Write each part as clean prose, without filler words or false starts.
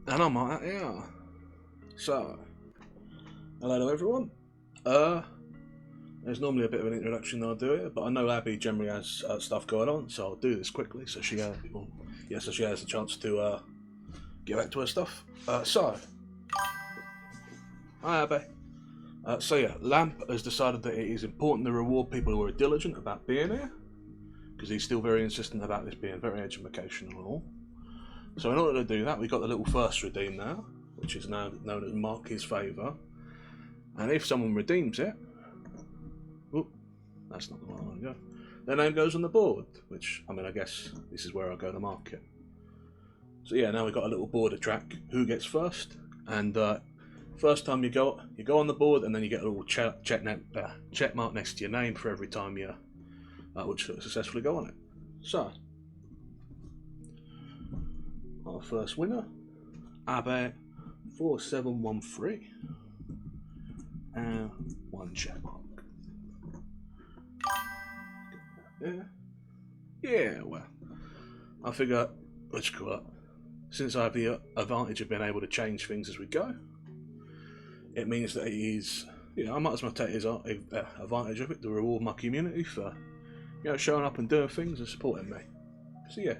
And I'm at yeah. So, hello to everyone. There's normally a bit of an introduction that I'll do here, but I know Abby generally has stuff going on, so I'll do this quickly so she has a chance to get back to her stuff. Hi Abby. Lamp has decided that it is important to reward people who are diligent about being here, because he's still very insistent about this being very educational and all. So in order to do that, we've got the little first redeem now, which is now known as Mark His Favour. And if someone redeems it, that's not the one I want to go. Their name goes on the board, which, I mean, I guess this is where I go to market. So yeah, now we've got a little board to track who gets first, and first time you go on the board, and then you get a little check mark next to your name for every time you would successfully go on it. So, our first winner, Abbe 4713, and one check mark. Yeah, well, I figure, since I have the advantage of being able to change things as we go, it means that he's, I might as well take his advantage of it to reward my community for, showing up and doing things and supporting me. So yeah,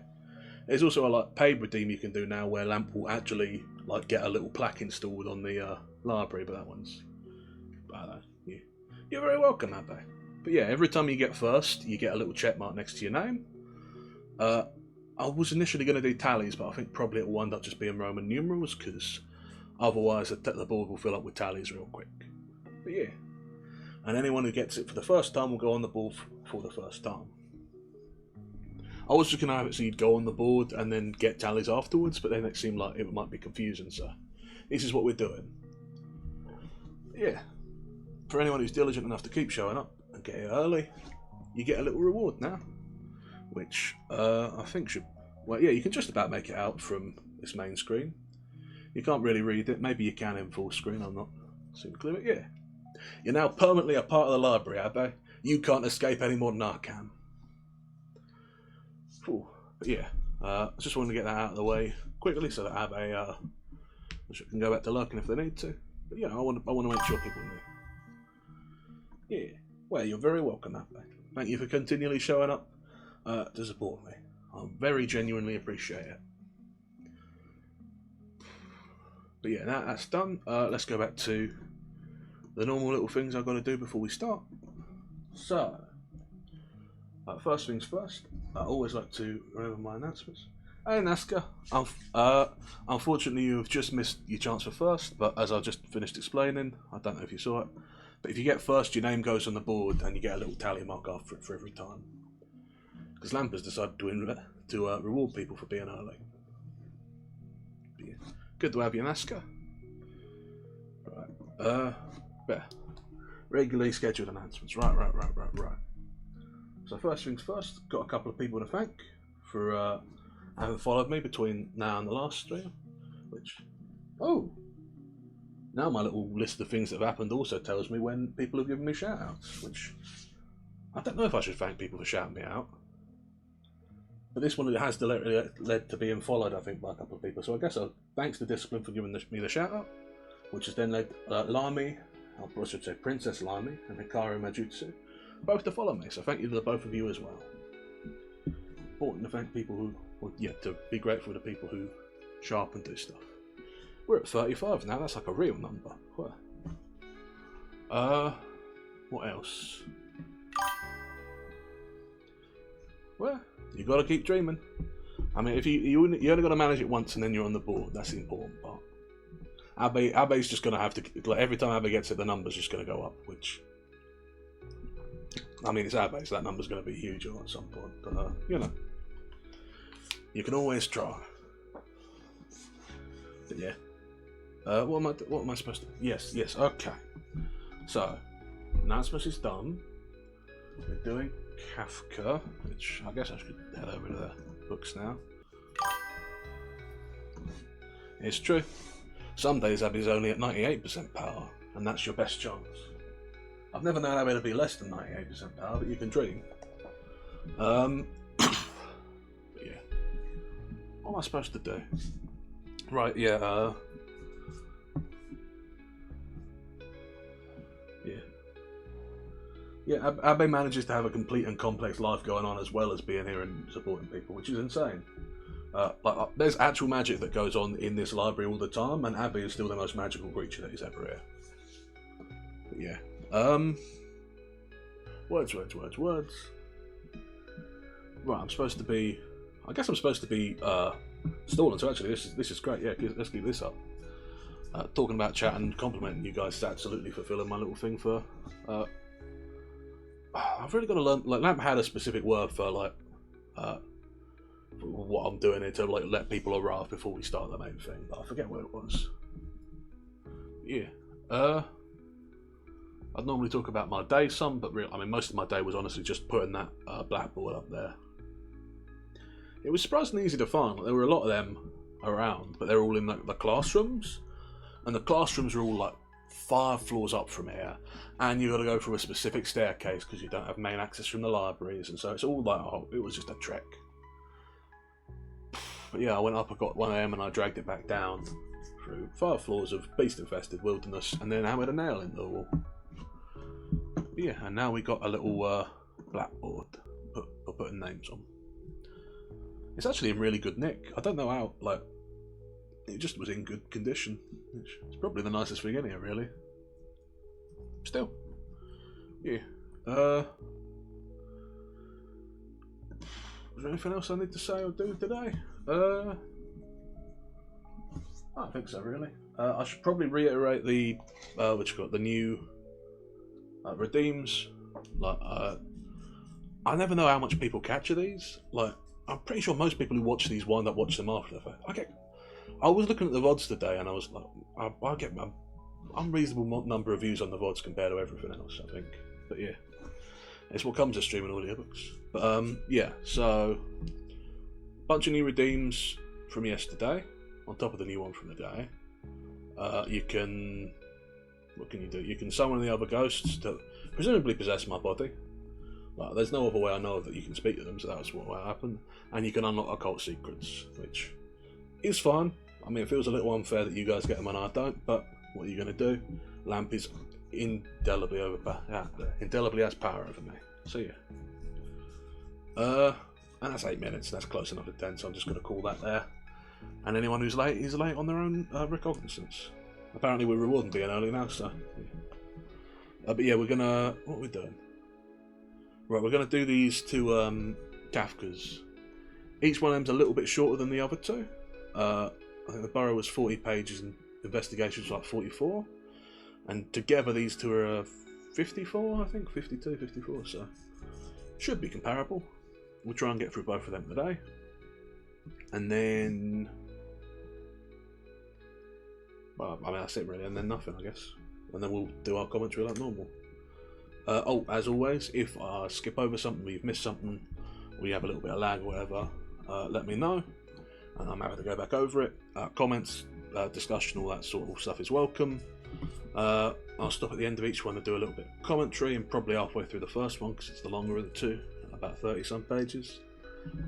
there's also a paid redeem you can do now where Lamp will actually get a little plaque installed on the library, but that one's, you're very welcome, Abbe. But yeah, every time you get first, you get a little check mark next to your name. I was initially going to do tallies, but I think probably it will end up just being Roman numerals, because otherwise the board will fill up with tallies real quick. But yeah, and anyone who gets it for the first time will go on the board for the first time. I was just going to have it so you'd go on the board and then get tallies afterwards, but then it seemed like it might be confusing, so this is what we're doing. Yeah, for anyone who's diligent enough to keep showing up and get here early, you get a little reward now, which I think should, you can just about make it out from this main screen. You can't really read it, maybe you can in full screen, I'm not super clear, but yeah. You're now permanently a part of the library, Abbe. You can't escape any more than I can. But yeah, I just wanted to get that out of the way quickly so that Abbe can go back to lurking if they need to. But yeah, I want to make sure people know. Yeah, well, you're very welcome, Abbe. Thank you for continually showing up to support me. I very genuinely appreciate it. But yeah, now that's done. Let's go back to the normal little things I've got to do before we start. So, first things first, I always like to remember my announcements. Hey Nazca, unfortunately you've just missed your chance for first, but as I just finished explaining, I don't know if you saw it, but if you get first, your name goes on the board and you get a little tally mark after it for every time. Because Lamp has decided to reward people for being early. Yeah. Good to have you, Nazca. Right. Yeah. Regularly scheduled announcements. Right. So first things first, got a couple of people to thank for having followed me between now and the last stream. Now my little list of things that have happened also tells me when people have given me shout-outs, which I don't know if I should thank people for shouting me out. But this one has led to being followed, I think, by a couple of people. So I guess thanks to Discipline for giving me the shout-out, which has then led Lami, I should say Princess Lami, and Hikaru Majutsu, both to follow me. So thank you to the both of you as well. Important to thank people to be grateful to people who show up and do stuff. We're at 35 now, that's like a real number. What else? Well, you gotta keep dreaming. I mean, if you only gotta manage it once and then you're on the board, that's the important part. Abbe's just gonna have to, every time Abbe gets it, the number's just gonna go up, which, I mean, it's Abbe, so that number's gonna be huge at some point, but, you can always try. But yeah. What am I supposed to? Yes, okay. So, announcement is done. We're doing Kafka, which I guess I should head over to the books now. It's true. Some days Abby's only at 98% power, and that's your best chance. I've never known Abby to be less than 98% power, but you can dream. But yeah. What am I supposed to do? Right, yeah, yeah. Yeah, Abe manages to have a complete and complex life going on as well as being here and supporting people, which is insane. There's actual magic that goes on in this library all the time, and Abby is still the most magical creature that is ever here. But yeah. Words. Right, I'm supposed to be. I guess I'm supposed to be stalling. So actually, this is great. Yeah, let's keep this up. Talking about chat and complimenting you guys is absolutely fulfilling my little thing for. I've really got to learn. Like, Lamp had a specific word for like what I'm doing here to like let people arrive before we start the main thing, but I forget what it was. Yeah. I'd normally talk about my day some, but I mean most of my day was honestly just putting that blackboard up there. It was surprisingly easy to find. There were a lot of them around, but they're all in like the classrooms, and the classrooms are all like 5 floors up from here, and you got to go through a specific staircase because you don't have main access from the libraries, and so it's all like it was just a trek. But yeah, I went up, I got one of them, and I dragged it back down through 5 floors of beast-infested wilderness, and then hammered a nail into the wall. But yeah, and now we got a little blackboard for putting names on. It's actually in really good nick. I don't know how, like, it just was in good condition. It's probably the nicest thing in here, really. Still. Yeah. Is there anything else I need to say or do today? I don't think so, really. I should probably reiterate the the new redeems. Like, I never know how much people capture these. Like, I'm pretty sure most people who watch these wind up watching them after the fact. I was looking at the VODs today, and I was like, I get an unreasonable number of views on the VODs compared to everything else, I think. But yeah, it's what comes to streaming audiobooks. But yeah, so bunch of new redeems from yesterday, on top of the new one from the day. You can, what can you do? You can summon the other ghosts that presumably possess my body. Like, there's no other way I know that you can speak to them, so that's what will happen. And you can unlock occult secrets, which is fine. I mean, it feels a little unfair that you guys get them and I don't, but what are you going to do? Lamp is indelibly has power over me. So yeah. And that's 8 minutes, that's close enough to 10, so I'm just going to call that there. And anyone who's late is late on their own recognizance. Apparently we're rewarding being early now, so yeah. But yeah, we're going to... What are we doing? Right, we're going to do these 2 Kafkas. Each one of them's a little bit shorter than the other 2. I think the Burrow was 40 pages and Investigation was like 44. And together these 2 are 54, I think, 52, 54, so should be comparable. We'll try and get through both of them today. And then... Well, I mean, that's it really, and then nothing, I guess. And then we'll do our commentary like normal. Oh, as always, if I skip over something, or you've missed something, or you have a little bit of lag or whatever, let me know, and I'm happy to go back over it. Comments, discussion, all that sort of stuff is welcome. I'll stop at the end of each one to do a little bit of commentary, and probably halfway through the first one, because it's the longer of the 2, about 30 some pages.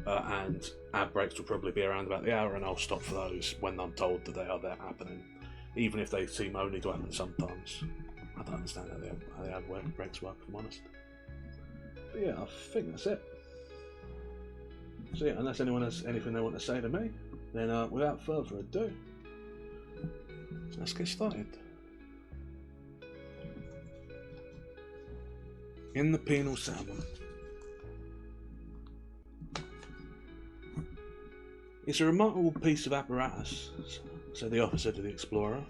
And ad breaks will probably be around about the hour, and I'll stop for those when I'm told that they are there happening, even if they seem only to happen sometimes. I don't understand how the ad breaks work, if I'm honest. But yeah, I think that's it. So yeah, unless anyone has anything they want to say to me, then without further ado, let's get started. In the penal cell. It's a remarkable piece of apparatus, said the officer to the explorer,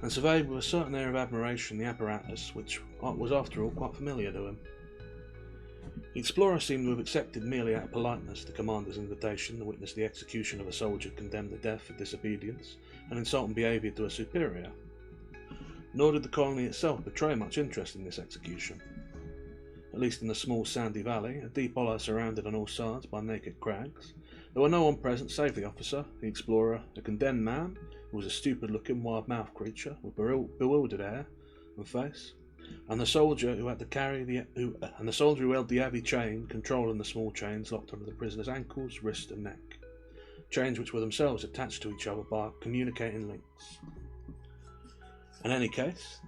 and surveyed with a certain air of admiration the apparatus, which was after all quite familiar to him. The explorer seemed to have accepted merely out of politeness the commander's invitation to witness the execution of a soldier condemned to death for disobedience and insulting behaviour to a superior. Nor did the colony itself betray much interest in this execution. At least in the small sandy valley, a deep hollow surrounded on all sides by naked crags, there were no one present save the officer, the explorer, a condemned man, who was a stupid-looking, wild-mouthed creature with bewildered hair and face, and the soldier who held the heavy chain controlling the small chains locked onto the prisoner's ankles, wrists, and neck. chains which were themselves attached to each other by communicating links. In any case,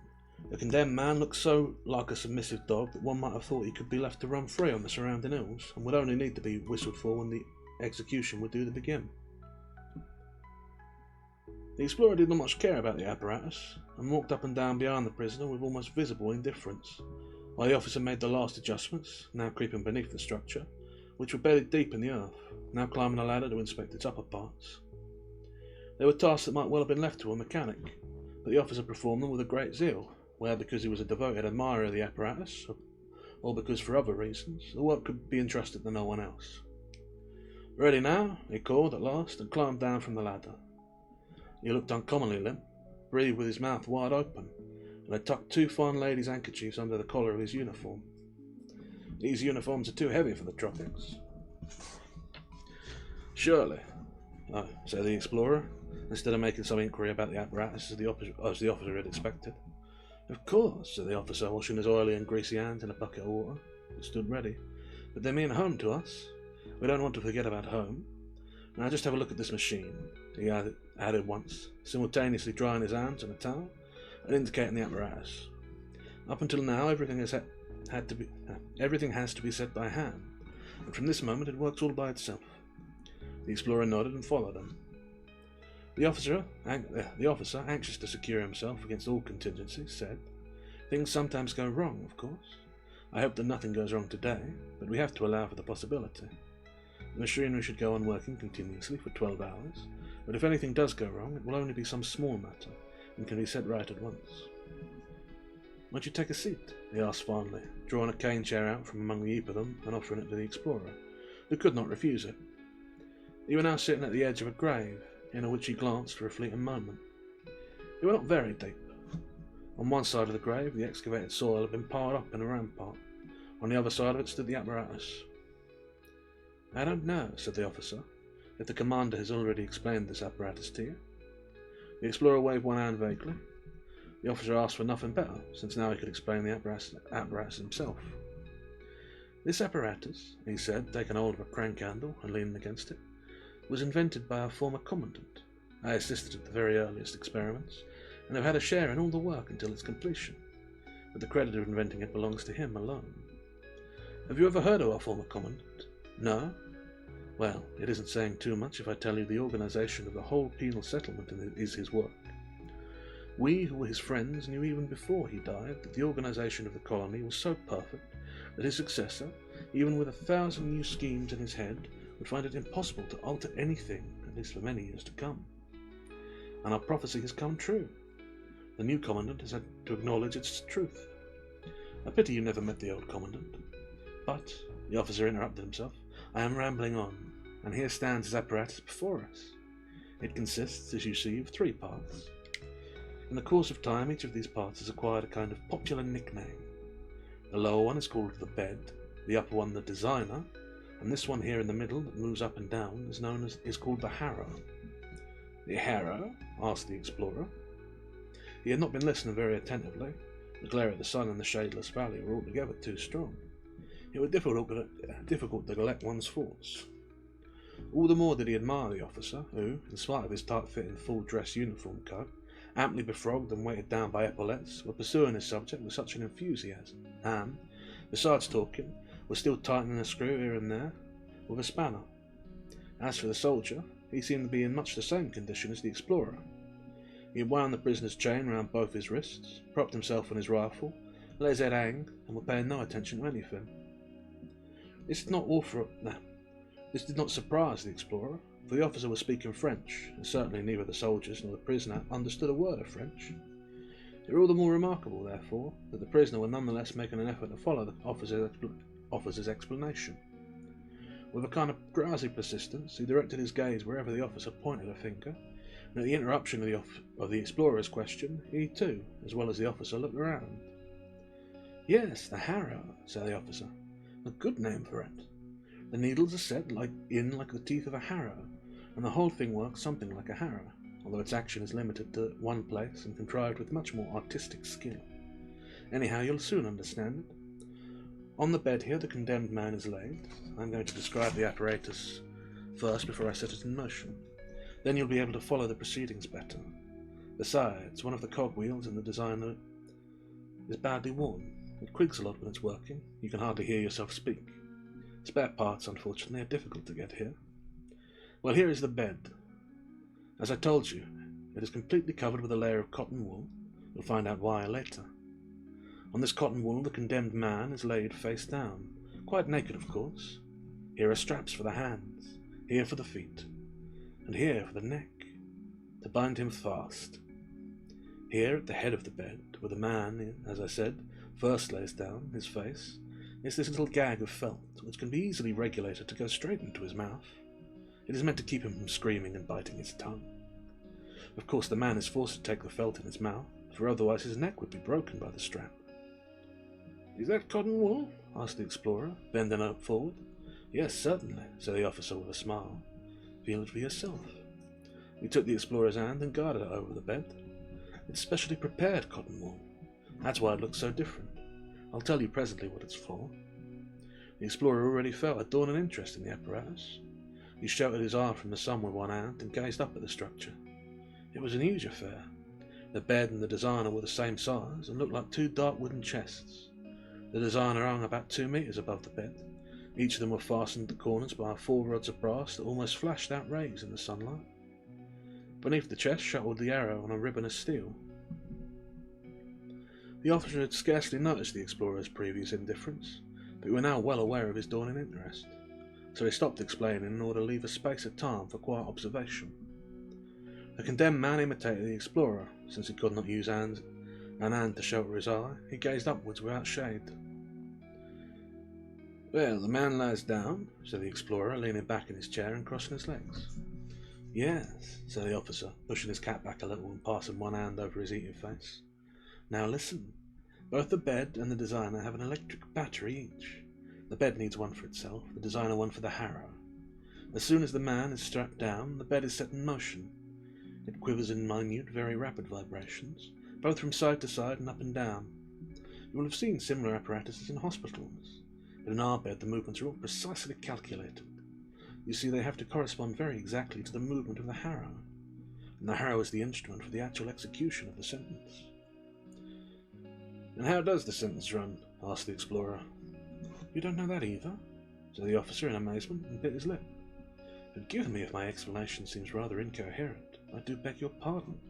the condemned man looked so like a submissive dog that one might have thought he could be left to run free on the surrounding hills, and would only need to be whistled for when the execution would due to begin. The explorer did not much care about the apparatus, and walked up and down behind the prisoner with almost visible indifference, while the officer made the last adjustments, now creeping beneath the structure, which were buried deep in the earth, now climbing a ladder to inspect its upper parts. They were tasks that might well have been left to a mechanic, but the officer performed them with a great zeal, whether because he was a devoted admirer of the apparatus, or because for other reasons, the work could be entrusted to no one else. "Ready now?" he called at last, and climbed down from the ladder. He looked uncommonly limp, breathed with his mouth wide open, and had tucked 2 fine ladies' handkerchiefs under the collar of his uniform. These uniforms are too heavy for the tropics. "Surely," said the explorer, instead of making some inquiry about the apparatus as the officer had expected. "Of course," said the officer, washing his oily and greasy hands in a bucket of water. It stood ready. "But they mean home to us. We don't want to forget about home. Now just have a look at this machine," he added once, simultaneously drying his hands on a towel and indicating the apparatus. "Up until now, everything has to be set by hand, and from this moment it works all by itself." The explorer nodded and followed him. The officer, anxious to secure himself against all contingencies, said, "Things sometimes go wrong, of course. I hope that nothing goes wrong today, but we have to allow for the possibility. The machinery should go on working continuously for 12 hours, but if anything does go wrong, it will only be some small matter, and can be set right at once." "Won't you take a seat?" he asked finally, drawing a cane chair out from among the heap of them and offering it to the explorer, who could not refuse it. They were now sitting at the edge of a grave, into which he glanced for a fleeting moment. They were not very deep. On one side of the grave, the excavated soil had been piled up in a rampart. On the other side of it stood the apparatus. "I don't know," said the officer, "if the commander has already explained this apparatus to you." The explorer waved one hand vaguely. The officer asked for nothing better, since now he could explain the apparatus himself. "This apparatus," he said, taking hold of a crank handle and leaning against it, "was invented by our former commandant. I assisted at the very earliest experiments, and have had a share in all the work until its completion, but the credit of inventing it belongs to him alone. Have you ever heard of our former commandant? No? Well, it isn't saying too much if I tell you the organisation of the whole penal settlement is his work. We, who were his friends, knew even before he died that the organisation of the colony was so perfect that his successor, even with 1,000 new schemes in his head, would find it impossible to alter anything, at least for many years to come. And our prophecy has come true. The new commandant has had to acknowledge its truth. A pity you never met the old commandant. But," the officer interrupted himself, "I am rambling on, and here stands his apparatus before us. It consists, as you see, of 3 parts. In the course of time, each of these parts has acquired a kind of popular nickname. The lower one is called the bed, the upper one the designer, and this one here in the middle that moves up and down is called the harrow." "The harrow?" asked the explorer. He had not been listening very attentively. The glare of the sun and the shadeless valley were altogether too strong. It was difficult to collect one's thoughts. All the more did he admire the officer, who, in spite of his tight-fitting full-dress uniform coat, amply befrogged and weighted down by epaulets, were pursuing his subject with such an enthusiasm, and, besides talking, was still tightening a screw here and there with a spanner. As for the soldier, he seemed to be in much the same condition as the explorer. He had wound the prisoner's chain round both his wrists, propped himself on his rifle, let his head hang, and were paying no attention to anything. This did not surprise the explorer, for the officer was speaking French, and certainly neither the soldiers nor the prisoner understood a word of French. It was all the more remarkable, therefore, that the prisoner was none the less making an effort to follow the officer's explanation. With a kind of drowsy persistence, he directed his gaze wherever the officer pointed a finger, and at the interruption of the explorer's question, he too, as well as the officer, looked around. "Yes, the harrow," said the officer. "A good name for it. The needles are set like the teeth of a harrow, and the whole thing works something like a harrow, although its action is limited to one place and contrived with much more artistic skill. Anyhow, you'll soon understand it. On the bed here the condemned man is laid. I'm going to describe the apparatus first before I set it in motion. Then you'll be able to follow the proceedings better. Besides, one of the cogwheels in the designer is badly worn. It creaks a lot when it's working. You can hardly hear yourself speak. Spare parts, unfortunately, are difficult to get here. Well, here is the bed. As I told you, it is completely covered with a layer of cotton wool. You'll find out why later. On this cotton wool, the condemned man is laid face down, quite naked, of course. Here are straps for the hands, here for the feet, and here for the neck, to bind him fast. Here at the head of the bed, where the man, as I said, first lays down his face, is this little gag of felt, which can be easily regulated to go straight into his mouth. It is meant to keep him from screaming and biting his tongue. Of course, the man is forced to take the felt in his mouth, for otherwise his neck would be broken by the strap. "Is that cotton wool?" asked the explorer, bending forward. "Yes, certainly," said the officer with a smile. "Feel it for yourself." He took the explorer's hand and guided it over the bed. "It's specially prepared cotton wool. That's why it looks so different. I'll tell you presently what it's for." The explorer already felt a dawning interest in the apparatus. He sheltered his eye from the sun with one hand and gazed up at the structure. It was a huge affair. The bed and the designer were the same size and looked like two dark wooden chests. The designer hung about 2 meters above the bed. Each of them were fastened at the corners by 4 rods of brass that almost flashed out rays in the sunlight. Beneath the chest shuttled the arrow on a ribbon of steel. The officer had scarcely noticed the explorer's previous indifference, but we were now well aware of his dawning interest, so he stopped explaining in order to leave a space of time for quiet observation. The condemned man imitated the explorer, since he could not use an hand to shelter his eye. He gazed upwards without shade. "Well, the man lies down," said the explorer, leaning back in his chair and crossing his legs. "Yes," said the officer, pushing his cap back a little and passing one hand over his eating face. "Now listen. Both the bed and the designer have an electric battery each. The bed needs one for itself, the designer one for the harrow. As soon as the man is strapped down, the bed is set in motion. It quivers in minute, very rapid vibrations, both from side to side and up and down. You will have seen similar apparatuses in hospitals, but in our bed the movements are all precisely calculated. You see, they have to correspond very exactly to the movement of the harrow, and the harrow is the instrument for the actual execution of the sentence." "And how does the sentence run?" asked the explorer. "You don't know that either?" said the officer in amazement, and bit his lip. "Forgive me if my explanation seems rather incoherent. I do beg your pardon.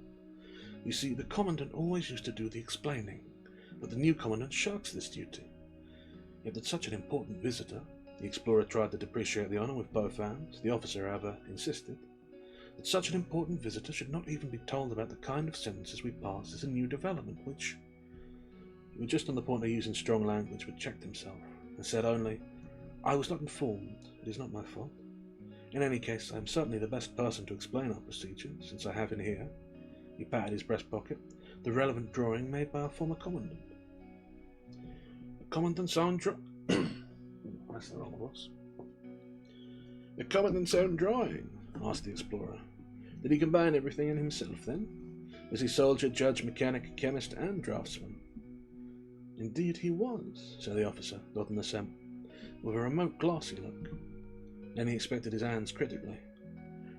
You see, the commandant always used to do the explaining, but the new commandant shirks this duty. Yet that such an important visitor," the explorer tried to depreciate the honour with both hands, the officer, however, insisted, "that such an important visitor should not even be told about the kind of sentences we pass is a new development which—" He was just on the point of using strong language, but checked himself, and said only, "I was not informed. It is not my fault. In any case, I am certainly the best person to explain our procedure, since I have in here," he patted his breast pocket, "the relevant drawing made by our former commandant." "The commandant's own That's the wrong was. "The commandant's own drawing?" asked the explorer. "Did he combine everything in himself, then? Was he soldier, judge, mechanic, chemist, and draftsman?" "Indeed he was," said the officer, nodding assent, with a remote glassy look. Then he inspected his hands critically.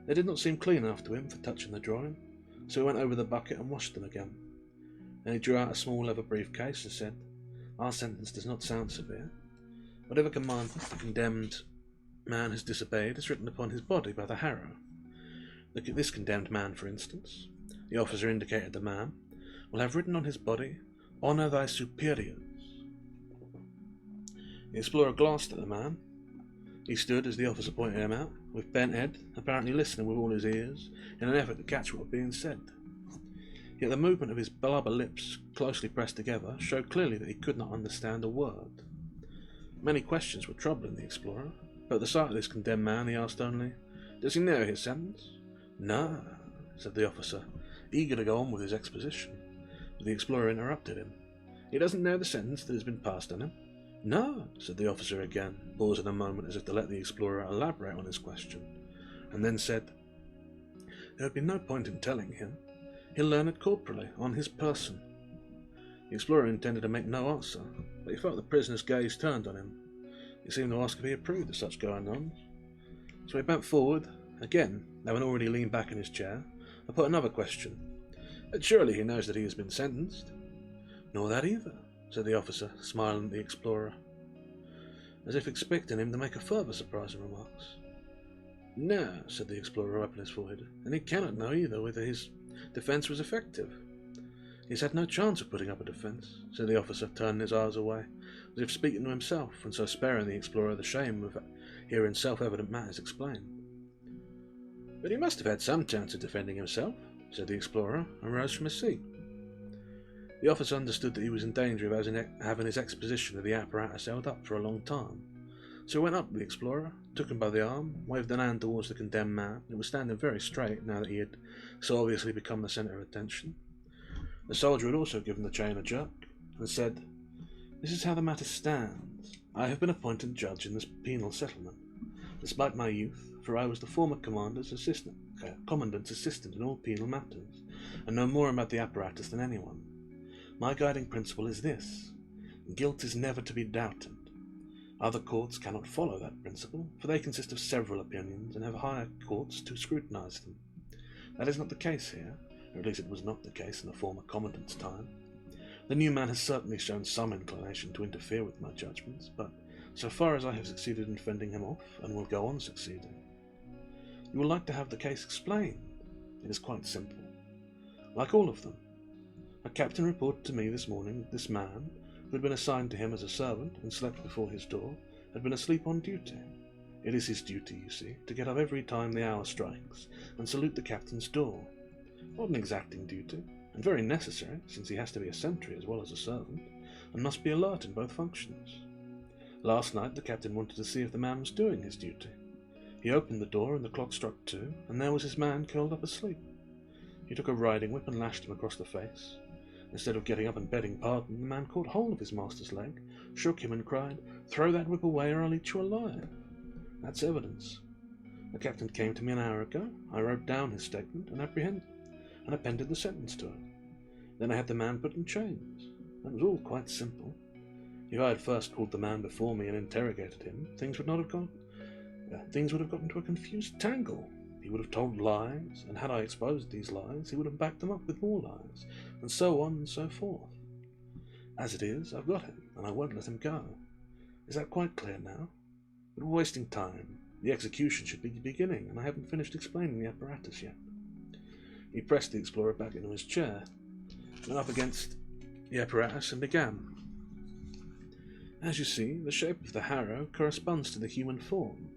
They did not seem clean enough to him for touching the drawing, so he went over the bucket and washed them again. Then he drew out a small leather briefcase and said, "Our sentence does not sound severe. Whatever commandment the condemned man has disobeyed is written upon his body by the harrow. Look at this condemned man, for instance," the officer indicated the man, "will have written on his body, 'Honour thy superiors.'" The explorer glanced at the man. He stood, as the officer pointed him out, with bent head, apparently listening with all his ears, in an effort to catch what was being said. Yet the movement of his blubber lips, closely pressed together, showed clearly that he could not understand a word. Many questions were troubling the explorer, but at the sight of this condemned man he asked only, "Does he know his sentence?" "No," said the officer, eager to go on with his exposition, but the explorer interrupted him. "He doesn't know the sentence that has been passed on him?" "No," said the officer again, pausing a moment as if to let the explorer elaborate on his question, and then said, "There would be no point in telling him. He'll learn it corporally, on his person." The explorer intended to make no answer, but he felt the prisoner's gaze turned on him. He seemed to ask if he approved of such going on. So he bent forward, again, having already leaned back in his chair, and put another question. But surely he knows that he has been sentenced? Nor that either, said the officer, smiling at the explorer, as if expecting him to make a further surprising remarks. No, said the explorer, wiping his forehead, and he cannot know either whether his defence was effective. He's had no chance of putting up a defence, said the officer, turning his eyes away, as if speaking to himself, and so sparing the explorer the shame of hearing self-evident matters explained. But he must have had some chance of defending himself, said the explorer, and rose from his seat. The officer understood that he was in danger of having his exposition of the apparatus held up for a long time, so he went up to the explorer, took him by the arm, waved an hand towards the condemned man, who was standing very straight now that he had so obviously become the centre of attention. The soldier had also given the chain a jerk, and said, This is how the matter stands. I have been appointed judge in this penal settlement, despite my youth, for I was the former commandant's assistant in all penal matters, and know more about the apparatus than anyone. My guiding principle is this: guilt is never to be doubted. Other courts cannot follow that principle, for they consist of several opinions and have higher courts to scrutinise them. That is not the case here, or at least it was not the case in the former commandant's time. The new man has certainly shown some inclination to interfere with my judgments, but so far as I have succeeded in fending him off, and will go on succeeding. You will like to have the case explained. It is quite simple. Like all of them. A captain reported to me this morning that this man, who had been assigned to him as a servant and slept before his door, had been asleep on duty. It is his duty, you see, to get up every time the hour strikes and salute the captain's door. Not an exacting duty, and very necessary, since he has to be a sentry as well as a servant, and must be alert in both functions. Last night the captain wanted to see if the man was doing his duty. He opened the door and the clock struck 2, and there was his man curled up asleep. He took a riding whip and lashed him across the face. Instead of getting up and begging pardon, the man caught hold of his master's leg, shook him and cried, Throw that whip away or I'll eat you alive. That's evidence. The captain came to me an hour ago. I wrote down his statement and appended the sentence to it. Then I had the man put in chains. That was all quite simple. If I had first called the man before me and interrogated him, things would have got into a confused tangle. He would have told lies, and had I exposed these lies, he would have backed them up with more lies, and so on and so forth. As it is, I've got him, and I won't let him go. Is that quite clear now? But we're wasting time. The execution should be beginning, and I haven't finished explaining the apparatus yet. He pressed the explorer back into his chair, went up against the apparatus, and began. As you see, the shape of the harrow corresponds to the human form.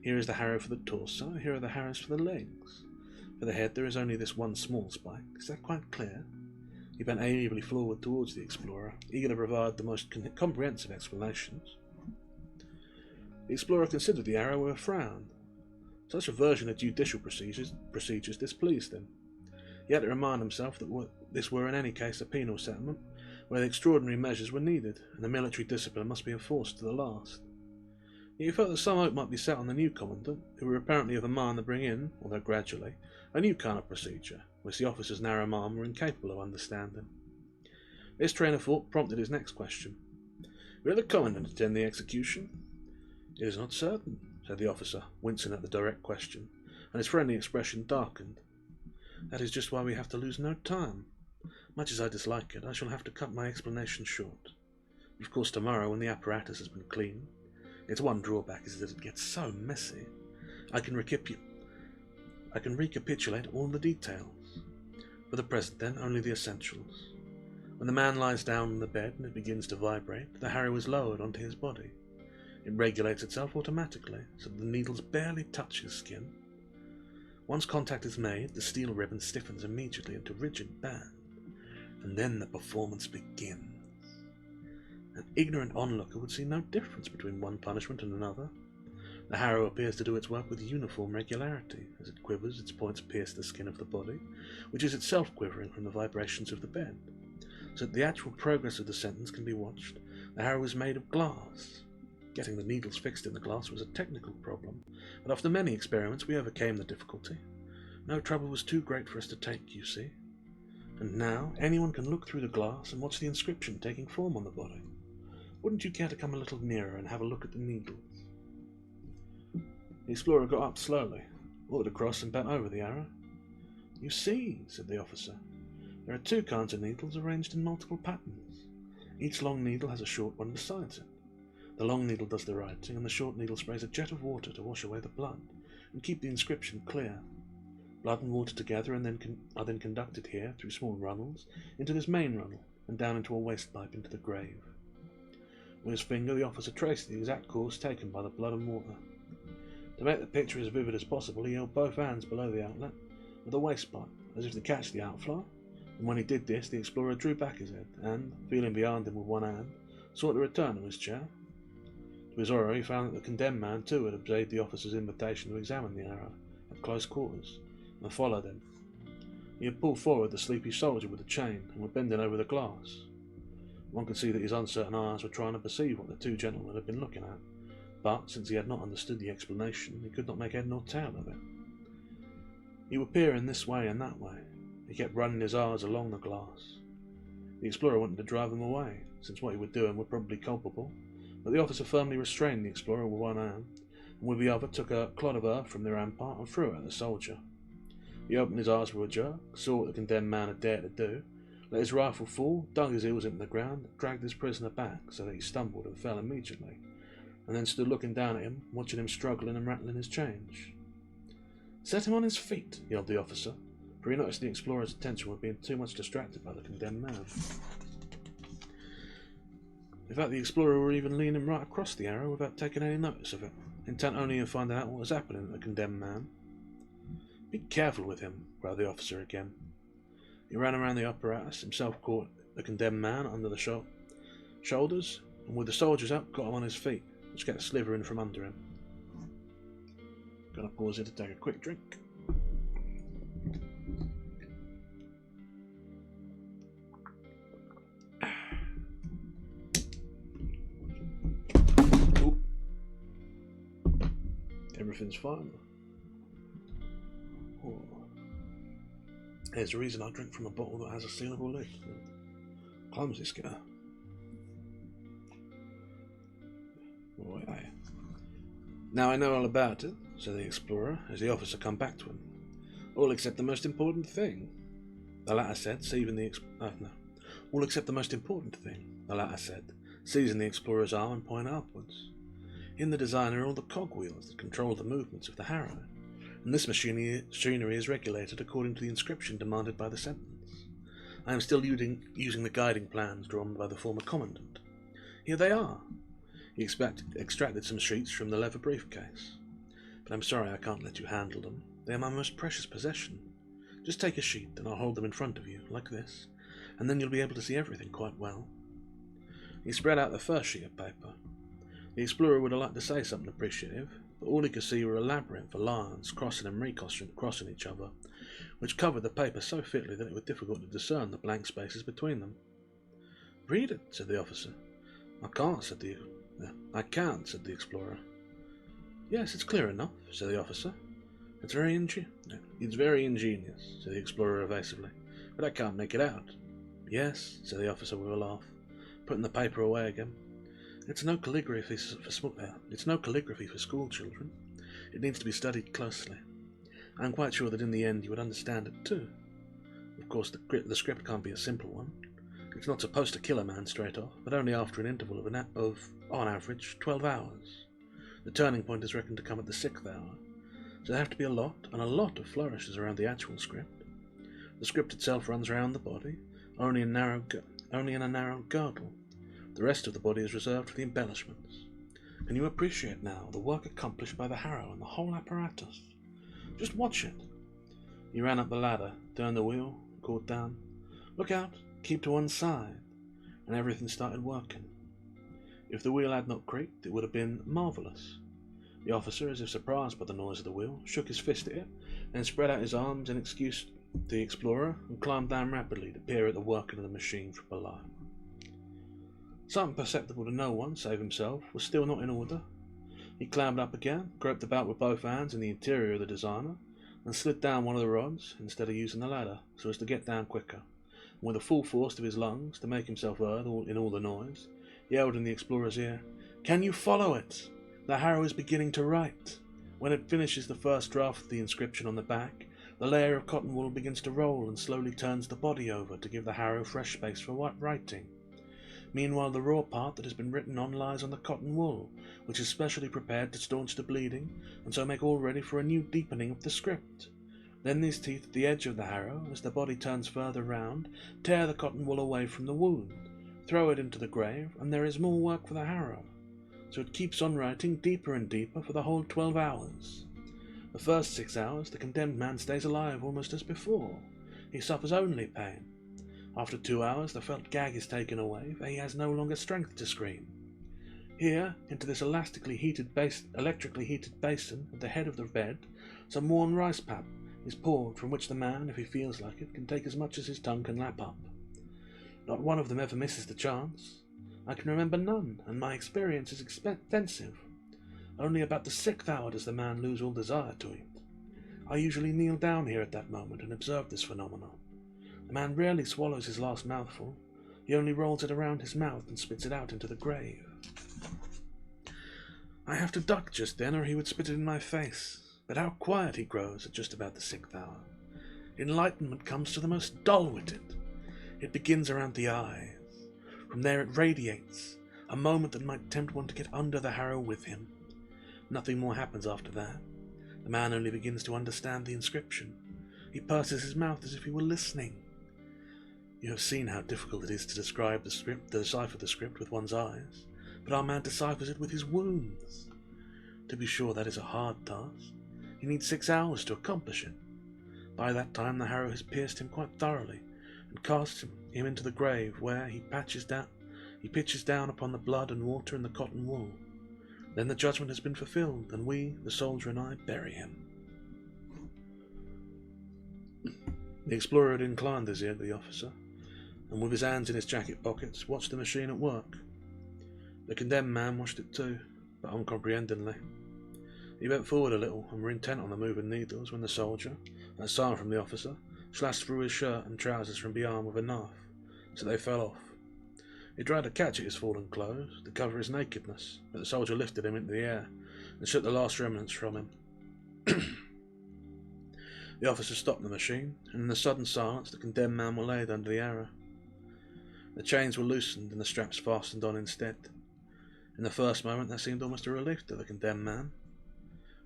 Here is the harrow for the torso, here are the harrows for the legs. For the head there is only this one small spike. Is that quite clear? He bent amiably forward towards the explorer, eager to provide the most comprehensive explanations. The explorer considered the arrow with a frown. Such a version of judicial procedures displeased him. He had to remind himself that this were in any case a penal settlement, where the extraordinary measures were needed, and the military discipline must be enforced to the last. He felt that some hope might be set on the new commandant, who were apparently of a mind to bring in, although gradually, a new kind of procedure, which the officer's narrow mind were incapable of understanding. This train of thought prompted his next question. Will the commandant attend the execution? It is not certain, said the officer, wincing at the direct question, and his friendly expression darkened. That is just why we have to lose no time. Much as I dislike it, I shall have to cut my explanation short. Of course, tomorrow, when the apparatus has been cleaned, its one drawback is that it gets so messy. I can recapitulate all the details. For the present, then, only the essentials. When the man lies down on the bed and it begins to vibrate, the harrow is lowered onto his body. It regulates itself automatically, so that the needles barely touch his skin. Once contact is made, the steel ribbon stiffens immediately into a rigid band, and then the performance begins. An ignorant onlooker would see no difference between one punishment and another. The harrow appears to do its work with uniform regularity. As it quivers, its points pierce the skin of the body, which is itself quivering from the vibrations of the bed. So that the actual progress of the sentence can be watched. The harrow is made of glass. Getting the needles fixed in the glass was a technical problem, but after many experiments we overcame the difficulty. No trouble was too great for us to take, you see. And now anyone can look through the glass and watch the inscription taking form on the body. Wouldn't you care to come a little nearer and have a look at the needles? The explorer got up slowly, walked across and bent over the arrow. "You see," said the officer, "there are 2 kinds of needles arranged in multiple patterns. Each long needle has a short one beside it. The long needle does the writing, and the short needle sprays a jet of water to wash away the blood and keep the inscription clear. Blood and water together and are then conducted here through small runnels into this main runnel and down into a waste pipe into the grave." With his finger, the officer traced the exact course taken by the blood and water. To make the picture as vivid as possible, he held both hands below the outlet of the waste pipe, as if to catch the outflow, and when he did this, the explorer drew back his head and, feeling behind him with one hand, sought to return to his chair. To his horror, he found that the condemned man too had obeyed the officer's invitation to examine the arrow at close quarters, and followed him. He had pulled forward the sleepy soldier with the chain, and was bending over the glass. One could see that his uncertain eyes were trying to perceive what the 2 gentlemen had been looking at, but since he had not understood the explanation, he could not make head nor tail of it. He would peer in this way and that way. He kept running his eyes along the glass. The explorer wanted to drive them away, since what he was doing was probably culpable, but the officer firmly restrained the explorer with one hand, and with the other took a clod of earth from the rampart and threw it at the soldier. He opened his eyes with a jerk, saw what the condemned man had dared to do, let his rifle fall, dug his heels into the ground, dragged his prisoner back so that he stumbled and fell immediately, and then stood looking down at him, watching him struggling and rattling his chains. "Set him on his feet," yelled the officer, for he noticed the explorer's attention was being too much distracted by the condemned man. In fact, the explorer were even leaning right across the arrow without taking any notice of it, intent only on finding out what was happening to the condemned man. "Be careful with him," growled the officer again. He ran around the apparatus, himself caught the condemned man under the shoulders, and with the soldiers up, got him on his feet, which kept slithering from under him. Gonna pause here to take a quick drink. Oop. Everything's fine. Oh. There's a reason I drink from a bottle that has a sealable lid. Clumsy Skitter. Oh, aye. "Now I know all about it," said the explorer, as the officer come back to him. "All except the most important thing," the latter said, All except the most important thing, the latter said, seizing the explorer's arm and pointing upwards. "In the design are all the cogwheels that control the movements of the harrow, and this machinery is regulated according to the inscription demanded by the sentence. I am still using the guiding plans drawn by the former commandant. Here they are." He extracted some sheets from the leather briefcase. "But I'm sorry I can't let you handle them. They are my most precious possession. Just take a sheet and I'll hold them in front of you, like this, and then you'll be able to see everything quite well." He spread out the first sheet of paper. The explorer would have liked to say something appreciative, but all he could see were a labyrinth of lines crossing and recrossing each other, which covered the paper so thickly that it was difficult to discern the blank spaces between them. "Read it," said the officer. I can't," said the explorer. "Yes, it's clear enough," said the officer. It's very ingenious," said the explorer evasively, "but I can't make it out." "Yes," said the officer with a laugh, putting the paper away again. It's no calligraphy for school children. It needs to be studied closely. I'm quite sure that in the end you would understand it too. Of course, the script can't be a simple one. It's not supposed to kill a man straight off, but only after an interval of on average, 12 hours. The turning point is reckoned to come at the 6th hour, so there have to be a lot of flourishes around the actual script. The script itself runs around the body, only in a narrow girdle. The rest of the body is reserved for the embellishments. Can you appreciate now the work accomplished by the harrow and the whole apparatus? Just watch it." He ran up the ladder, turned the wheel, caught down. "Look out, keep to one side," and everything started working. If the wheel had not creaked, it would have been marvellous. The officer, as if surprised by the noise of the wheel, shook his fist at it, then spread out his arms in excuse to the explorer and climbed down rapidly to peer at the working of the machine from below. Something perceptible to no one save himself was still not in order. He climbed up again, groped about with both hands in the interior of the designer, and slid down one of the rods instead of using the ladder, so as to get down quicker. And with the full force of his lungs, to make himself heard in all the noise, he yelled in the explorer's ear, "Can you follow it? The harrow is beginning to write. When it finishes the first draft of the inscription on the back, the layer of cotton wool begins to roll and slowly turns the body over to give the harrow fresh space for writing. Meanwhile, the raw part that has been written on lies on the cotton wool, which is specially prepared to staunch the bleeding, and so make all ready for a new deepening of the script. Then these teeth at the edge of the harrow, as the body turns further round, tear the cotton wool away from the wound, throw it into the grave, and there is more work for the harrow. So it keeps on writing deeper and deeper for the whole 12 hours. The first 6 hours, the condemned man stays alive almost as before. He suffers only pain. After 2 hours, the felt gag is taken away, for he has no longer strength to scream. Here, into this electrically heated basin at the head of the bed, some worn rice pap is poured, from which the man, if he feels like it, can take as much as his tongue can lap up. Not one of them ever misses the chance. I can remember none, and my experience is extensive. Only about the 6th hour does the man lose all desire to eat. I usually kneel down here at that moment and observe this phenomenon. The man rarely swallows his last mouthful. He only rolls it around his mouth and spits it out into the grave. I have to duck just then, or he would spit it in my face. But how quiet he grows at just about the 6th hour. Enlightenment comes to the most dull-witted. It begins around the eyes. From there it radiates, a moment that might tempt one to get under the harrow with him. Nothing more happens after that. The man only begins to understand the inscription. He purses his mouth as if he were listening. You have seen how difficult it is to decipher the script with one's eyes, but our man deciphers it with his wounds. To be sure, that is a hard task. He needs 6 hours to accomplish it. By that time the harrow has pierced him quite thoroughly, and casts him into the grave, where he pitches down upon the blood and water and the cotton wool. Then the judgment has been fulfilled, and we, the soldier and I, bury him. The explorer had inclined his ear to the officer, and with his hands in his jacket pockets, watched the machine at work. The condemned man watched it too, but uncomprehendingly. He bent forward a little, and were intent on the moving needles, when the soldier, at a sign from the officer, slashed through his shirt and trousers from beyond with a knife, so they fell off. He tried to catch at his fallen clothes, to cover his nakedness, but the soldier lifted him into the air, and shook the last remnants from him. The officer stopped the machine, and in the sudden silence the condemned man were laid under the arrow. The chains were loosened and the straps fastened on instead. In the first moment that seemed almost a relief to the condemned man.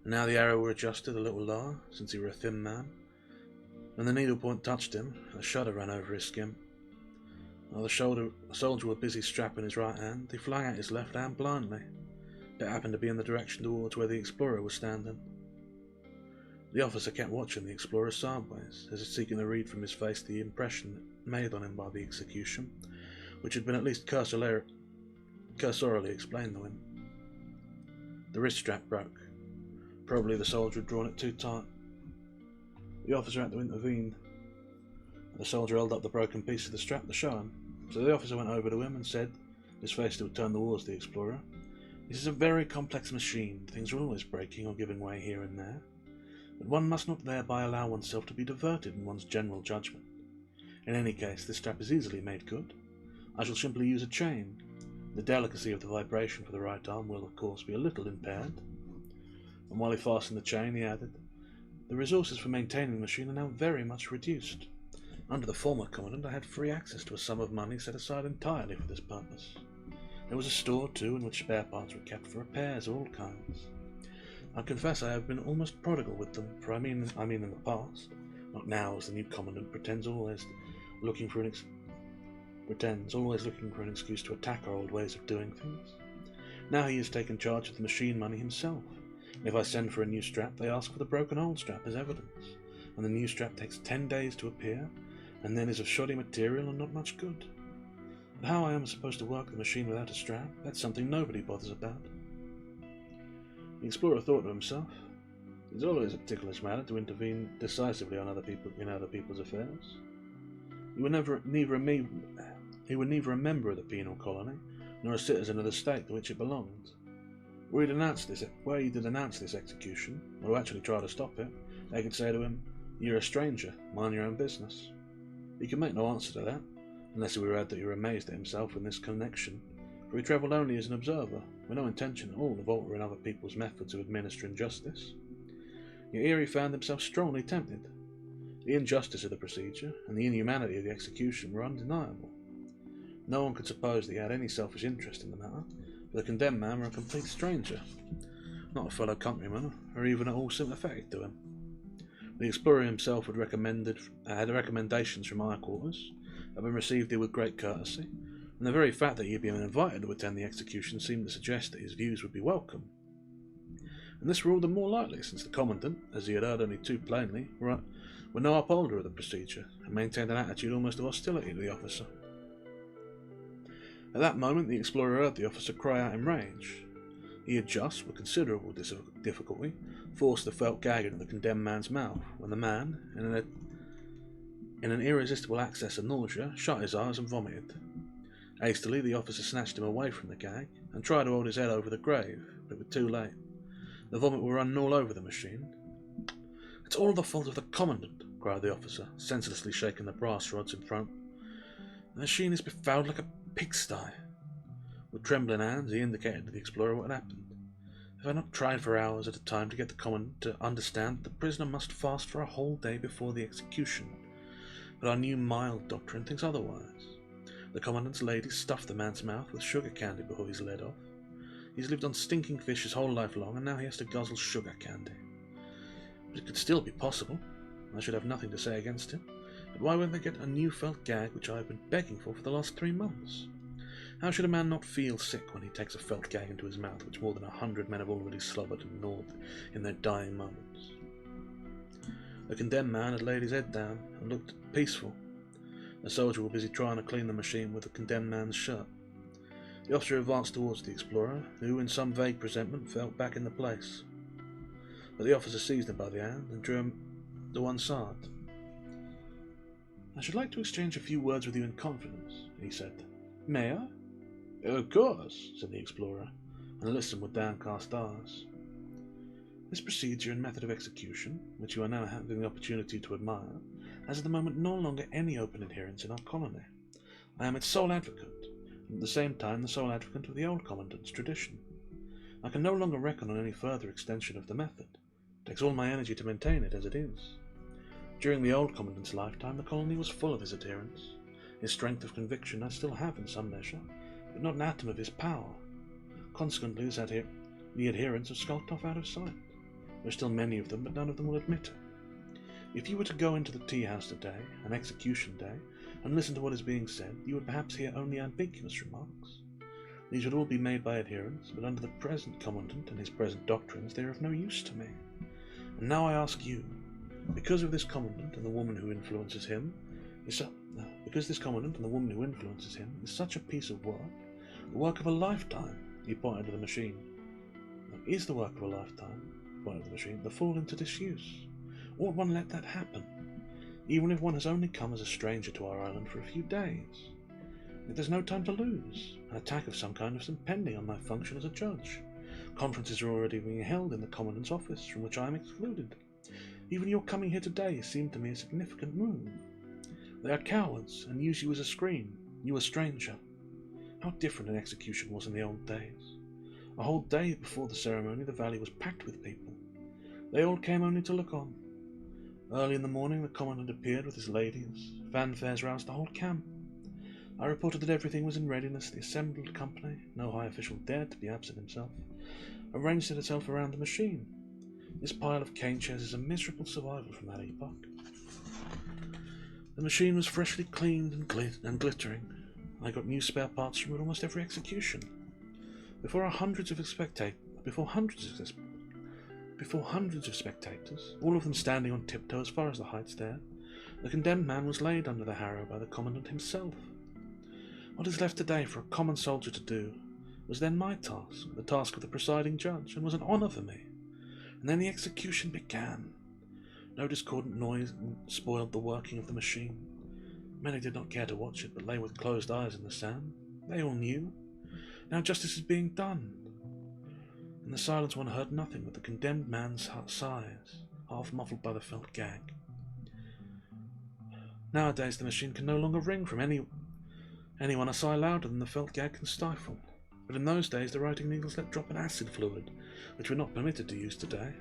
And now the arrow were adjusted a little lower, since he were a thin man. When the needle point touched him, a shudder ran over his skin. While the soldier were busy strapping his right hand, he flung out his left hand blindly. It happened to be in the direction towards where the explorer was standing. The officer kept watching the explorer sideways, as if seeking to read from his face the impression made on him by the execution, which had been at least cursorily explained to him. The wrist strap broke. Probably the soldier had drawn it too tight. The officer had to intervene. The soldier held up the broken piece of the strap to show him, so the officer went over to him and said, his face still turned towards the explorer, "This is a very complex machine. Things are always breaking or giving way here and there. But one must not thereby allow oneself to be diverted in one's general judgment. In any case, this strap is easily made good. I shall simply use a chain. The delicacy of the vibration for the right arm will, of course, be a little impaired." And while he fastened the chain, he added, "The resources for maintaining the machine are now very much reduced. Under the former commandant, I had free access to a sum of money set aside entirely for this purpose. There was a store, too, in which spare parts were kept for repairs of all kinds. I confess I have been almost prodigal with them, for I mean in the past, not now, as the new commandant pretends always looking for an excuse to attack our old ways of doing things. Now he has taken charge of the machine money himself, and if I send for a new strap, they ask for the broken old strap as evidence, and the new strap takes 10 days to appear, and then is of shoddy material and not much good. But how I am supposed to work the machine without a strap, that's something nobody bothers about." The explorer thought to himself, "It is always a ticklish matter to intervene decisively in other people's affairs. He was neither a member of the penal colony, nor a citizen of the state to which it belonged. Were he to denounce this execution, or to actually try to stop it, they could say to him, 'You're a stranger, mind your own business.' He could make no answer to that, unless it were added that he were amazed at himself in this connection, for he travelled only as an observer, with no intention at all of altering other people's methods of administering justice. Yet here he found himself strongly tempted. The injustice of the procedure and the inhumanity of the execution were undeniable. No one could suppose that he had any selfish interest in the matter, for the condemned man were a complete stranger, not a fellow countryman, or even at all sympathetic to him. The explorer himself had recommendations from higher quarters, had been received here with great courtesy, and the very fact that he had been invited to attend the execution seemed to suggest that his views would be welcome. And this were all the more likely since the Commandant, as he had heard only too plainly, were no upholder of the procedure, and maintained an attitude almost of hostility to the officer. At that moment the explorer heard the officer cry out in rage. He had just, with considerable difficulty, forced the felt gag into the condemned man's mouth, when the man, in an irresistible access of nausea, shut his eyes and vomited. Hastily the officer snatched him away from the gag, and tried to hold his head over the grave, but it was too late. The vomit was running all over the machine. "It's all the fault of the Commandant," cried the officer, senselessly shaking the brass rods in front. "The machine is befouled like a pigsty." With trembling hands he indicated to the explorer what had happened. "Have I not tried for hours at a time to get the Commandant to understand that the prisoner must fast for a whole day before the execution? But our new mild doctrine thinks otherwise. The Commandant's lady stuffed the man's mouth with sugar candy before he's led off. He's lived on stinking fish his whole life long, and now he has to guzzle sugar candy. But it could still be possible. I should have nothing to say against him. But why won't they get a new felt gag which I have been begging for the last 3 months? How should a man not feel sick when he takes a felt gag into his mouth which more than 100 men have already slobbered and gnawed in their dying moments?" The condemned man had laid his head down and looked peaceful. A soldier was busy trying to clean the machine with the condemned man's shirt. The officer advanced towards the explorer, who, in some vague presentiment, fell back in the place. But the officer seized him by the hand and drew him to one side. "I should like to exchange a few words with you in confidence," he said. "May I?" "Of course," said the explorer, and listened with downcast eyes. "This procedure and method of execution, which you are now having the opportunity to admire, has at the moment no longer any open adherents in our colony. I am its sole advocate, and at the same time the sole advocate of the old Commandant's tradition. I can no longer reckon on any further extension of the method. It takes all my energy to maintain it as it is. During the old Commandant's lifetime the colony was full of his adherents. His strength of conviction I still have in some measure, but not an atom of his power. Consequently, the adherents have skulked off out of sight. There are still many of them, but none of them will admit it. If you were to go into the tea-house today, an execution day, and listen to what is being said, you would perhaps hear only ambiguous remarks. These would all be made by adherents, but under the present Commandant and his present doctrines they are of no use to me. And now I ask you, because of this Commandant and the woman who influences him, is such a piece of work, the work of a lifetime," he pointed to the machine. "Is the work of a lifetime," pointed to the machine, "the fall into disuse? Ought one let that happen, even if one has only come as a stranger to our island for a few days? Yet there's no time to lose. An attack of some kind is impending on my function as a judge. Conferences are already being held in the Commandant's office, from which I am excluded. Even your coming here today seemed to me a significant move. They are cowards, and use you as a screen, you a stranger. How different an execution was in the old days. A whole day before the ceremony the valley was packed with people. They all came only to look on. Early in the morning the Commandant appeared with his ladies. Fanfares roused the whole camp. I reported that everything was in readiness. The assembled company, no high official dared to be absent himself, arranged itself around the machine. This pile of cane chairs is a miserable survival from that epoch. The machine was freshly cleaned and glittering. I got new spare parts from it almost every execution. Before hundreds of spectators, all of them standing on tiptoe as far as the heights there, the condemned man was laid under the harrow by the Commandant himself. What is left today for a common soldier to do was then my task, the task of the presiding judge, and was an honour for me. And then the execution began. No discordant noise spoiled the working of the machine. Many did not care to watch it, but lay with closed eyes in the sand. They all knew. Now justice is being done. In the silence one heard nothing but the condemned man's sighs, half muffled by the felt gag. Nowadays the machine can no longer ring from anyone a sigh louder than the felt gag can stifle. But in those days the writing needles let drop an acid fluid, which we're not permitted to use today.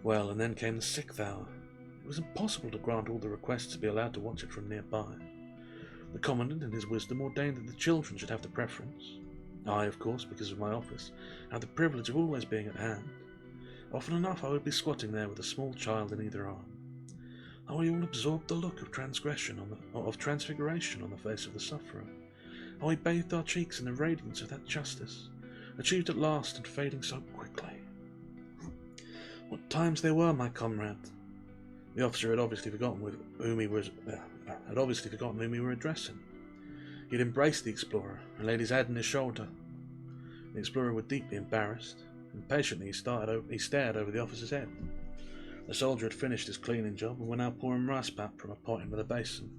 Well, and then came the 6th hour. It was impossible to grant all the requests to be allowed to watch it from nearby. The Commandant, in his wisdom, ordained that the children should have the preference. I, of course, because of my office, had the privilege of always being at hand. Often enough I would be squatting there with a small child in either arm. How we all absorbed the look of transfiguration on the face of the sufferer. How we bathed our cheeks in the radiance of that justice, achieved at last and fading so quickly. What times they were, my comrade! The officer had obviously forgotten whom we were addressing. He had embraced the explorer and laid his head on his shoulder. The explorer was deeply embarrassed. Impatiently he stared over the officer's head. The soldier had finished his cleaning job and were now pouring rice pap from a pot into the basin.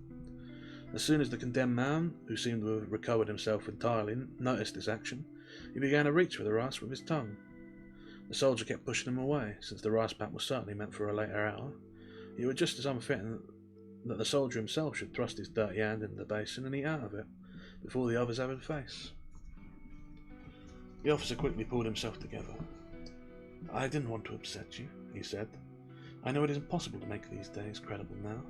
As soon as the condemned man, who seemed to have recovered himself entirely, noticed this action, he began to reach for the rice with his tongue. The soldier kept pushing him away, since the rice pap was certainly meant for a later hour. It was just as unfitting that the soldier himself should thrust his dirty hand into the basin and eat out of it, before the others had a face. The officer quickly pulled himself together. "I didn't want to upset you," he said. "I know it is impossible to make these days credible now.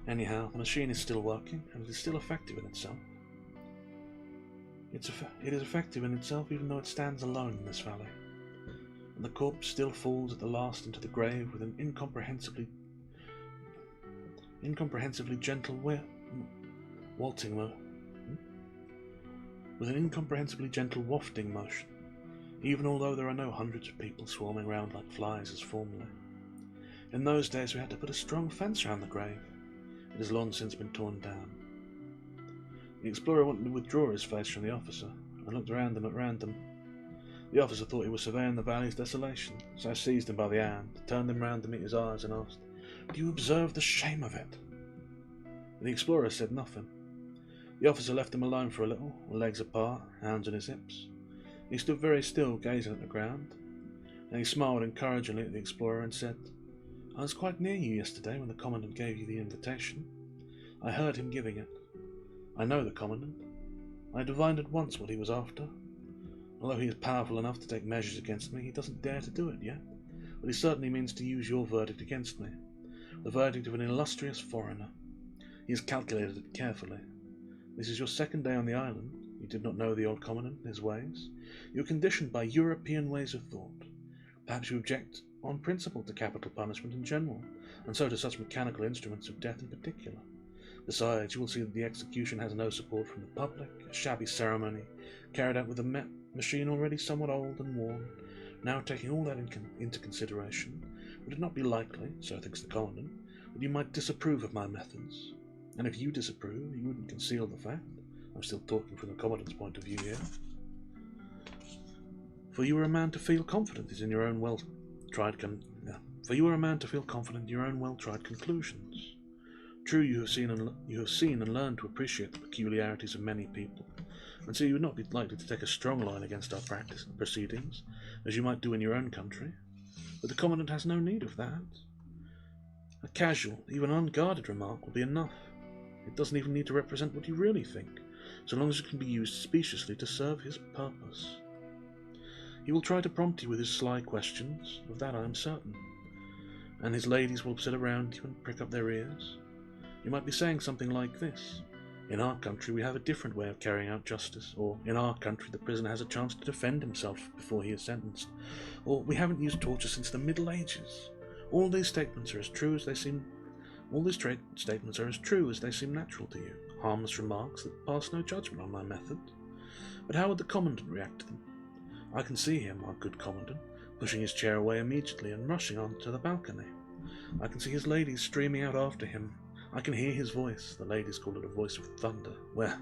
Anyhow, the machine is still working, and it is still effective in itself. It is effective in itself even though it stands alone in this valley. And the corpse still falls at the last into the grave with an incomprehensibly gentle wafting motion, even although there are no hundreds of people swarming round like flies as formerly. In those days we had to put a strong fence round the grave. It has long since been torn down." The explorer wanted to withdraw his face from the officer, and looked around him at random. The officer thought he was surveying the valley's desolation, so I seized him by the hand, turned him round to meet his eyes, and asked, "Do you observe the shame of it?" The explorer said nothing. The officer left him alone for a little, legs apart, hands on his hips. He stood very still, gazing at the ground. Then he smiled encouragingly at the explorer and said, "I was quite near you yesterday when the Commandant gave you the invitation. I heard him giving it. I know the Commandant. I divined at once what he was after. Although he is powerful enough to take measures against me, he doesn't dare to do it yet. But he certainly means to use your verdict against me, the verdict of an illustrious foreigner. He has calculated it carefully. This is your 2nd day on the island. You did not know the old Commandant and his ways. You are conditioned by European ways of thought. Perhaps you object on principle to capital punishment in general, and so to such mechanical instruments of death in particular. Besides, you will see that the execution has no support from the public, a shabby ceremony, carried out with a machine already somewhat old and worn. Now, taking all that into consideration, would it not be likely, so thinks the Commandant, that you might disapprove of my methods? And if you disapprove, you wouldn't conceal the fact. I'm still talking from the Commandant's point of view here. For you are a man to feel confident in your own well-tried conclusions. True, you have seen and learned to appreciate the peculiarities of many people, and so you would not be likely to take a strong line against our practice and proceedings, as you might do in your own country. But the Commandant has no need of that. A casual, even unguarded remark will be enough. It doesn't even need to represent what you really think, so long as it can be used speciously to serve his purpose. He will try to prompt you with his sly questions, of that I am certain, and his ladies will sit around you and prick up their ears. You might be saying something like this: "In our country we have a different way of carrying out justice," or "In our country the prisoner has a chance to defend himself before he is sentenced," or "We haven't used torture since the Middle Ages." All these statements are as true as they seem natural to you, harmless remarks that pass no judgment on my method. But how would the Commandant react to them? I can see him, our good Commandant, pushing his chair away immediately and rushing on to the balcony. I can see his ladies streaming out after him. I can hear his voice. The ladies call it a voice of thunder. Well,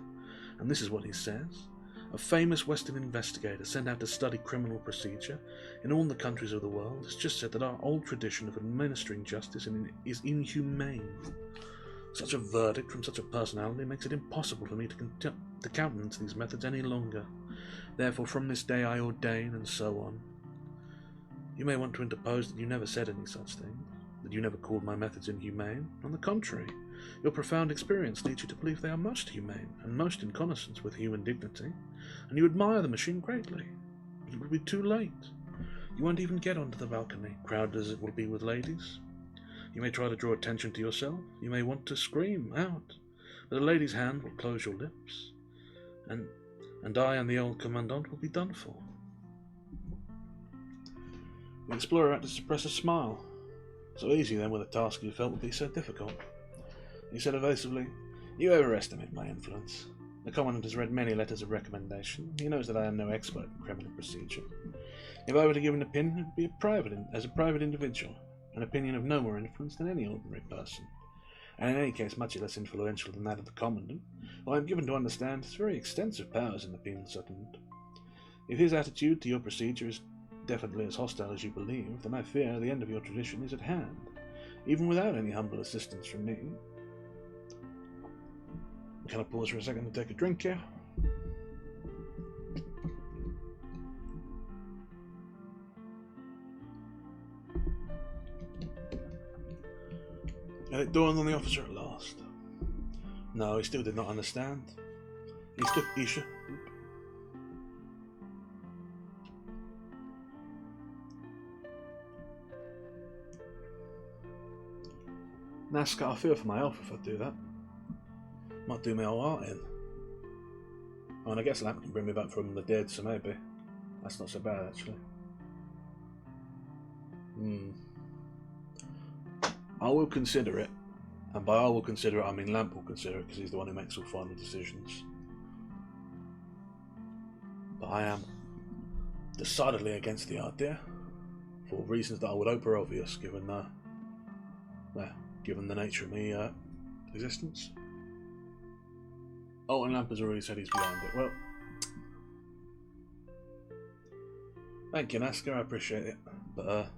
and this is what he says. A famous Western investigator sent out to study criminal procedure in all the countries of the world has just said that our old tradition of administering justice is inhumane. Such a verdict from such a personality makes it impossible for me to countenance these methods any longer. Therefore, from this day I ordain, and so on. You may want to interpose that you never said any such thing, that you never called my methods inhumane. On the contrary, your profound experience leads you to believe they are most humane and most in consonance with human dignity, and you admire the machine greatly. But it would be too late. You won't even get onto the balcony, crowded as it will be with ladies. You may try to draw attention to yourself, you may want to scream out, but a lady's hand will close your lips, and I and the old commandant will be done for. The explorer had to suppress a smile. So easy then with a task you felt would be so difficult. He said evasively, "You overestimate my influence. The Commandant has read many letters of recommendation. He knows that I am no expert in criminal procedure. If I were to give an opinion, it would be as a private individual, an opinion of no more influence than any ordinary person, and in any case much less influential than that of the Commandant, who I am given to understand has very extensive powers in the penal settlement. If his attitude to your procedure is definitely as hostile as you believe, then I fear the end of your tradition is at hand, even without any humble assistance from me." Can I pause for a second to take a drink here? And it dawned on the officer at last. No, he still did not understand. He should. Nazca, I fear for my health if I do that. Might do me whole heart in. Oh, and I guess lamp can bring me back from the dead, so maybe. That's not so bad, actually. I will consider it. And by I will consider it, I mean Lamp will consider it, because he's the one who makes all final decisions. But I am decidedly against the idea, for reasons that I would hope are obvious, given the nature of my existence. Oh, and Lamp has already said he's behind it. Well, thank you, Nazca, I appreciate it. But,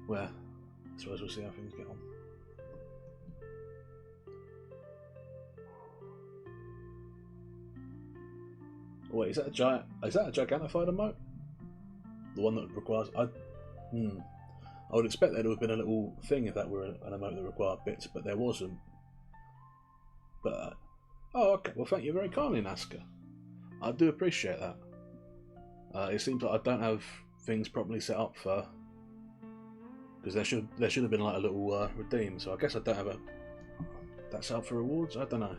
well, I suppose we'll see how things get on. Oh, wait, is that a gigantified emote? The one that requires... I would expect there to have been a little thing if that were an emote that required bits, but there wasn't. But, oh, okay, well thank you very kindly, Nazca. I do appreciate that. It seems like I don't have things properly set up for... Because there should have been like a little redeem, so I guess I don't have that set up for rewards, I don't know.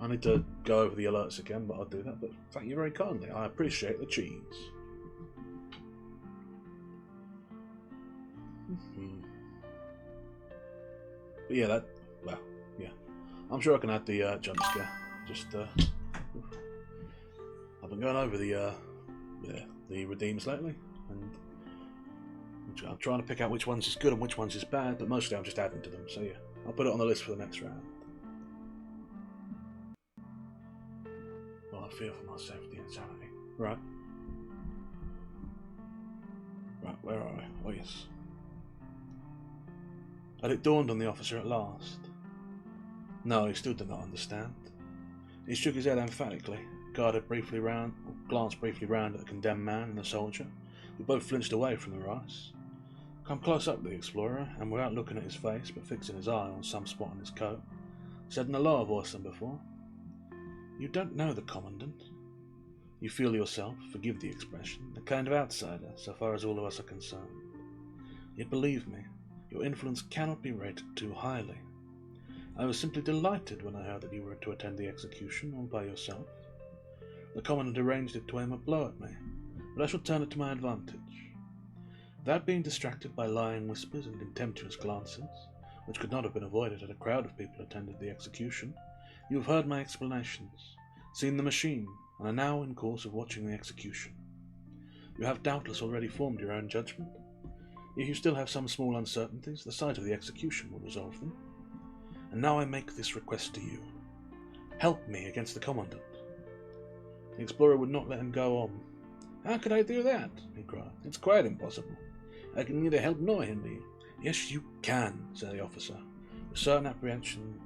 I need to go over the alerts again, but I'll do that, but thank you very kindly, I appreciate the cheese. But yeah, I'm sure I can add the jump scare. I've been going over the redeems lately, and I'm trying to pick out which ones is good and which ones is bad, but mostly I'm just adding to them, so yeah, I'll put it on the list for the next round. Well, I fear for my safety and sanity. Right, where are we? Oh yes. Had it dawned on the officer at last? No, he still did not understand. He shook his head emphatically, glanced briefly round at the condemned man and the soldier, who both flinched away from the rice. Come close up to the explorer, and without looking at his face, but fixing his eye on some spot on his coat, said in a lower voice than before, "You don't know the Commandant. You feel yourself, forgive the expression, a kind of outsider, so far as all of us are concerned. Yet believe me, your influence cannot be rated too highly. I was simply delighted when I heard that you were to attend the execution all by yourself. The Commandant arranged it to aim a blow at me, but I shall turn it to my advantage. Without being distracted by lying whispers and contemptuous glances, which could not have been avoided at a crowd of people attended the execution, you have heard my explanations, seen the machine, and are now in course of watching the execution. You have doubtless already formed your own judgment. If you still have some small uncertainties, the sight of the execution will resolve them. And now I make this request to you. Help me against the Commandant." The explorer would not let him go on. "How could I do that?" he cried. "It's quite impossible. I can neither help nor hinder you." "Yes, you can," said the officer. With certain apprehension,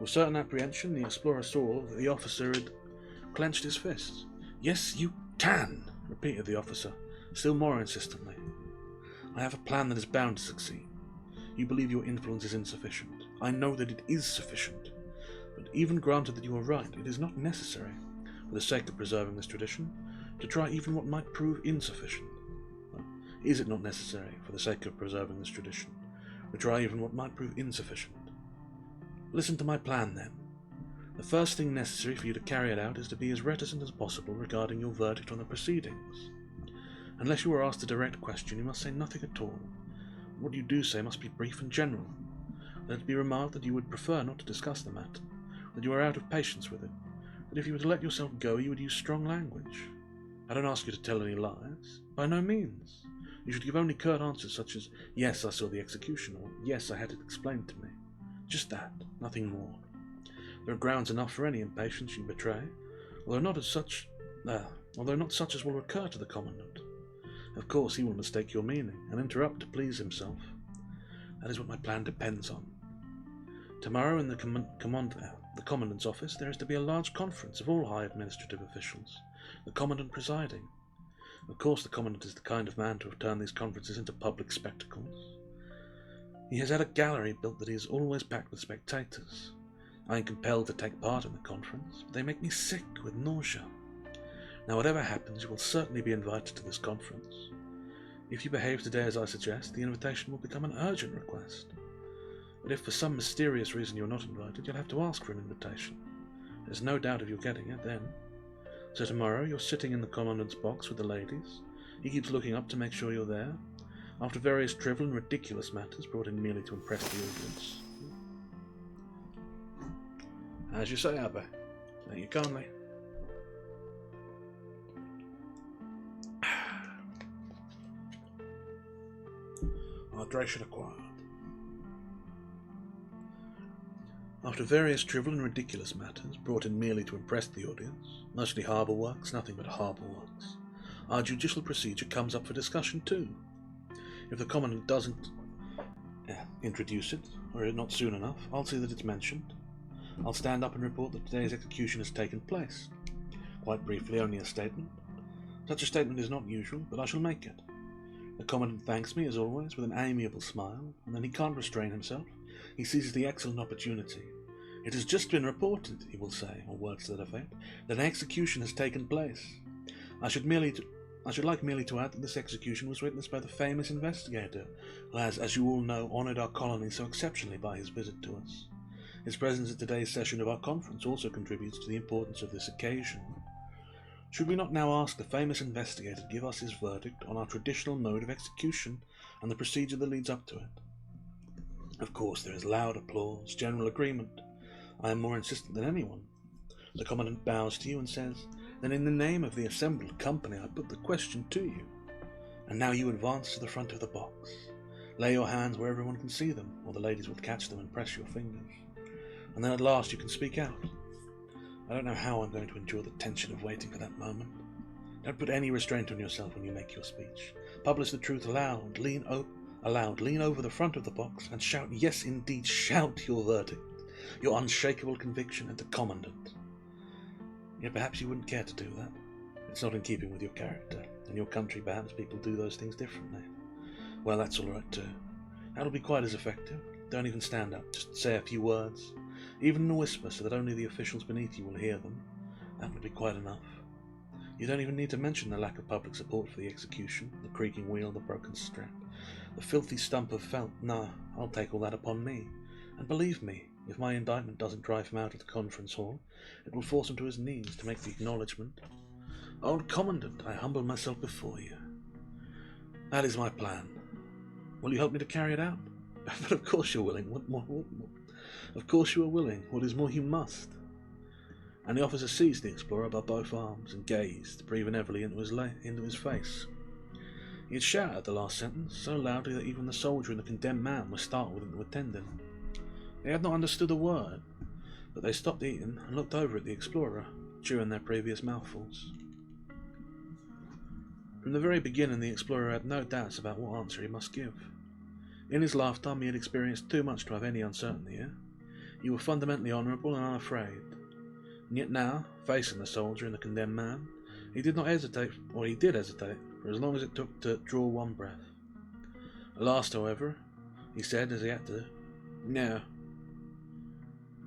the explorer saw that the officer had clenched his fists. "Yes, you can," repeated the officer, still more insistently. "I have a plan that is bound to succeed. You believe your influence is insufficient. I know that it is sufficient. But even granted that you are right, it is not necessary. For the sake of preserving this tradition, To try even what might prove insufficient? Is it not necessary, for the sake of preserving this tradition, to try even what might prove insufficient? Listen to my plan, then. The first thing necessary for you to carry it out is to be as reticent as possible regarding your verdict on the proceedings. Unless you are asked a direct question, you must say nothing at all. What you do say must be brief and general. Let it be remarked that you would prefer not to discuss the matter, that you are out of patience with it, that if you were to let yourself go, you would use strong language. I don't ask you to tell any lies. By no means. You should give only curt answers such as, yes, I saw the execution, or yes, I had it explained to me. Just that, nothing more. There are grounds enough for any impatience you betray, although not such as will recur to the Commandant. Of course, he will mistake your meaning, and interrupt to please himself. That is what my plan depends on. Tomorrow in the Commandant's office there is to be a large conference of all high administrative officials, the Commandant presiding. Of course, the Commandant is the kind of man to have turned these conferences into public spectacles. He has had a gallery built that is always packed with spectators. I am compelled to take part in the conference, but they make me sick with nausea. Now, whatever happens, you will certainly be invited to this conference. If you behave today as I suggest, the invitation will become an urgent request. But if for some mysterious reason you are not invited, you'll have to ask for an invitation. There's no doubt of your getting it then. So tomorrow you're sitting in the Commandant's box with the ladies. He keeps looking up to make sure you're there, after various trivial and ridiculous matters brought in merely to impress the audience. As you say, Abbe. Thank you kindly. Hydration acquired. After various trivial and ridiculous matters brought in merely to impress the audience, mostly harbour works, nothing but harbour works, our judicial procedure comes up for discussion too. If the Commandant doesn't introduce it, or not soon enough, I'll see that it's mentioned. I'll stand up and report that today's execution has taken place. Quite briefly, only a statement. Such a statement is not usual, but I shall make it. The Commandant thanks me, as always, with an amiable smile, and then he can't restrain himself. He seizes the excellent opportunity. It has just been reported, he will say, or words to that effect, that an execution has taken place. I should like merely to add that this execution was witnessed by the famous investigator, who has, as you all know, honoured our colony so exceptionally by his visit to us. His presence at today's session of our conference also contributes to the importance of this occasion. Should we not now ask the famous investigator to give us his verdict on our traditional mode of execution and the procedure that leads up to it? Of course, there is loud applause, general agreement. I am more insistent than anyone. The Commandant bows to you and says, "Then in the name of the assembled company I put the question to you. And now you advance to the front of the box. Lay your hands where everyone can see them, or the ladies will catch them and press your fingers. And then at last you can speak out. I don't know how I'm going to endure the tension of waiting for that moment. Don't put any restraint on yourself when you make your speech. Publish the truth aloud, lean over the front of the box, and shout, yes indeed, shout your verdict, your unshakable conviction at the Commandant. Yet perhaps you wouldn't care to do that. It's not in keeping with your character. In your country perhaps people do those things differently. Well, that's all right too. That'll be quite as effective. Don't even stand up, just say a few words, even in a whisper so that only the officials beneath you will hear them. That would be quite enough. You don't even need to mention the lack of public support for the execution, the creaking wheel, the broken strap, the filthy stump of felt. No, I'll take all that upon me. And believe me, if my indictment doesn't drive him out of the conference hall, it will force him to his knees to make the acknowledgement. Old Commandant, I humble myself before you. That is my plan. Will you help me to carry it out? But of course you're willing. What more? Of course you are willing. What is more, you must. And the officer seized the explorer by both arms and gazed, breathing heavily into his face. He had shouted the last sentence so loudly that even the soldier and the condemned man were startled into attending. They had not understood a word, but they stopped eating and looked over at the explorer, chewing their previous mouthfuls. From the very beginning, the explorer had no doubts about what answer he must give. In his lifetime, he had experienced too much to have any uncertainty here. You were fundamentally honourable and unafraid. And yet now, facing the soldier and the condemned man, he did not hesitate, or he did hesitate, for as long as it took to draw one breath. At last, however, he said, as he had to, "No."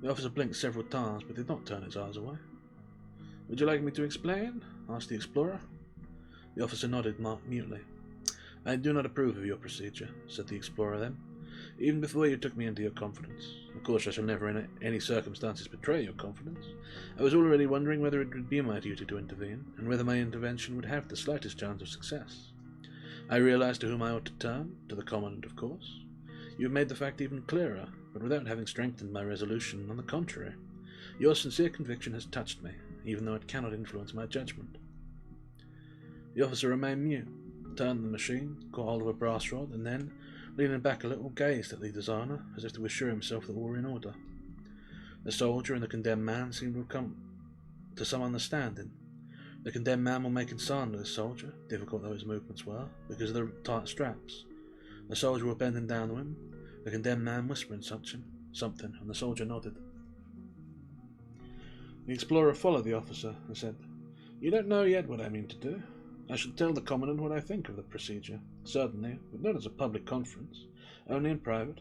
The officer blinked several times, but did not turn his eyes away. "Would you like me to explain?" asked the explorer. The officer nodded mutely. "I do not approve of your procedure," said the explorer then. "Even before you took me into your confidence. Of course, I shall never in any circumstances betray your confidence. I was already wondering whether it would be my duty to intervene, and whether my intervention would have the slightest chance of success. I realized to whom I ought to turn, to the Commandant, of course. You have made the fact even clearer, but without having strengthened my resolution. On the contrary, your sincere conviction has touched me, even though it cannot influence my judgment." The officer remained mute, turned the machine, caught hold of a brass rod, and then, leaning back a little, gazed at the designer, as if to assure himself that all were in order. The soldier and the condemned man seemed to have come to some understanding. The condemned man was making signs to the soldier, difficult though his movements were, because of the tight straps. The soldier was bending down to him, the condemned man whispering something, and the soldier nodded. The explorer followed the officer and said, "You don't know yet what I mean to do. I shall tell the Commandant what I think of the procedure, certainly, but not as a public conference, only in private.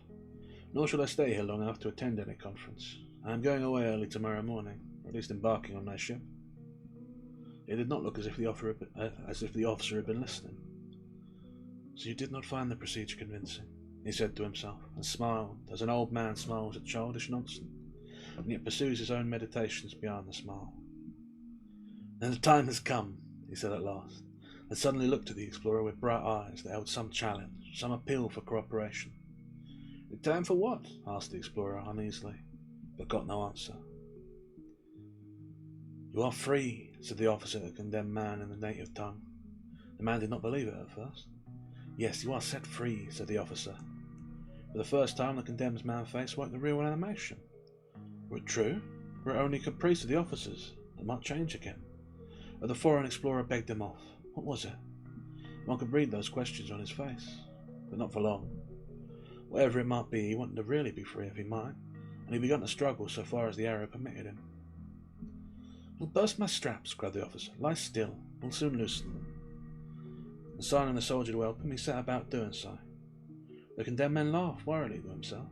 Nor shall I stay here long enough to attend any conference. I am going away early tomorrow morning, or at least embarking on my ship." It did not look as if the officer had been listening. "So you did not find the procedure convincing," he said to himself, and smiled, as an old man smiles at childish nonsense, and yet pursues his own meditations beyond the smile. "Then the time has come," he said at last, and suddenly looked at the explorer with bright eyes that held some challenge, some appeal for cooperation. "The time for what?" asked the explorer uneasily, but got no answer. "You are free," said the officer to the condemned man in the native tongue. The man did not believe it at first. "Yes, you are set free," said the officer. For the first time the condemned man's face woke the real animation. Were it true? Were it only a caprice of the officers that might change again? But the foreign explorer begged him off. What was it? One could read those questions on his face, but not for long. Whatever it might be, he wanted to really be free if he might, and he began to struggle so far as the arrow permitted him. "You'll burst my straps," cried the officer. "Lie still. We'll soon loosen them." And signing the soldier to help him, he set about doing so. The condemned man laughed worriedly to himself.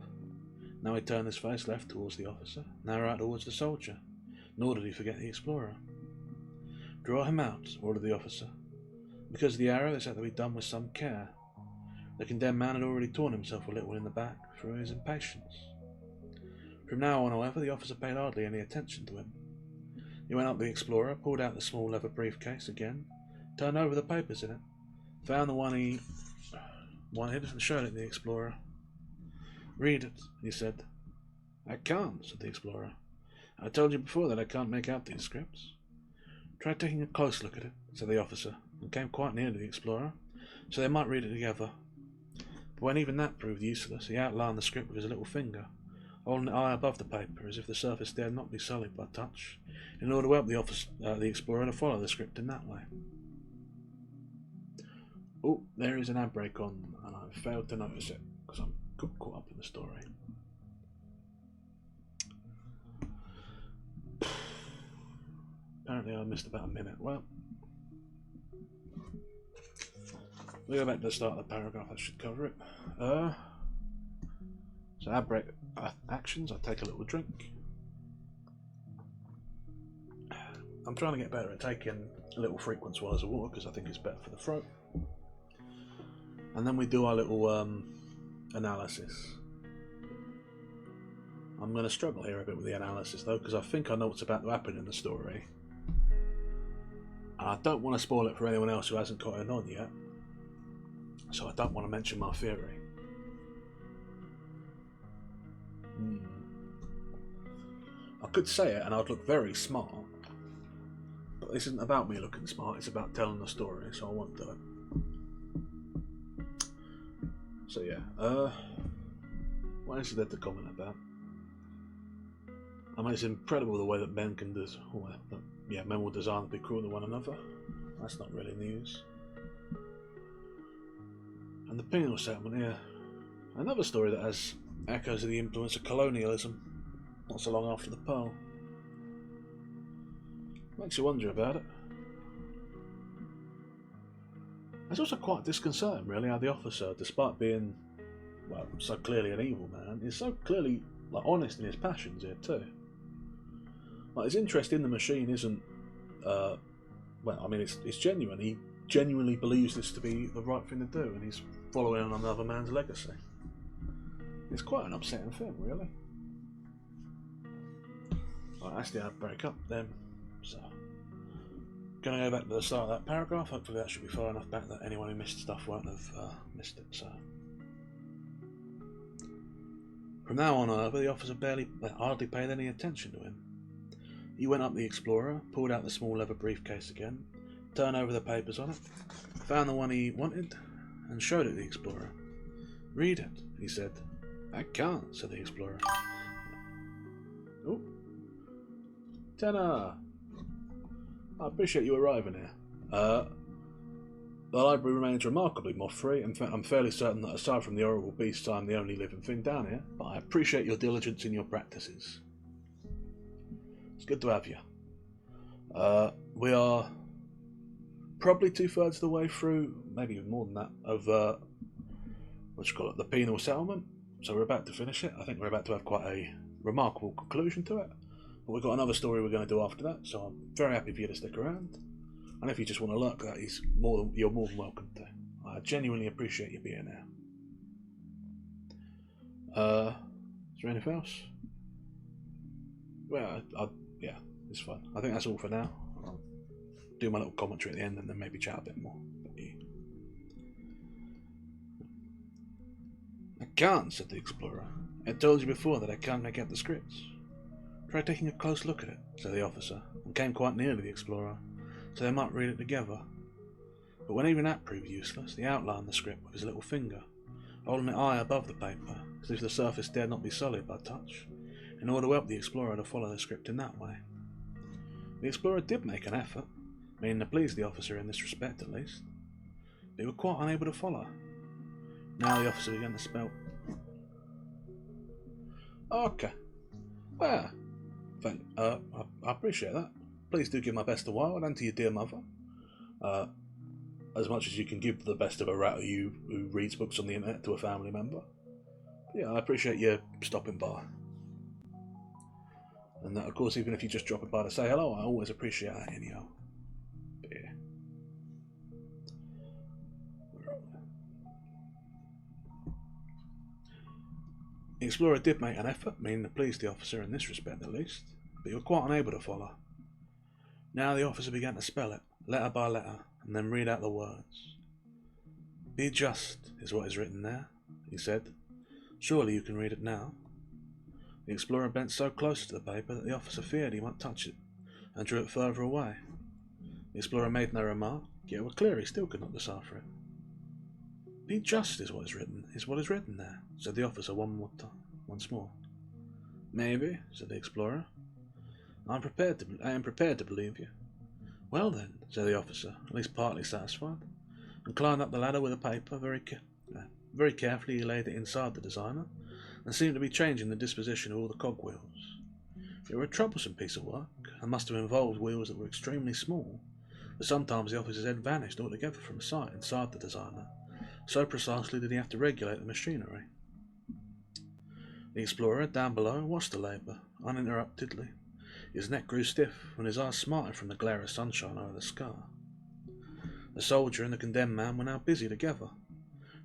Now he turned his face left towards the officer, now right towards the soldier, nor did he forget the explorer. "Draw him out," ordered the officer. Because of the arrow, this had to be done with some care. The condemned man had already torn himself a little in the back through his impatience. From now on, however, the officer paid hardly any attention to him. He went up to the explorer, pulled out the small leather briefcase again, turned over the papers in it, found the one he wanted, and showed it to the explorer. "Read it," he said. "I can't," said the explorer. "I told you before that I can't make out these scripts." "Try taking a close look at it," said the officer, and came quite near to the explorer, so they might read it together. But when even that proved useless, he outlined the script with his little finger, holding it high above the paper, as if the surface dared not be sullied by touch, in order to help the explorer to follow the script in that way. Oh, there is an ad break on, and I failed to notice it, because I'm caught up in the story. Apparently I missed about a minute. Well, we'll go back to the start of the paragraph, that should cover it. So ad break actions, I take a little drink. I'm trying to get better at taking little frequent swallows of water because I think it's better for the throat. And then we do our little analysis. I'm going to struggle here a bit with the analysis though, because I think I know what's about to happen in the story. And I don't want to spoil it for anyone else who hasn't caught it on yet, so I don't want to mention my theory. I could say it and I'd look very smart, but this isn't about me looking smart, it's about telling the story, so I won't do it. So yeah, what else is there to comment about? I mean, it's incredible the way that men can men will design to be cruel to one another. That's not really news. And the penal settlement here, another story that has echoes of the influence of colonialism, not so long after the Pearl. Makes you wonder about it. It's also quite disconcerting, really, how the officer, despite being, well, so clearly an evil man, is so clearly honest in his passions here too. His interest in the machine isn't, well, I mean, it's genuine. genuinely believes this to be the right thing to do, and he's following on another man's legacy. It's quite an upsetting thing, really. Right, that's the outbreak up then. So, gonna go back to the start of that paragraph. Hopefully that should be far enough back that anyone who missed stuff won't have missed it. So, from now on over, the officer hardly paid any attention to him. He went up the Explorer, pulled out the small leather briefcase again, turned over the papers on it, found the one he wanted, and showed it to the Explorer. "Read it," he said. "I can't," said the Explorer. "Oh, Tenor, I appreciate you arriving here. The library remains remarkably moth-free. In fact, I'm fairly certain that aside from the horrible beasts, I'm the only living thing down here, but I appreciate your diligence in your practices. It's good to have you. We are probably 2/3 of the way through, maybe even more than that, of the penal settlement. So we're about to finish it. I think we're about to have quite a remarkable conclusion to it. But we've got another story we're going to do after that, so I'm very happy for you to stick around. And if you just want to lurk, you're more than welcome to. I genuinely appreciate you being there. Is there anything else? Well, yeah, it's fine. I think that's all for now. I'll do my little commentary at the end and then maybe chat a bit more. But, yeah. "I can't," said the Explorer. "I told you before that I can't make out the scripts." "Try taking a close look at it," said the officer, and came quite near to the Explorer, so they might read it together. But when even that proved useless, he outlined the script with his little finger, holding it high above the paper, as if the surface dared not be sullied by touch, in order to help the Explorer to follow the script in that way. The Explorer did make an effort, meaning to please the officer in this respect at least, but he was quite unable to follow. Now the officer began to spell. "Okay. Well, I appreciate that. Please do give my best to Wild and to your dear mother. As much as you can give the best of a rat who reads books on the internet to a family member. Yeah, I appreciate you stopping by. And that, of course, even if you just drop by to say hello, I always appreciate that anyhow. But yeah. The Explorer did make an effort, meaning to please the officer in this respect at least, but he was quite unable to follow. Now the officer began to spell it, letter by letter, and then read out the words. "Be just," is what is written there, he said. "Surely you can read it now." The Explorer bent so close to the paper that the officer feared he might touch it, and drew it further away. The Explorer made no remark, yet it was clear he still could not decipher it. "Be just is what is written there," said the officer once more. "Maybe," said the Explorer. I am prepared to believe you." "Well then," said the officer, at least partly satisfied, and climbed up the ladder with the paper. Very carefully he laid it inside the designer, and seemed to be changing the disposition of all the cogwheels. It was a troublesome piece of work, and must have involved wheels that were extremely small, for sometimes the officer's head vanished altogether from sight inside the designer, so precisely did he have to regulate the machinery. The Explorer, down below, watched the labour, uninterruptedly. His neck grew stiff, and his eyes smarted from the glare of sunshine over the scar. The soldier and the condemned man were now busy together.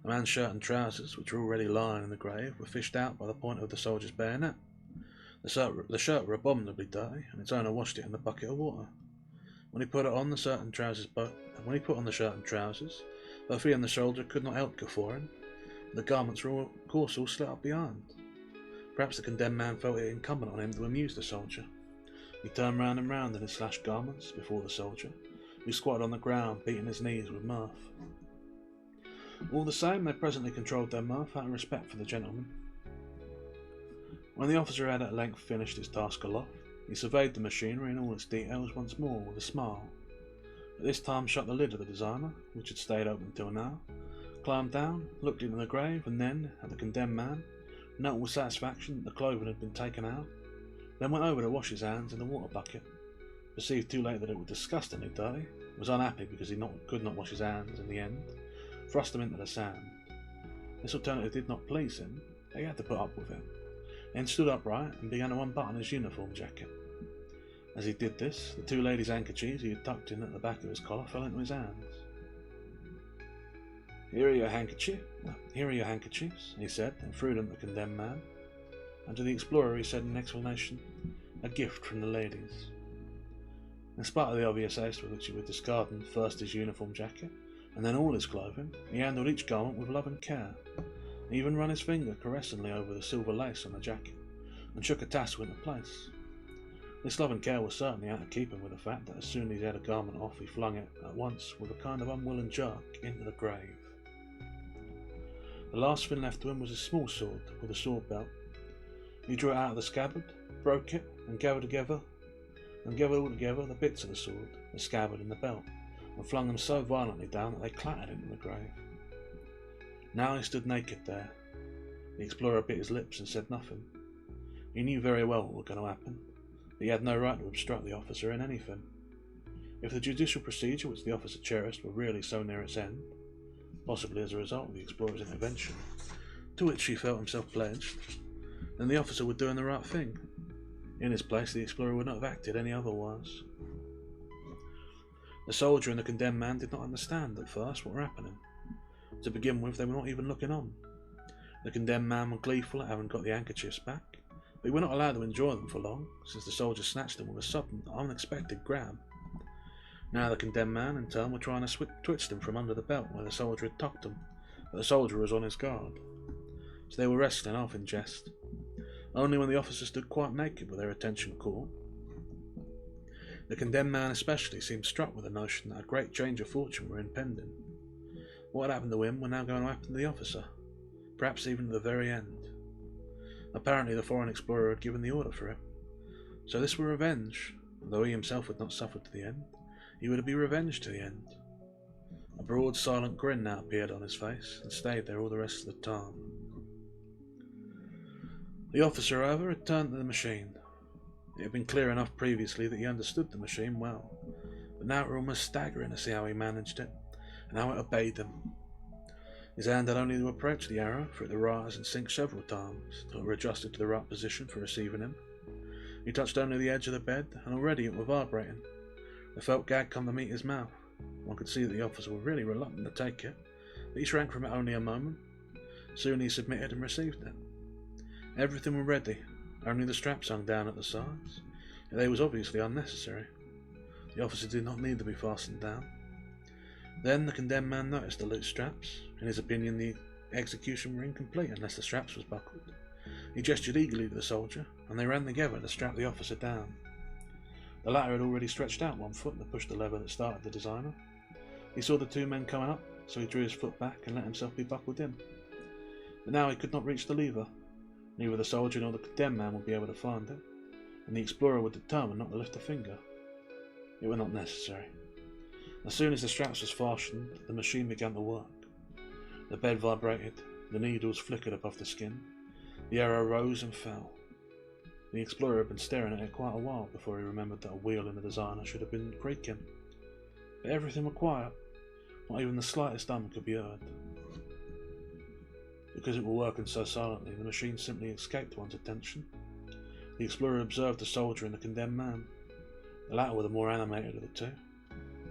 The man's shirt and trousers, which were already lying in the grave, were fished out by the point of the soldier's bayonet. The shirt were abominably dirty, and its owner washed it in the bucket of water. When he put on the shirt and trousers, both he and the soldier could not help guffawing. The garments were, of course, all slit up behind. Perhaps the condemned man felt it incumbent on him to amuse the soldier. He turned round and round in his slashed garments before the soldier, who squatted on the ground, beating his knees with mirth. All the same, they presently controlled their mirth out of respect for the gentleman. When the officer had at length finished his task aloft, he surveyed the machinery in all its details once more with a smile. At this time shut the lid of the designer, which had stayed open till now, climbed down, looked into the grave, and then at the condemned man, noted with satisfaction that the clothing had been taken out, then went over to wash his hands in the water bucket, perceived too late that it was disgustingly dirty, was unhappy because he could not wash his hands in the end, thrust them into the sand. This alternative did not please him, but he had to put up with it, then stood upright and began to unbutton his uniform jacket. As he did this, the two ladies' handkerchiefs he had tucked in at the back of his collar fell into his hands. Here are your handkerchiefs, he said, and threw them at the condemned man. And to the explorer he said in explanation, a gift from the ladies. In spite of the obvious haste with which he would discard first his uniform jacket, and then all his clothing, he handled each garment with love and care. He even ran his finger caressingly over the silver lace on the jacket, and shook a tassel into place. This love and care was certainly out of keeping with the fact that as soon as he had a garment off, he flung it at once with a kind of unwilling jerk into the grave. The last thing left to him was a small sword with a sword belt. He drew it out of the scabbard, broke it, and gathered all together the bits of the sword, the scabbard and the belt, and flung them so violently down that they clattered into the grave. Now he stood naked there. The explorer bit his lips and said nothing. He knew very well what was going to happen, but he had no right to obstruct the officer in anything. If the judicial procedure which the officer cherished were really so near its end, possibly as a result of the explorer's intervention, to which he felt himself pledged, then the officer was doing the right thing. In his place, the explorer would not have acted any otherwise. The soldier and the condemned man did not understand at first what were happening. To begin with, they were not even looking on. The condemned man was gleeful at having got the handkerchiefs back, but he were not allowed to enjoy them for long, since the soldier snatched them with a sudden, unexpected grab. Now the condemned man, in turn, were trying to twitch them from under the belt where the soldier had tucked them, but the soldier was on his guard. So they were wrestling off in jest. Only when the officer stood quite naked with their attention caught. The condemned man especially seemed struck with the notion that a great change of fortune were impending. What had happened to him were now going to happen to the officer, perhaps even to the very end. Apparently the foreign explorer had given the order for it. So this were revenge, though he himself had not suffered to the end. He would be revenged to the end. A broad, silent grin now appeared on his face, and stayed there all the rest of the time. The officer, however, had turned to the machine. It had been clear enough previously that he understood the machine well, but now it was almost staggering to see how he managed it, and how it obeyed them. His hand had only to approach the arrow for it to rise and sink several times, till it were adjusted to the right position for receiving him. He touched only the edge of the bed, and already it was vibrating. The felt gag come to meet his mouth. One could see that the officer was really reluctant to take it, but he shrank from it only a moment. Soon he submitted and received it. Everything was ready, only the straps hung down at the sides, yet they was obviously unnecessary. The officer did not need to be fastened down. Then the condemned man noticed the loose straps. In his opinion, the execution were incomplete unless the straps was buckled. He gestured eagerly to the soldier, and they ran together to strap the officer down. The latter had already stretched out one foot to push the lever that started the designer. He saw the two men coming up, so he drew his foot back and let himself be buckled in. But now he could not reach the lever. Neither the soldier nor the condemned man would be able to find it, and the explorer was determined not to lift a finger. It was not necessary. As soon as the straps was fastened, the machine began to work. The bed vibrated, the needles flickered above the skin, the arrow rose and fell. The explorer had been staring at it quite a while before he remembered that a wheel in the designer should have been creaking. But everything was quiet, not even the slightest hum could be heard. Because it was working so silently, the machine simply escaped one's attention. The explorer observed the soldier and the condemned man. The latter were the more animated of the two.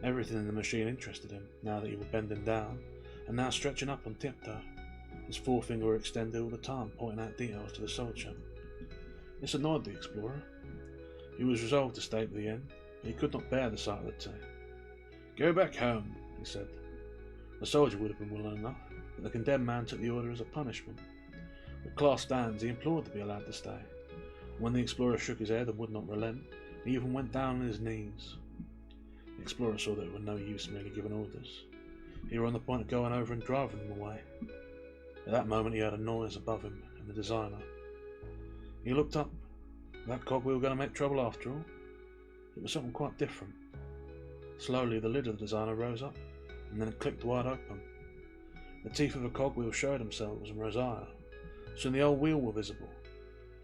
Everything in the machine interested him, now that he was bending down, and now stretching up on tiptoe. His forefinger were extended all the time, pointing out details to the soldier. This annoyed the explorer. He was resolved to stay to the end, but he could not bear the sight of the two. "Go back home," he said. The soldier would have been willing enough, but the condemned man took the order as a punishment. With clasped hands, he implored to be allowed to stay. When the explorer shook his head and would not relent, he even went down on his knees. The explorer saw that it was no use merely giving orders. He was on the point of going over and driving them away. At that moment he heard a noise above him and the designer. He looked up. That cogwheel going to make trouble after all? It was something quite different. Slowly the lid of the designer rose up, and then it clicked wide open. The teeth of the cogwheel showed themselves and rose higher. Soon the whole wheel were visible.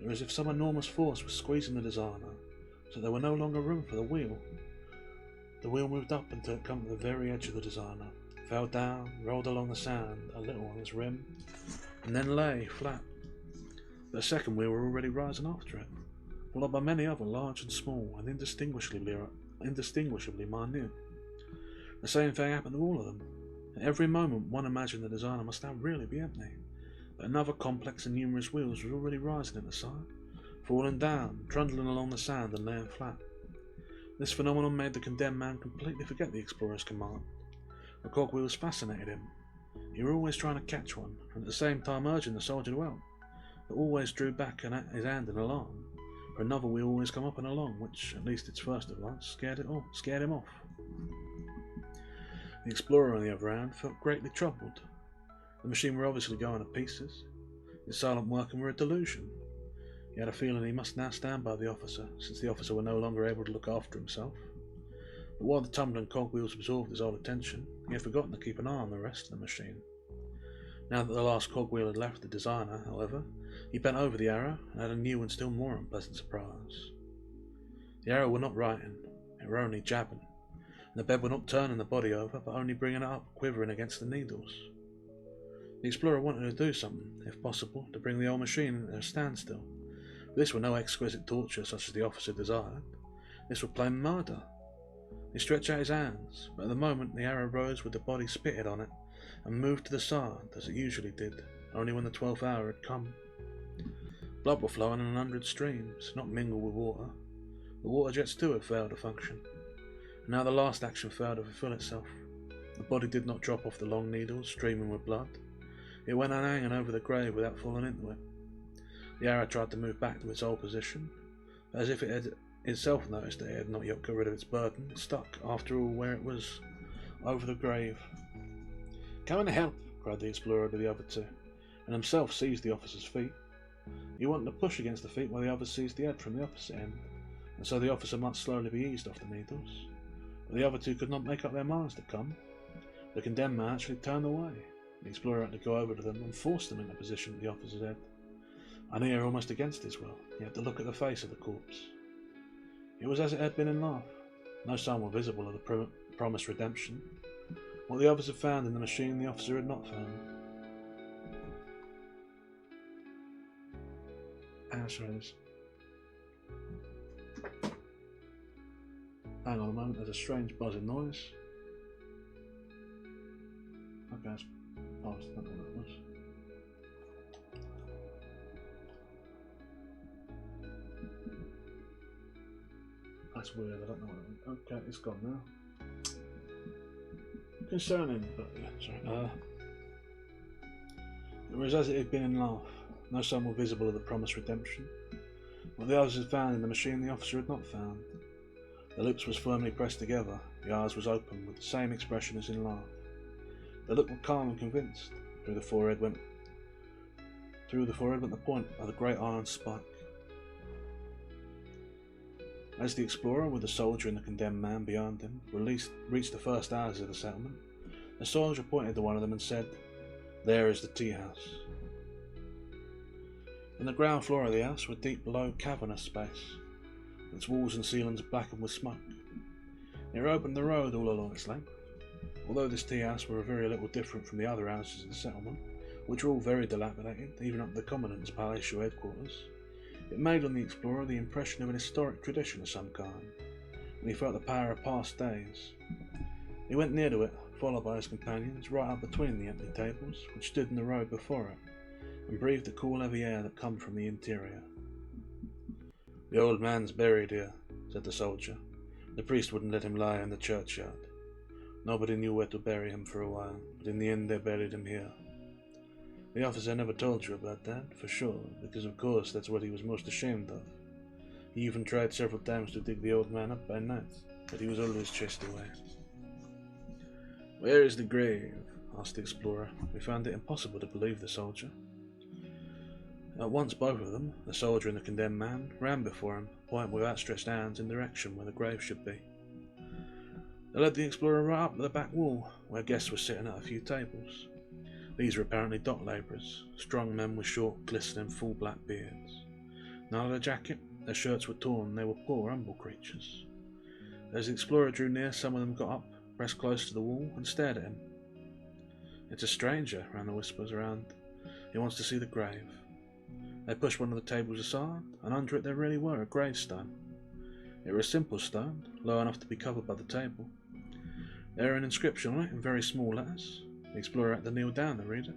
It was as if some enormous force was squeezing the designer, so there were no longer room for the wheel. The wheel moved up until it came to the very edge of the designer, fell down, rolled along the sand a little on its rim, and then lay flat. But a second wheel were already rising after it, followed by many other large and small and indistinguishably minute. The same thing happened to all of them. At every moment one imagined the designer must now really be empty, but another complex and numerous wheels was already rising at the side, falling down, trundling along the sand and laying flat. This phenomenon made the condemned man completely forget the explorer's command. The cogwheels fascinated him. He was always trying to catch one, and at the same time urging the soldier to help, but always drew back his hand in alarm, for another wheel always come up and along, which, at least its first advance, scared him off. The explorer, on the other hand, felt greatly troubled. The machine were obviously going to pieces. Its silent working were a delusion. He had a feeling he must now stand by the officer, since the officer were no longer able to look after himself. But while the tumbling cogwheels absorbed his whole attention, he had forgotten to keep an eye on the rest of the machine. Now that the last cogwheel had left the designer, however, he bent over the arrow and had a new and still more unpleasant surprise. The arrow were not writing, it were only jabbing, and the bed were not turning the body over, but only bringing it up, quivering against the needles. The explorer wanted to do something, if possible, to bring the old machine at a standstill. But this were no exquisite torture such as the officer desired. This were plain murder. He stretched out his hands, but at the moment the arrow rose with the body spitted on it, and moved to the side, as it usually did, only when the 12th hour had come. Blood were flowing in 100 streams, not mingled with water. The water jets too had failed to function, and now the last action failed to fulfill itself. The body did not drop off the long needles, streaming with blood. It went on hanging over the grave without falling into it. The arrow tried to move back to its old position, but as if it had itself noticed that it had not yet got rid of its burden, it stuck, after all, where it was, over the grave. "Come and help!" cried the explorer to the other two, and himself seized the officer's feet. He wanted to push against the feet while the others seized the head from the opposite end, and so the officer might slowly be eased off the needles. But the other two could not make up their minds to come. The condemned man actually turned away. The explorer had to go over to them and force them into position at the officer's head. And here, almost against his will, he had to look at the face of the corpse. It was as it had been in life. No sign were visible of the promised redemption. What the others had found in the machine, the officer had not found. Assholes. Hang on a moment, there's a strange buzzing noise. Okay, it's past, I don't know what that was. That's weird, I don't know what that was. Okay, it's gone now. Concerning, but yeah, sorry. It was as it had been in life. No sign were visible of the promised redemption. What the others had found in the machine, the officer had not found. The lips was firmly pressed together, the eyes was open, with the same expression as in life. The look were calm and convinced. Through the forehead went the point of the great iron spike. As the explorer, with the soldier and the condemned man behind him, reached the first houses of the settlement, the soldier pointed to one of them and said, "There is the tea house." In the ground floor of the house were deep, low, cavernous space, its walls and ceilings blackened with smoke. It opened the road all along its length. Although this tea house were very little different from the other houses of the settlement, which were all very dilapidated, even up to the commandant's palatial headquarters, it made on the explorer the impression of an historic tradition of some kind, and he felt the power of past days. He went near to it, followed by his companions, right up between the empty tables, which stood in the road before it, and breathed the cool heavy air that came from the interior. "The old man's buried here," said the soldier. "The priest wouldn't let him lie in the churchyard. Nobody knew where to bury him for a while, but in the end they buried him here. The officer never told you about that, for sure, because of course that's what he was most ashamed of. He even tried several times to dig the old man up by night, but he was always chased away." "Where is the grave?" asked the explorer. We found it impossible to believe the soldier. At once both of them, the soldier and the condemned man, ran before him, pointing with outstretched hands in the direction where the grave should be. They led the explorer right up to the back wall, where guests were sitting at a few tables. These were apparently dock labourers, strong men with short, glistening, full black beards. None of a jacket, their shirts were torn, they were poor, humble creatures. As the explorer drew near, some of them got up, pressed close to the wall, and stared at him. "It's a stranger," ran the whispers around. "He wants to see the grave." They pushed one of the tables aside, and under it there really were a gravestone. It was a simple stone, low enough to be covered by the table. There was an inscription on it in very small letters. The explorer had to kneel down to read it.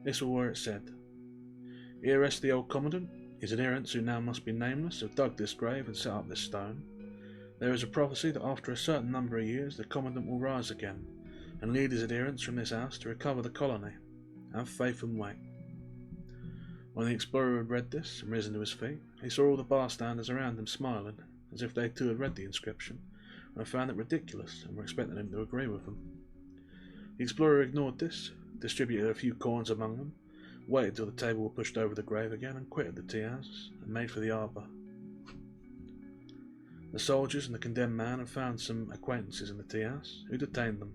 This was where it said, "Here rests the old commandant. His adherents, who now must be nameless, have dug this grave and set up this stone. There is a prophecy that after a certain number of years the commandant will rise again and lead his adherents from this house to recover the colony. Have faith and wait." When the explorer had read this and risen to his feet, he saw all the bystanders around him smiling, as if they too had read the inscription and found it ridiculous and were expecting him to agree with them. The explorer ignored this, distributed a few coins among them, waited till the table were pushed over the grave again, and quitted the tea house and made for the arbour. The soldiers and the condemned man had found some acquaintances in the tea house, who detained them,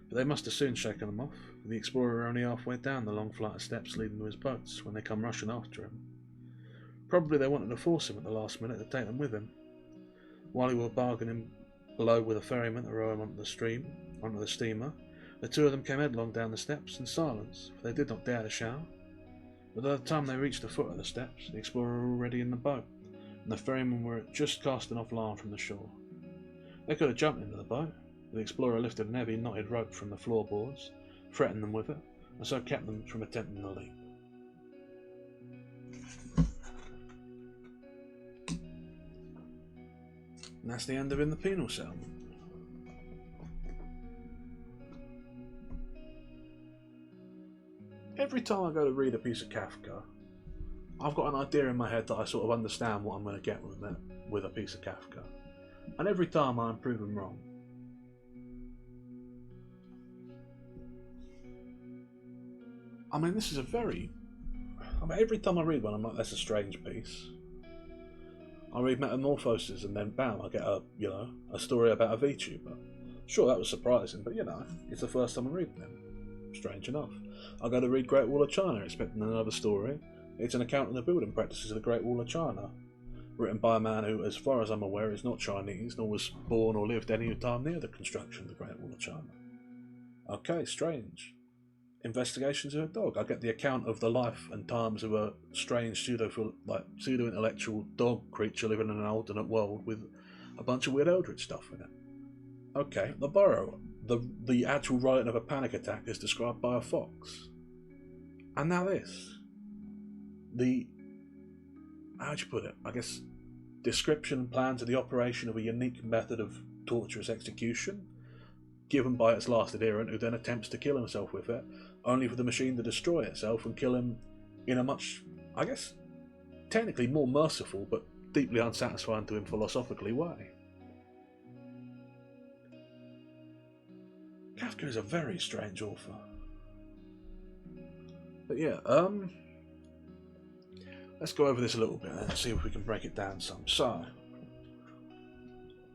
but they must have soon shaken them off, for the explorer were only halfway down the long flight of steps leading to his boats when they come rushing after him. Probably they wanted to force him at the last minute to take them with him. While he were bargaining below with a ferryman to row him onto the steamer, the two of them came headlong down the steps in silence, for they did not dare to shout. But by the time they reached the foot of the steps, the explorer were already in the boat, and the ferrymen were just casting off line from the shore. They could have jumped into the boat, but the explorer lifted an heavy knotted rope from the floorboards, threatened them with it, and so kept them from attempting the leap. And that's the end of In the Penal Cell. Every time I go to read a piece of Kafka, I've got an idea in my head that I sort of understand what I'm going to get with a piece of Kafka. And every time I'm proven wrong. I mean, this is every time I read one, I'm like, that's a strange piece. I read Metamorphosis and then bam, I get a story about a VTuber. Sure, that was surprising, but it's the first time I'm reading them. Strange enough. I go to read Great Wall of China expecting another story. It's an account of the building practices of the Great Wall of China, written by a man who, as far as I'm aware, is not Chinese, nor was born or lived any time near the construction of the Great Wall of China. Okay, strange. Investigations of a dog. I get the account of the life and times of a strange pseudo-intellectual dog creature living in an alternate world with a bunch of weird eldritch stuff in it. Okay, the burrow. The actual writing of a panic attack is described by a fox. And now this. How'd you put it? I guess description and plans of the operation of a unique method of torturous execution, given by its last adherent, who then attempts to kill himself with it, only for the machine to destroy itself and kill him in a much, I guess, technically more merciful but deeply unsatisfying to him philosophically way. Kafka is a very strange author. But let's go over this a little bit and see if we can break it down some. So,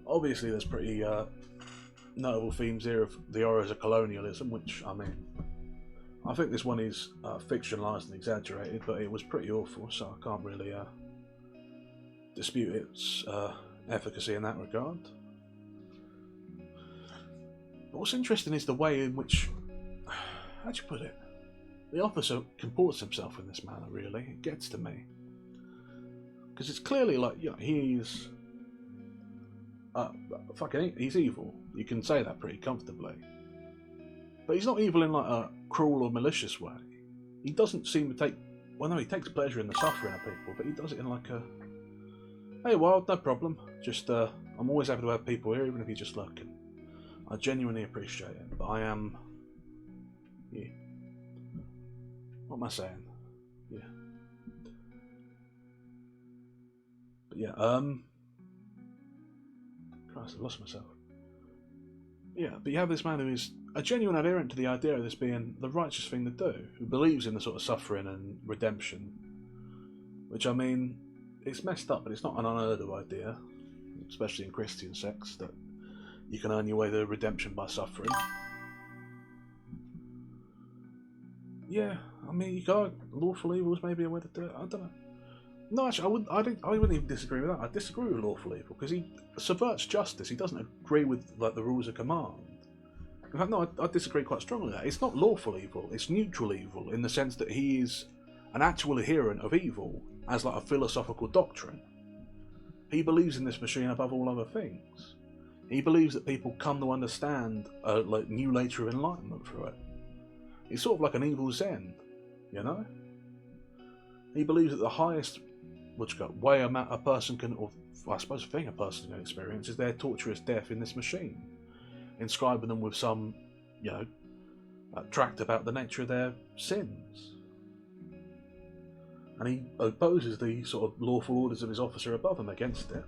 obviously there's pretty notable themes here of the horrors of colonialism, which, I think this one is fictionalised and exaggerated, but it was pretty awful, so I can't really dispute its efficacy in that regard. But what's interesting is the way in which, how'd you put it? The officer comports himself in this manner, really. It gets to me. Because it's clearly like, he's he's evil. You can say that pretty comfortably. But he's not evil in like a cruel or malicious way. He doesn't seem to take, he takes pleasure in the suffering of people, but he does it in like a, hey, well, no problem. Just, I'm always happy to have people here, even if you're just lurking. I genuinely appreciate it, but I am, what am I saying? But Christ, I lost myself. But you have this man who is a genuine adherent to the idea of this being the righteous thing to do, who believes in the sort of suffering and redemption, which, it's messed up, but it's not an unheard of idea, especially in Christian sects, that you can earn your way to redemption by suffering. You go, lawful evil is maybe a way to do it. I don't know. No, actually, I wouldn't even disagree with that. I disagree with lawful evil because he subverts justice. He doesn't agree with the rules of command. In fact, no, I disagree quite strongly with that. It's not lawful evil. It's neutral evil in the sense that he is an actual adherent of evil as like a philosophical doctrine. He believes in this machine above all other things. He believes that people come to understand new later of enlightenment through it. He's sort of like an evil Zen, you know? He believes that the highest way a person can, or I suppose thing a person can experience, is their torturous death in this machine, inscribing them with some, tract about the nature of their sins. And he opposes the sort of lawful orders of his officer above him against it.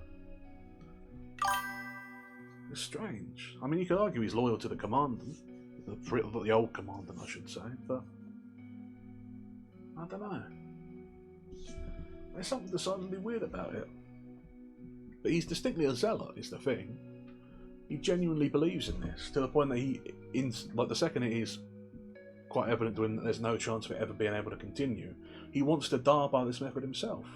It's strange. I mean, you could argue he's loyal to the commandant, the old commandant, I should say, but I don't know. There's something decidedly weird about it. But he's distinctly a zealot, is the thing. He genuinely believes in this, to the point that the second it is quite evident to him that there's no chance of it ever being able to continue, he wants to die by this method himself.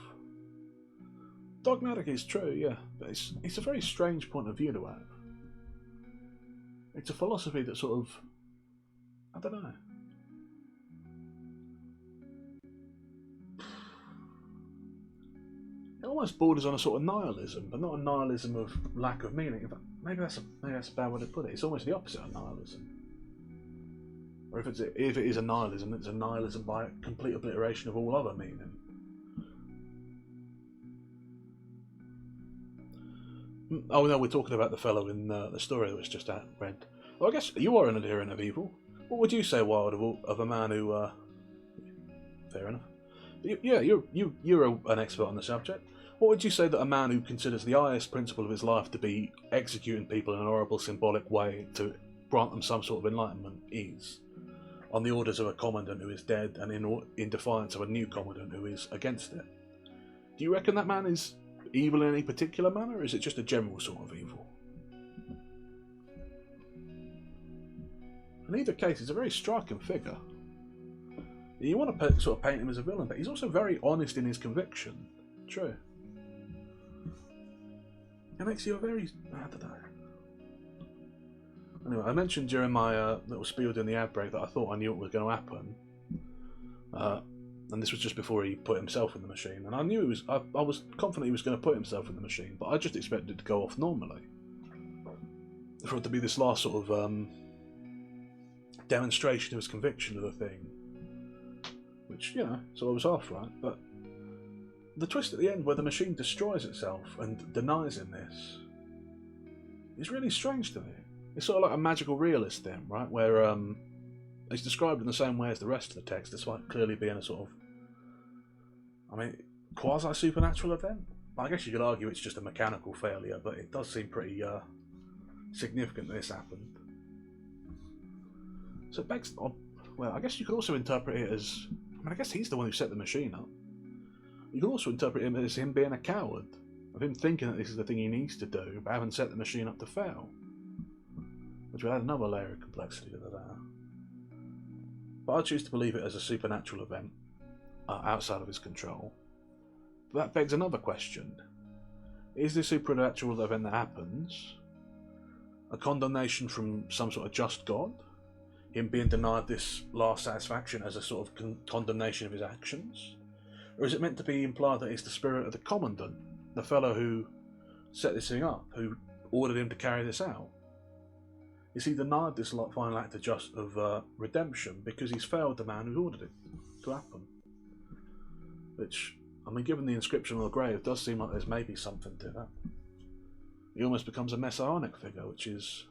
Dogmatic is true, yeah, but it's a very strange point of view to have. It's a philosophy that sort of, I don't know. It almost borders on a sort of nihilism, but not a nihilism of lack of meaning. Maybe that's a bad way to put it. It's almost the opposite of nihilism. Or if it is a nihilism, it's a nihilism by complete obliteration of all other meaning. Oh no, we're talking about the fellow in the story that was just read. Well, I guess you are an adherent of evil. What would you say, Wild, of a man who? Fair enough. Yeah, you're an expert on the subject. What would you say that a man who considers the highest principle of his life to be executing people in an horrible, symbolic way to grant them some sort of enlightenment is, on the orders of a commandant who is dead and in defiance of a new commandant who is against it? Do you reckon that man is evil in any particular manner, or is it just a general sort of evil? In either case, he's a very striking figure. You want to sort of paint him as a villain, but he's also very honest in his conviction. True. It makes you a very... I don't know. Anyway, I mentioned during my little spiel during the ad break that I thought I knew what was going to happen. And this was just before he put himself in the machine. And I knew he was... I was confident he was going to put himself in the machine, but I just expected it to go off normally. For it to be this last sort of demonstration of his conviction of the thing. Which, so I was half right, but the twist at the end where the machine destroys itself and denies him this is really strange to me. It's sort of like a magical realist thing, right, where it's described in the same way as the rest of the text, despite clearly being a sort of, quasi-supernatural event. I guess you could argue it's just a mechanical failure, but it does seem pretty significant that this happened. So it begs... Well, I guess you could also interpret it as... I guess he's the one who set the machine up. You can also interpret him as him being a coward, of him thinking that this is the thing he needs to do, but having set the machine up to fail. Which would add another layer of complexity to that. But I choose to believe it as a supernatural event, outside of his control. But that begs another question. Is this supernatural event that happens a condemnation from some sort of just God? Him being denied this last satisfaction as a sort of condemnation of his actions? Or is it meant to be implied that it's the spirit of the commandant, the fellow who set this thing up, who ordered him to carry this out? Is he denied this final act of redemption because he's failed the man who ordered it to happen? Which, given the inscription on the grave, does seem like there's maybe something to that. He almost becomes a messianic figure, which is...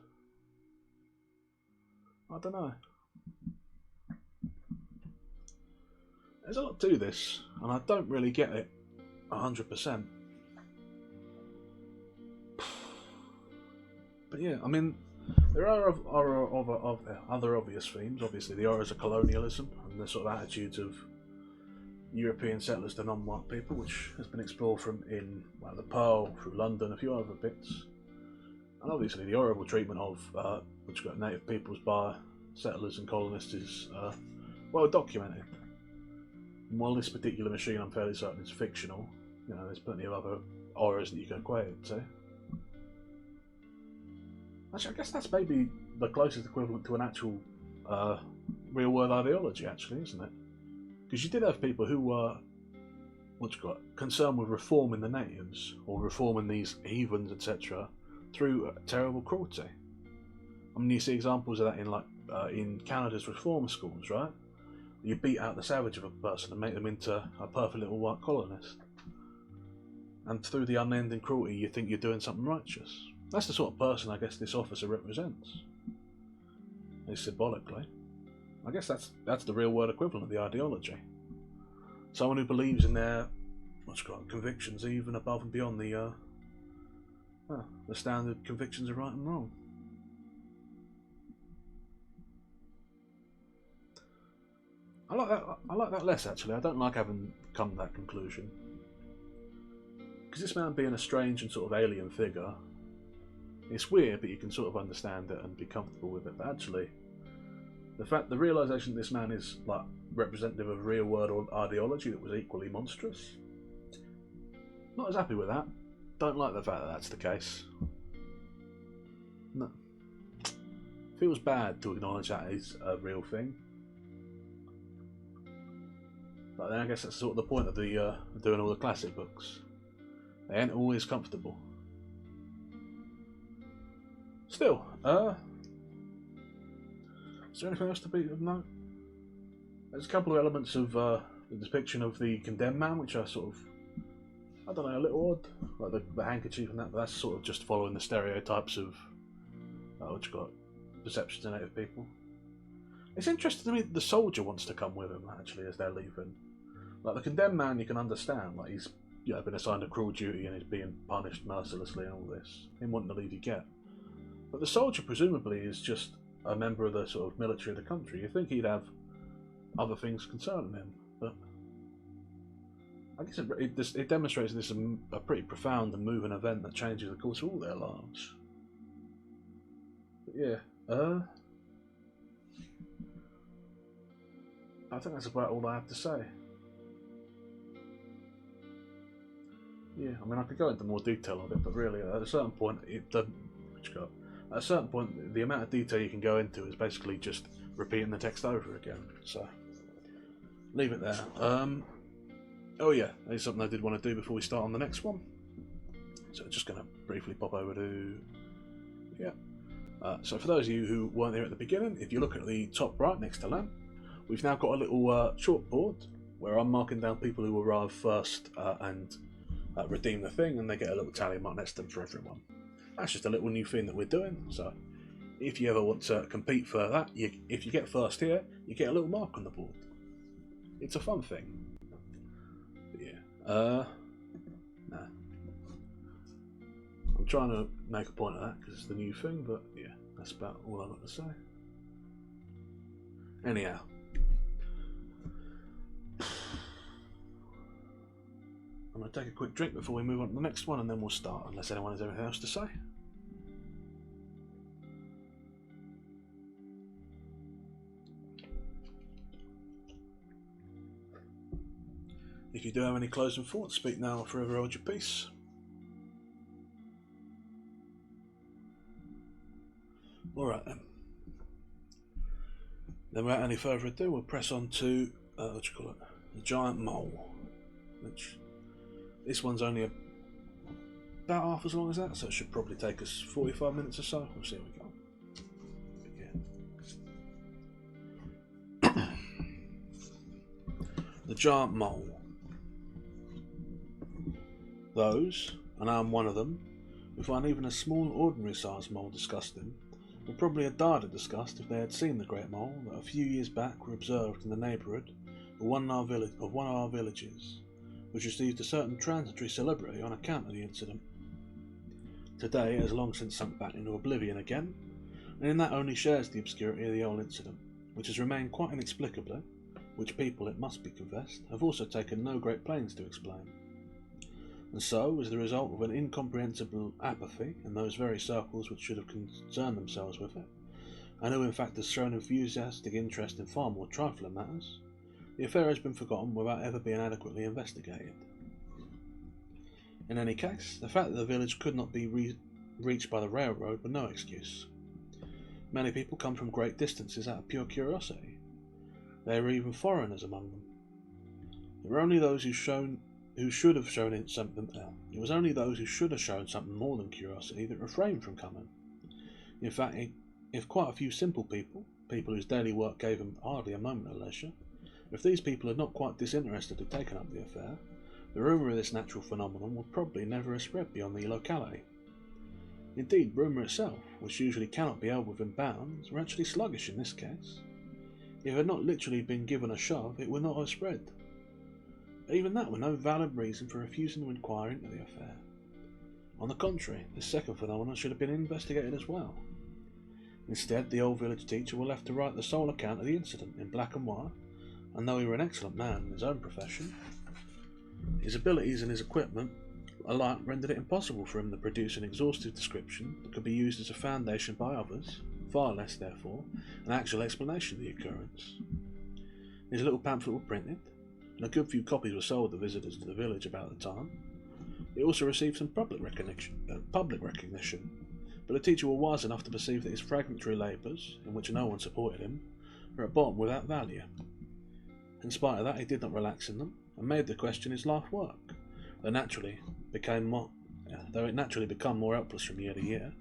I don't know. There's a lot to this, and I don't really get it 100%. But yeah, there are other obvious themes. Obviously, the horrors of colonialism and the sort of attitudes of European settlers to non-white people, which has been explored in the Pearl, through London, a few other bits. And obviously the horrible treatment of native peoples by settlers and colonists is well documented. And while this particular machine, I'm fairly certain, is fictional, there's plenty of other horrors that you can equate it to. Actually, I guess that's maybe the closest equivalent to an actual real-world ideology, actually, isn't it? Because you did have people who were concerned with reforming the natives, or reforming these heathens, etc., through terrible cruelty. You see examples of that in in Canada's reform schools, right? You beat out the savage of a person and make them into a perfect little white colonist. And through the unending cruelty, you think you're doing something righteous. That's the sort of person I guess this officer represents. At least symbolically. I guess that's the real world equivalent of the ideology. Someone who believes in their convictions even above and beyond the standard convictions of right and wrong. I like that less actually. I don't like having come to that conclusion. Because this man being a strange and sort of alien figure, it's weird, but you can sort of understand it and be comfortable with it. But actually, the realization that this man is like representative of real world ideology that was equally monstrous. Not as happy with that. Don't like the fact that that's the case. No. Feels bad to acknowledge that is a real thing. But then I guess that's sort of the point of the doing all the classic books. They ain't always comfortable. Still, is there anything else to be of note? There's a couple of elements of the depiction of the condemned man, which are sort of, I don't know, a little odd, like the handkerchief and that. But that's sort of just following the stereotypes of perceptions of native people. It's interesting to me that the soldier wants to come with him actually as they're leaving. Like the condemned man, you can understand, like he's been assigned a cruel duty and he's being punished mercilessly and all this. Him wanting to leave, you get. But the soldier presumably is just a member of the sort of military of the country. You think he'd have other things concerning him, but I guess it demonstrates this a pretty profound and moving event that changes the course of all their lives. But yeah, I think that's about all I have to say. Yeah, I mean I could go into more detail of it, but really at a certain point the amount of detail you can go into is basically just repeating the text over again. So leave it there. Oh yeah, there's something I did want to do before we start on the next one. So just going to briefly pop over to so for those of you who weren't there at the beginning, if you look at the top right next to Lamp, we've now got a little chalkboard where I'm marking down people who arrive first and redeem the thing, and they get a little tally mark next to them for everyone. That's just a little new thing that we're doing. So if you ever want to compete for that, if you get first here, you get a little mark on the board. It's a fun thing. But yeah, nah. I'm trying to make a point of that because it's the new thing, but yeah, that's about all I've got to say. Anyhow. I'm going to take a quick drink before we move on to the next one, and then we'll start, unless anyone has anything else to say. If you do have any closing thoughts, speak now or forever hold your peace. Alright then. Then without any further ado, we'll press on to, the giant mole, which this one's only about half as long as that, so it should probably take us 45 minutes or so. We'll see how we go. Yeah. The giant mole. Those, and I'm one of them, who find even a small ordinary sized mole disgusting, would probably have died of disgust if they had seen the great mole that a few years back were observed in the neighbourhood of one of our villages, which received a certain transitory celebrity on account of the incident. Today it has long since sunk back into oblivion again, and in that only shares the obscurity of the old incident, which has remained quite inexplicably, which people, it must be confessed, have also taken no great pains to explain. And so, as the result of an incomprehensible apathy in those very circles which should have concerned themselves with it, and who in fact has shown enthusiastic interest in far more trifling matters, the affair has been forgotten without ever being adequately investigated. In any case, the fact that the village could not be reached by the railroad were no excuse. Many people come from great distances out of pure curiosity. There were even foreigners among them. It were only those who should have shown something more than curiosity that refrained from coming. In fact, if quite a few simple people, people whose daily work gave him hardly a moment of leisure, if these people had not quite disinterestedly taken up the affair, the rumour of this natural phenomenon would probably never have spread beyond the locality. Indeed, rumour itself, which usually cannot be held within bounds, were actually sluggish in this case. If it had not literally been given a shove, it would not have spread. But even that were no valid reason for refusing to inquire into the affair. On the contrary, this second phenomenon should have been investigated as well. Instead, the old village teacher was left to write the sole account of the incident in black and white, and though he were an excellent man in his own profession, his abilities and his equipment alike rendered it impossible for him to produce an exhaustive description that could be used as a foundation by others, far less, therefore, an actual explanation of the occurrence. His little pamphlet was printed, and a good few copies were sold to visitors to the village about the time. It also received some public recognition, but the teacher was wise enough to perceive that his fragmentary labours, in which no one supported him, were at bottom without value. In spite of that, he did not relax in them, and made the question his life work, though it naturally become more helpless from year to year.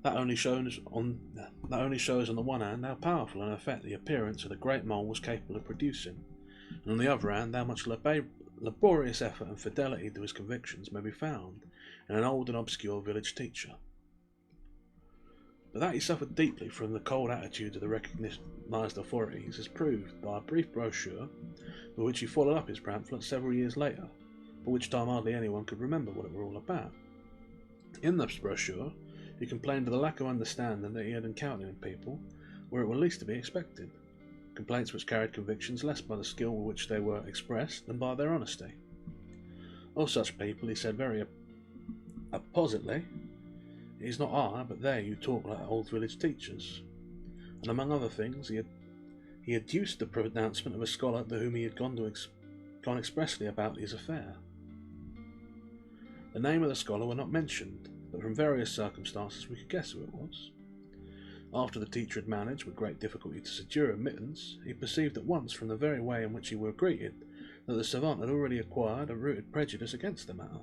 That only shows on the one hand how powerful an effect the appearance of the great mole was capable of producing, and on the other hand how much laborious effort and fidelity to his convictions may be found in an old and obscure village teacher. But that he suffered deeply from the cold attitude of the recognised authorities is proved by a brief brochure with which he followed up his pamphlet several years later, by which time hardly anyone could remember what it were all about. In this brochure, he complained of the lack of understanding that he had encountered in people where it were least to be expected, complaints which carried convictions less by the skill with which they were expressed than by their honesty. Of such people, he said very appositely, "It is not I, but they who talk like old village teachers," and among other things, he adduced the pronouncement of a scholar to whom he had gone expressly about his affair. The name of the scholar were not mentioned, but from various circumstances we could guess who it was. After the teacher had managed with great difficulty to secure admittance, he perceived at once from the very way in which he were greeted that the savant had already acquired a rooted prejudice against the matter.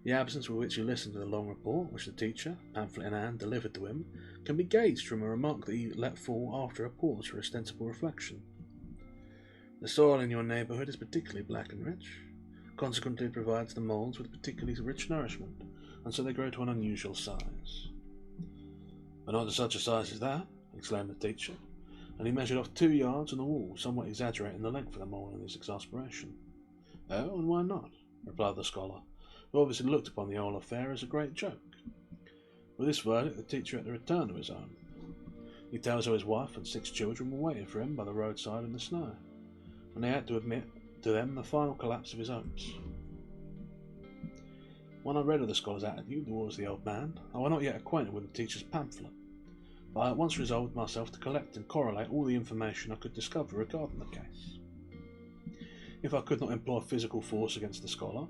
The absence with which he listened to the long report which the teacher, pamphlet in hand, delivered to him can be gauged from a remark that he let fall after a pause for ostensible reflection. "The soil in your neighbourhood is particularly black and rich, consequently it provides the moulds with particularly rich nourishment, and so they grow to an unusual size." "But not to such a size as that," exclaimed the teacher, and he measured off 2 yards on the wall, somewhat exaggerating the length of the mole in his exasperation. "Oh, and why not?" replied the scholar, who obviously looked upon the whole affair as a great joke. With this verdict, the teacher had to return to his own. He tells how his wife and 6 children were waiting for him by the roadside in the snow, and they had to admit to them the final collapse of his hopes. When I read of the scholar's attitude towards the old man, I was not yet acquainted with the teacher's pamphlet, but I at once resolved myself to collect and correlate all the information I could discover regarding the case. If I could not employ physical force against the scholar,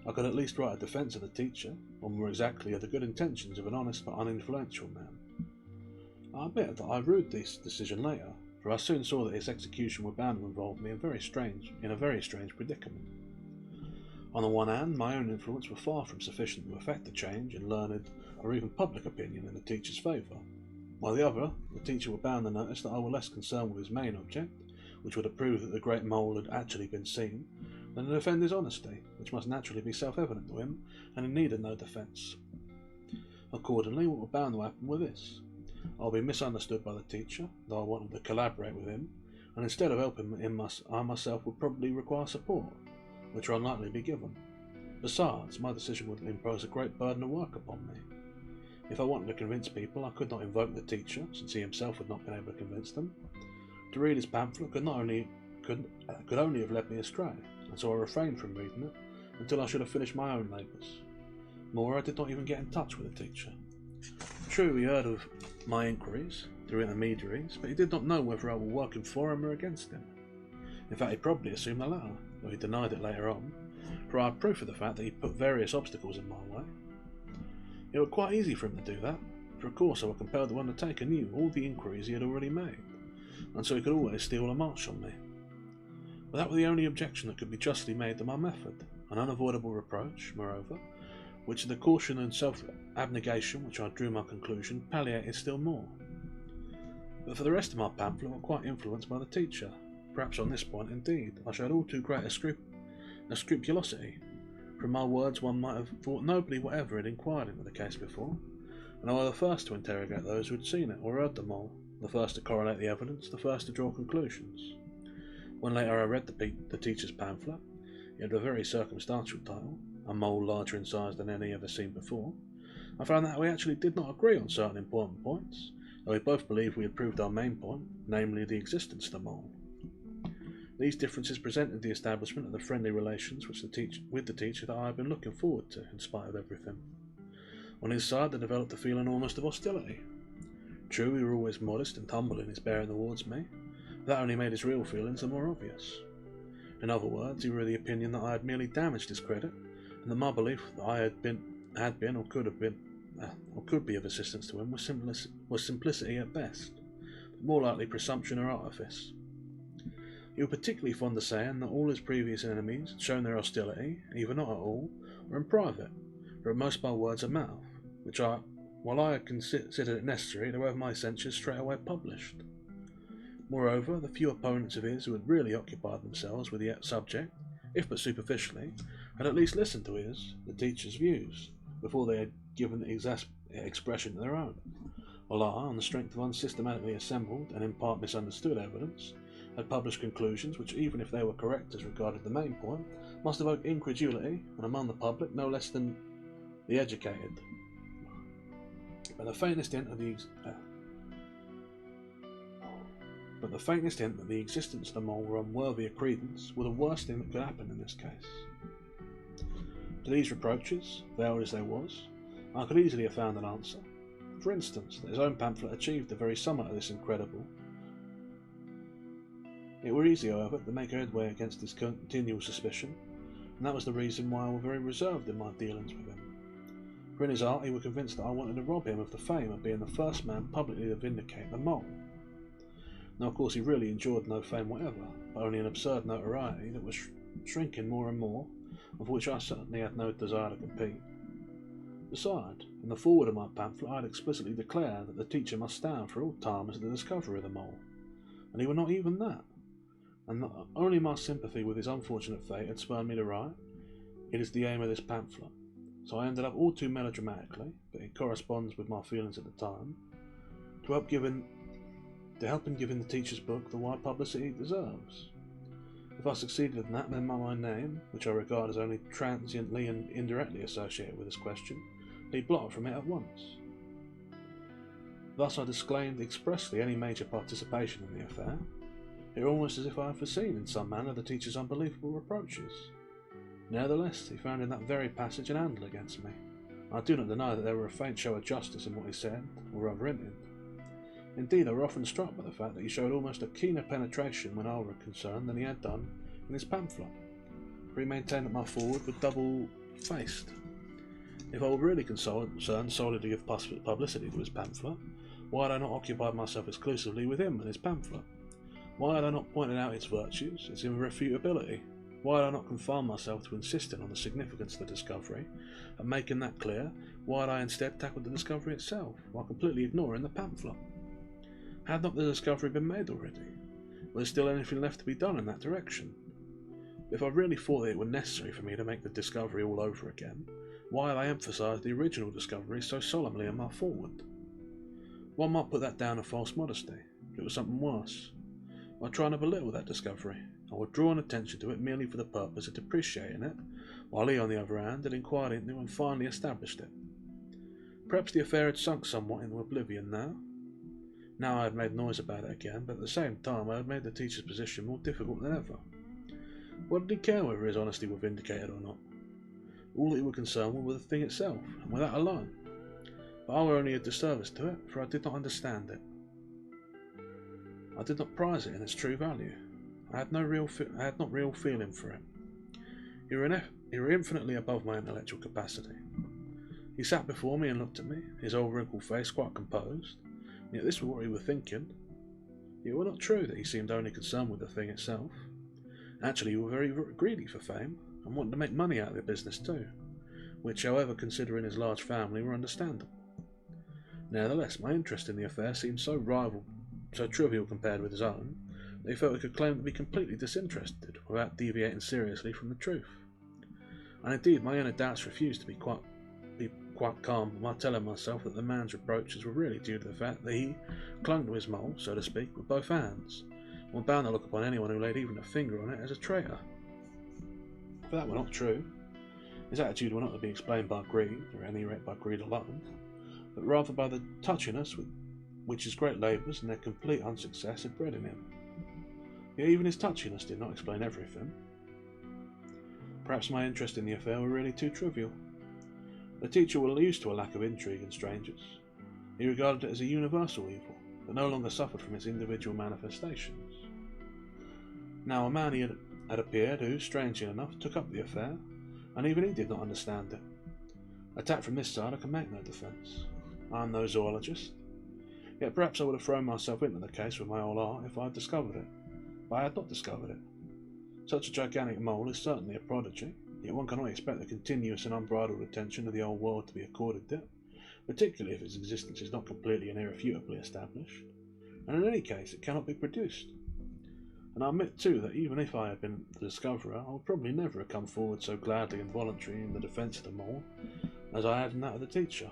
I could at least write a defence of the teacher, or more exactly of the good intentions of an honest but uninfluential man. I admit that I rued this decision later, for I soon saw that its execution were bound to involve me in a very strange predicament. On the one hand, my own influence were far from sufficient to effect a change in learned or even public opinion in the teacher's favour. By the other, the teacher were bound to notice that I was less concerned with his main object, which would have proved that the great mole had actually been seen, than to defend his honesty, which must naturally be self-evident to him, and he needed no defence. Accordingly, what was bound to happen was this: I would be misunderstood by the teacher, though I wanted to collaborate with him, and instead of helping him, I myself would probably require support, which were unlikely to be given. Besides, my decision would impose a great burden of work upon me. If I wanted to convince people, I could not invoke the teacher, since he himself had not been able to convince them. To read his pamphlet could only have led me astray, and so I refrained from reading it until I should have finished my own labours. More, I did not even get in touch with the teacher. True, he heard of my inquiries through intermediaries, but he did not know whether I were working for him or against him. In fact, he probably assumed the latter, though he denied it later on, for I had proof of the fact that he put various obstacles in my way. It was quite easy for him to do that, for of course I was compelled to undertake anew all the inquiries he had already made, and so he could always steal a march on me. But that was the only objection that could be justly made to my method, an unavoidable reproach, moreover, which the caution and self-abnegation which I drew my conclusion palliated still more. But for the rest of my pamphlet, I'm quite influenced by the teacher. Perhaps on this point, indeed, I showed all too great a scrupulosity. From my words, one might have thought nobody whatever had inquired into the case before, and I was the first to interrogate those who had seen it or heard the mole, the first to correlate the evidence, the first to draw conclusions. When later I read the teacher's pamphlet, it had a very circumstantial title, a mole larger in size than any ever seen before, I found that we actually did not agree on certain important points, though we both believed we had proved our main point, namely the existence of the mole. These differences presented the establishment of the friendly relations with the teacher that I had been looking forward to, in spite of everything. On his side, there developed a feeling almost of hostility. True, he was always modest and humble in his bearing towards me, but that only made his real feelings the more obvious. In other words, he was of the opinion that I had merely damaged his credit, and that my belief that I had been or could be of assistance to him was simplicity at best, but more likely presumption or artifice. He was particularly fond of saying that all his previous enemies had shown their hostility, either not at all, or in private, or at most by words of mouth, which while I had considered it necessary to have my censures straightway published. Moreover, the few opponents of his who had really occupied themselves with the subject, if but superficially, had at least listened to the teacher's views, before they had given expression to their own, while I, on the strength of unsystematically assembled and in part misunderstood evidence, had published conclusions which, even if they were correct as regarded the main point, must evoke incredulity, and among the public no less than the educated. But the faintest hint that the existence of the mole were unworthy of credence were the worst thing that could happen in this case. To these reproaches, veiled as they was, I could easily have found an answer. For instance, that his own pamphlet achieved the very summit of this incredible. It were easy, however, to make headway against his continual suspicion, and that was the reason why I was very reserved in my dealings with him. For in his heart he was convinced that I wanted to rob him of the fame of being the first man publicly to vindicate the mole. Now, of course, he really enjoyed no fame whatever, but only an absurd notoriety that was shrinking more and more, of which I certainly had no desire to compete. Besides, in the foreword of my pamphlet I had explicitly declared that the teacher must stand for all time as the discoverer of the mole, and he was not even that, and not only my sympathy with his unfortunate fate had spurred me to write, "It is the aim of this pamphlet," so I ended up all too melodramatically, but it corresponds with my feelings at the time, to help in giving the teacher's book the wide publicity it deserves. If I succeeded in that, then my name, which I regard as only transiently and indirectly associated with this question, be blotted from it at once. Thus I disclaimed expressly any major participation in the affair. It was almost as if I had foreseen in some manner the teacher's unbelievable reproaches. Nevertheless, he found in that very passage an handle against me. I do not deny that there were a faint show of justice in what he said, or rather hinted. Indeed, I were often struck by the fact that he showed almost a keener penetration when I were concerned than he had done in his pamphlet, for he maintained that my foreword was double-faced. If I were really concerned solely to give publicity to his pamphlet, why had I not occupied myself exclusively with him and his pamphlet? Why had I not pointed out its virtues, its irrefutability? Why had I not confined myself to insisting on the significance of the discovery, and making that clear? Why had I instead tackled the discovery itself, while completely ignoring the pamphlet? Had not the discovery been made already? Was there still anything left to be done in that direction? If I really thought that it were necessary for me to make the discovery all over again, why had I emphasised the original discovery so solemnly in my foreword? One might put that down to false modesty, but it was something worse. I was trying to belittle that discovery. I was drawing attention to it merely for the purpose of depreciating it, while he, on the other hand, had inquired into and finally established it. Perhaps the affair had sunk somewhat into oblivion now. Now I had made noise about it again, but at the same time I had made the teacher's position more difficult than ever. What did he care whether his honesty were vindicated or not? All that he was concerned with was the thing itself, and with that alone. But I were only a disservice to it, for I did not understand it. I did not prize it in its true value. I had not real feeling for it. He were infinitely above my intellectual capacity. He sat before me and looked at me, his old wrinkled face quite composed, and yet this was what he was thinking. It was not true that he seemed only concerned with the thing itself. Actually, he was very greedy for fame, and wanted to make money out of the business too, which, however, considering his large family, were understandable. Nevertheless, my interest in the affair seemed so rival so trivial compared with his own, that he felt he could claim to be completely disinterested without deviating seriously from the truth. And indeed, my inner doubts refused to be quite calm by telling myself that the man's reproaches were really due to the fact that he clung to his mole, so to speak, with both hands, and were bound to look upon anyone who laid even a finger on it as a traitor. If that were not true, his attitude were not to be explained by greed, or at any rate by greed alone, but rather by the touchiness which his great labours and their complete unsuccess had bred in him. Yet even his touchiness did not explain everything. Perhaps my interest in the affair were really too trivial. The teacher was used to a lack of intrigue in strangers. He regarded it as a universal evil, but no longer suffered from its individual manifestations. Now a man had appeared who, strangely enough, took up the affair, and even he did not understand it. Attacked from this side, I can make no defence. I am no zoologist. Yet perhaps I would have thrown myself into the case with my whole heart if I had discovered it. But I had not discovered it. Such a gigantic mole is certainly a prodigy, yet one cannot expect the continuous and unbridled attention of the whole world to be accorded it, particularly if its existence is not completely and irrefutably established, and in any case it cannot be produced. And I admit too that even if I had been the discoverer, I would probably never have come forward so gladly and voluntarily in the defence of the mole as I had in that of the teacher.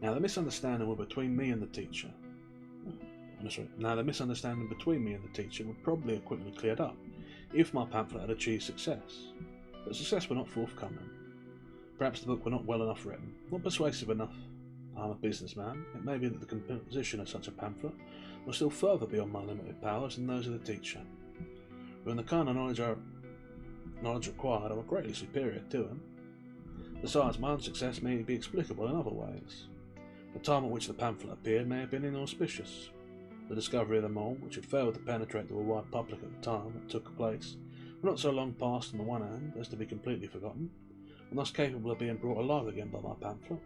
Now the misunderstanding between me and the teacher would probably have quickly cleared up if my pamphlet had achieved success, but success were not forthcoming. Perhaps the book were not well enough written, not persuasive enough. I am a businessman. It may be that the composition of such a pamphlet was still further beyond my limited powers than those of the teacher, but in the kind of knowledge required I was greatly superior to him. Besides, my unsuccess may be explicable in other ways. The time at which the pamphlet appeared may have been inauspicious. The discovery of the mole, which had failed to penetrate to a wide public at the time it took place, were not so long past on the one hand as to be completely forgotten, and thus capable of being brought alive again by my pamphlet,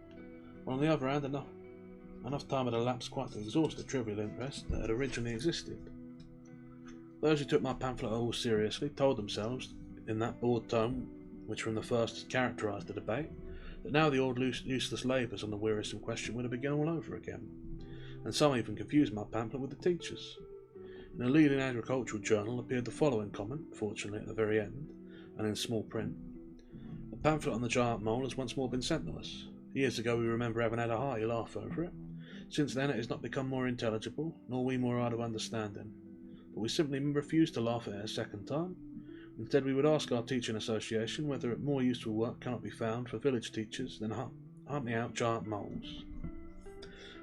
while on the other hand enough time had elapsed quite to exhaust the trivial interest that had originally existed. Those who took my pamphlet at all seriously told themselves, in that bored tone which from the first had characterised the debate, that now the old useless labours on the wearisome question were to begin all over again, and some even confused my pamphlet with the teacher's. In a leading agricultural journal appeared the following comment, fortunately at the very end, and in small print. The pamphlet on the giant mole has once more been sent to us. Years ago we remember having had a hearty laugh over it. Since then it has not become more intelligible, nor we more hard of understanding. But we simply refuse to laugh at it a second time. Instead we would ask our teaching association whether more useful work cannot be found for village teachers than hunting out giant moles.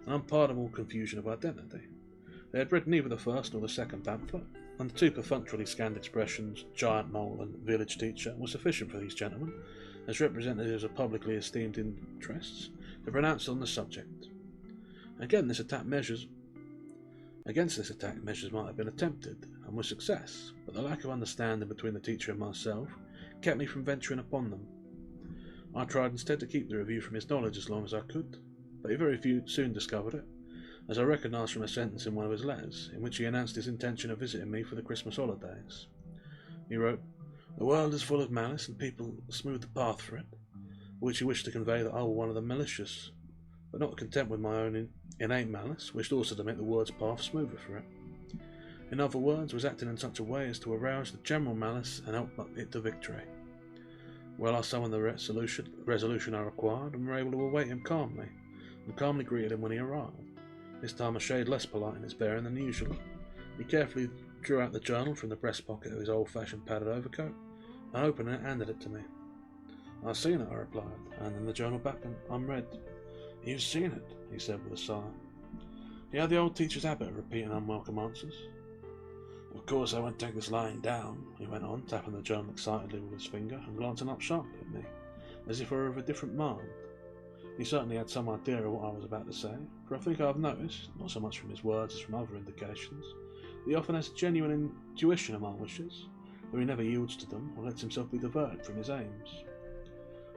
An unpardonable confusion of identity. They had read neither the first nor the second pamphlet, and the two perfunctorily scanned expressions, giant mole and village teacher, were sufficient for these gentlemen, as representatives of publicly esteemed interests, to pronounce on the subject. Against this attack measures might have been attempted, and with success, but the lack of understanding between the teacher and myself kept me from venturing upon them. I tried instead to keep the review from his knowledge as long as I could, but he very soon discovered it, as I recognised from a sentence in one of his letters, in which he announced his intention of visiting me for the Christmas holidays. He wrote, "The world is full of malice, and people smooth the path for it," which he wished to convey that I was one of the malicious, but not content with my own innate malice, wished also to make the world's path smoother for it. In other words, was acting in such a way as to arouse the general malice and help it to victory. Well, I summoned the resolution I required, and were able to await him calmly, and calmly greeted him when he arrived. This time a shade less polite in his bearing than usual. He carefully drew out the journal from the breast pocket of his old-fashioned padded overcoat, and opening it, handed it to me. "I've seen it," I replied, handing the journal back unread. "You've seen it," he said with a sigh. He had the old teacher's habit of repeating unwelcome answers. "Of course I won't take this lying down," he went on, tapping the journal excitedly with his finger and glancing up sharply at me, as if I were of a different mind. He certainly had some idea of what I was about to say, for I think I have noticed, not so much from his words as from other indications, that he often has a genuine intuition of my wishes, though he never yields to them or lets himself be diverted from his aims.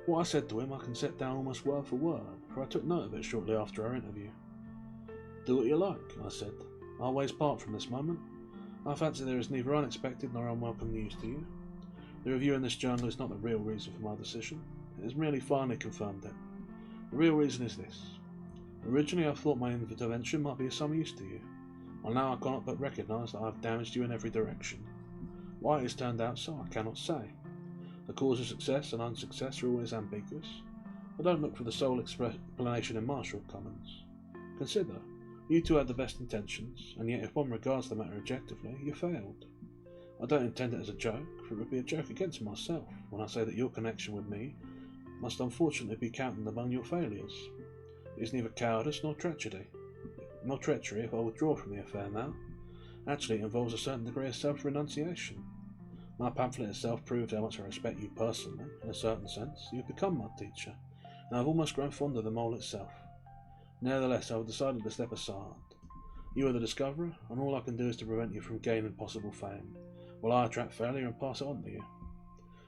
What I said to him I can set down almost word for word, for I took note of it shortly after our interview. "Do what you like," I said. "Our ways part from this moment. I fancy there is neither unexpected nor unwelcome news to you. The review in this journal is not the real reason for my decision. It has merely finally confirmed it. The real reason is this. Originally I thought my intervention might be of some use to you, and now I cannot but recognise that I have damaged you in every direction. Why it has turned out so, I cannot say. The cause of success and unsuccess are always ambiguous. I don't look for the sole explanation in my shortcomings. Consider, you two had the best intentions, and yet if one regards the matter objectively, you failed. I don't intend it as a joke, for it would be a joke against myself when I say that your connection with me must unfortunately be counted among your failures. It is neither cowardice nor treachery if I withdraw from the affair now. Actually, it involves a certain degree of self-renunciation. My pamphlet itself proved how much I respect you personally. In a certain sense, you have become my teacher, and I have almost grown fond of the mole itself. Nevertheless, I have decided to step aside. You are the discoverer, and all I can do is to prevent you from gaining possible fame, while I attract failure and pass it on to you.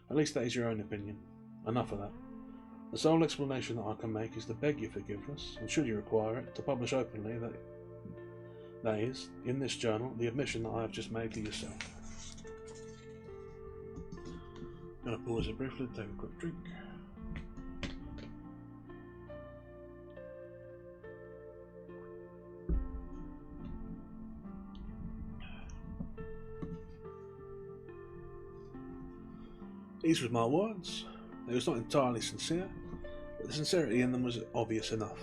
At least that is your own opinion. Enough of that. The sole explanation that I can make is to beg your forgiveness, and should you require it, to publish openly that is, in this journal, the admission that I have just made to yourself. I'm going to pause it briefly to take a quick drink. These were my words. They was not entirely sincere, but the sincerity in them was obvious enough.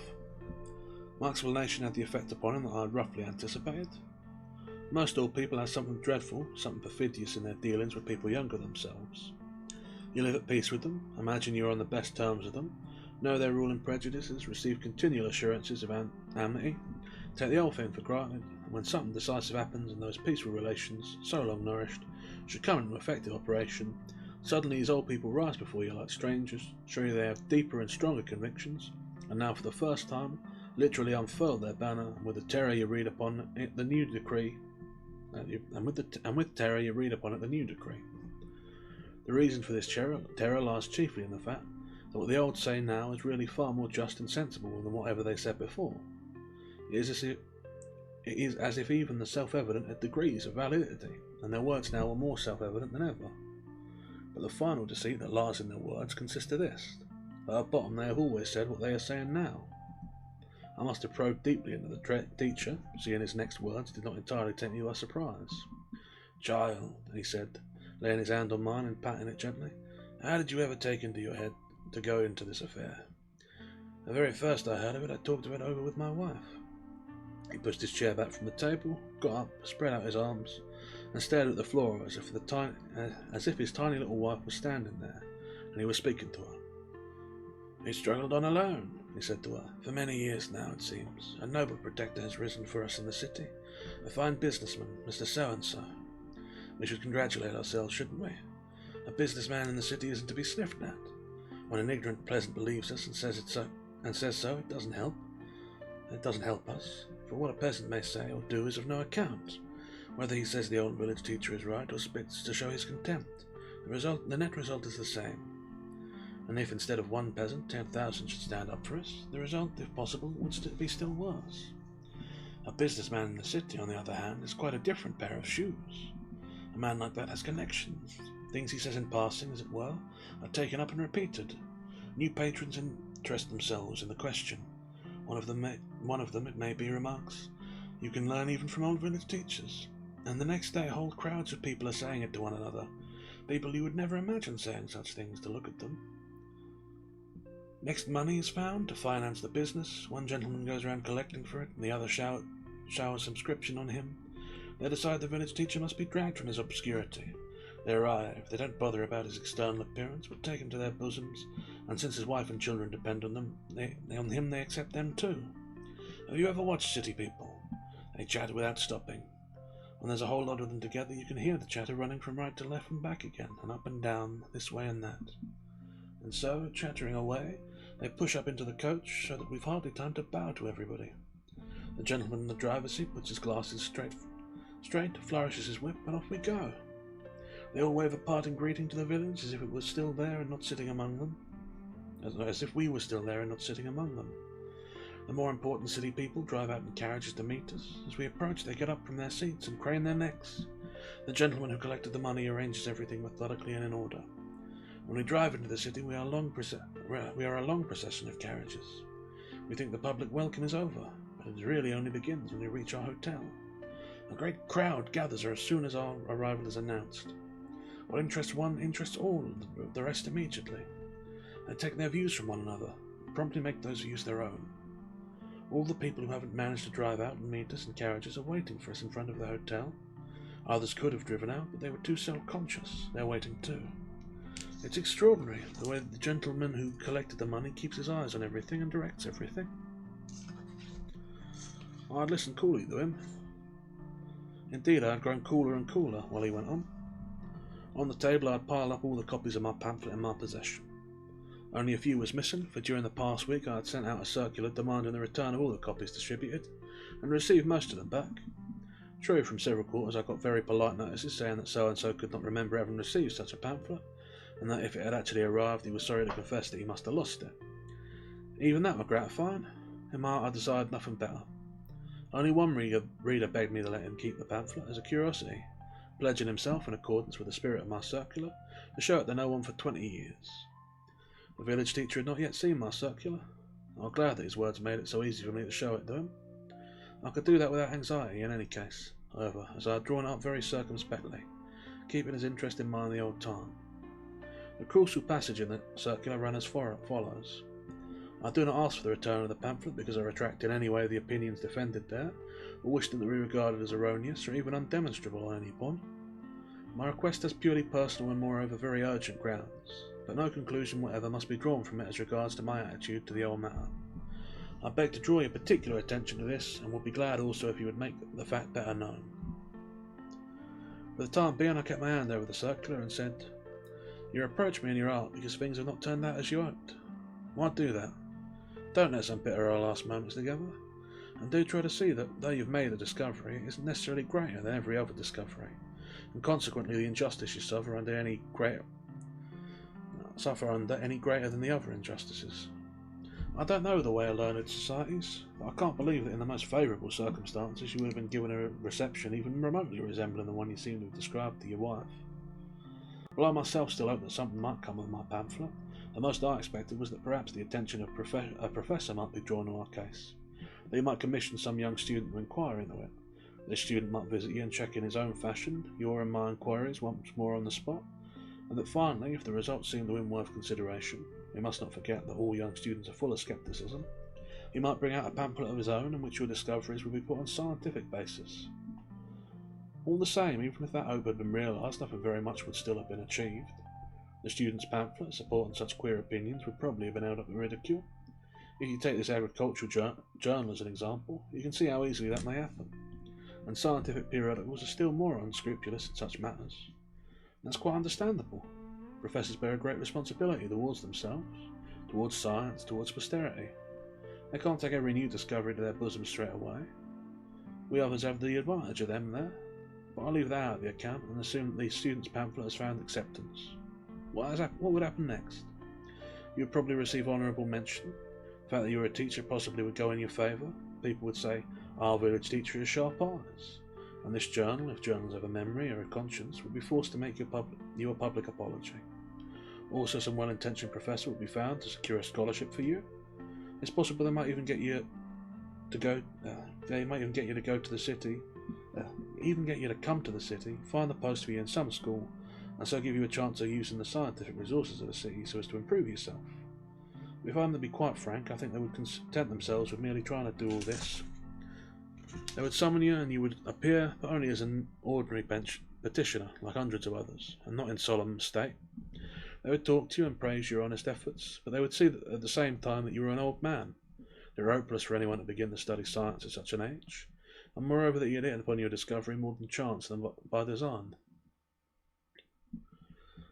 My explanation had the effect upon him that I had roughly anticipated. Most old people have something dreadful, something perfidious in their dealings with people younger themselves. You live at peace with them, imagine you are on the best terms with them, know their ruling prejudices, receive continual assurances of amity, take the whole thing for granted, and when something decisive happens and those peaceful relations, so long nourished, should come into effective operation, suddenly these old people rise before you like strangers, show you they have deeper and stronger convictions, and now for the first time literally unfurl their banner, and with the terror you read upon it the new decree, with terror you read upon it the new decree. The reason for this terror lies chiefly in the fact that what the old say now is really far more just and sensible than whatever they said before. It is as if even the self-evident had degrees of validity, and their words now were more self-evident than ever. But the final deceit that lies in their words consists of this, that at bottom they have always said what they are saying now. I must have probed deeply into the teacher, seeing his next words did not entirely take me by surprise. "Child," he said, laying his hand on mine and patting it gently, "how did you ever take into your head to go into this affair?" "The very first I heard of it, I talked it over with my wife." He pushed his chair back from the table, got up, spread out his arms, and stared at the floor as if his tiny little wife was standing there, and he was speaking to her. "He struggled on alone," he said to her. "For many years now, it seems. A noble protector has risen for us in the city. A fine businessman, Mr. So-and-so. We should congratulate ourselves, shouldn't we? A businessman in the city isn't to be sniffed at. When an ignorant peasant believes us and says so, it doesn't help. It doesn't help us, for what a peasant may say or do is of no account. Whether he says the old village teacher is right or spits to show his contempt, the net result is the same. And if instead of one peasant, 10,000 should stand up for us, the result, if possible, would be still worse. A businessman in the city, on the other hand, is quite a different pair of shoes. A man like that has connections. Things he says in passing, as it were, are taken up and repeated. New patrons interest themselves in the question. One of them, it may be, remarks, 'You can learn even from old village teachers.' And the next day whole crowds of people are saying it to one another. People you would never imagine saying such things to look at them. Next money is found to finance the business. One gentleman goes around collecting for it, and the other showers subscription on him. They decide the village teacher must be dragged from his obscurity. They arrive. They don't bother about his external appearance, but take him to their bosoms, and since his wife and children depend on them, they accept them too. Have you ever watched city people? They chat without stopping. When there's a whole lot of them together, you can hear the chatter running from right to left and back again, and up and down, this way and that. And so, chattering away, they push up into the coach so that we've hardly time to bow to everybody. The gentleman in the driver's seat puts his glasses straight, flourishes his whip, and off we go. They all wave a parting greeting to the village as if it was still there and not sitting among them. As if we were still there and not sitting among them. The more important city people drive out in carriages to meet us. As we approach, they get up from their seats and crane their necks. The gentleman who collected the money arranges everything methodically and in order. When we drive into the city, we are a long procession of carriages. We think the public welcome is over, but it really only begins when we reach our hotel. A great crowd gathers as soon as our arrival is announced. What interests one interests all, the rest immediately. They take their views from one another, and promptly make those views their own. All the people who haven't managed to drive out and meet us in carriages are waiting for us in front of the hotel. Others could have driven out, but they were too self-conscious. They're waiting too. It's extraordinary, the way that the gentleman who collected the money keeps his eyes on everything and directs everything. I'd listened coolly to him. Indeed, I had grown cooler and cooler while he went on. On the table I had piled up all the copies of my pamphlet in my possession. Only a few was missing, for during the past week I had sent out a circular demanding the return of all the copies distributed, and received most of them back. True, from several quarters I got very polite notices saying that so-and-so could not remember having received such a pamphlet, and that if it had actually arrived he was sorry to confess that he must have lost it. Even that was gratifying. In my heart I desired nothing better. Only one reader begged me to let him keep the pamphlet as a curiosity, pledging himself, in accordance with the spirit of my circular, to show it to no one for 20 years. The village teacher had not yet seen my circular. I was glad that his words made it so easy for me to show it to him. I could do that without anxiety in any case, however, as I had drawn it up very circumspectly, keeping his interest in mind the old time. The crucial passage in the circular ran as follows. I do not ask for the return of the pamphlet because I retract in any way the opinions defended there, or wish them to be regarded as erroneous or even undemonstrable on any point. My request has purely personal and moreover very urgent grounds, but no conclusion whatever must be drawn from it as regards to my attitude to the whole matter. I beg to draw your particular attention to this, and would be glad also if you would make the fact better known. For the time being I kept my hand over the circular and said, You reproach me in your art because things have not turned out as you hoped. Why do that? Don't let us embitter our last moments together, and do try to see that though you've made a discovery, it isn't necessarily greater than every other discovery, and consequently the injustice you suffer under any greater than the other injustices. I don't know the way of learned societies, but I can't believe that in the most favourable circumstances you would have been given a reception even remotely resembling the one you seem to have described to your wife. While I myself still hoped that something might come of my pamphlet, the most I expected was that perhaps the attention of a professor might be drawn to our case, that he might commission some young student to inquire into it. This student might visit you and check in his own fashion your and my inquiries once more on the spot, and that finally, if the results seemed to him worth consideration, we must not forget that all young students are full of scepticism, he might bring out a pamphlet of his own in which your discoveries would be put on scientific basis. All the same, even if that hope had been realised, nothing very much would still have been achieved. The student's pamphlet supporting such queer opinions would probably have been held up to ridicule. If you take this agricultural journal as an example, you can see how easily that may happen, and scientific periodicals are still more unscrupulous in such matters. That's quite understandable. Professors bear a great responsibility towards themselves, towards science, towards posterity. They can't take every new discovery to their bosom straight away. We others have the advantage of them there, but I'll leave that out of the account and assume that the student's pamphlet has found acceptance. What would happen next? You would probably receive honourable mention. The fact that you were a teacher possibly would go in your favour. People would say, Our village teacher has sharp eyes. And this journal, if journals have a memory or a conscience, would be forced to make you a public apology. Also, some well-intentioned professor would be found to secure a scholarship for you. It's possible they might even get you to go. They might even get you to go to the city. Even get you to come to the city, find a post for you in some school, and so give you a chance of using the scientific resources of the city so as to improve yourself. If I'm to be quite frank, I think they would content themselves with merely trying to do all this. They would summon you and you would appear, but only as an ordinary petitioner, like hundreds of others, and not in solemn state. They would talk to you and praise your honest efforts, but they would see that at the same time that you were an old man. They were hopeless for anyone to begin to study science at such an age, and moreover that you had hit upon your discovery more than chance than by design.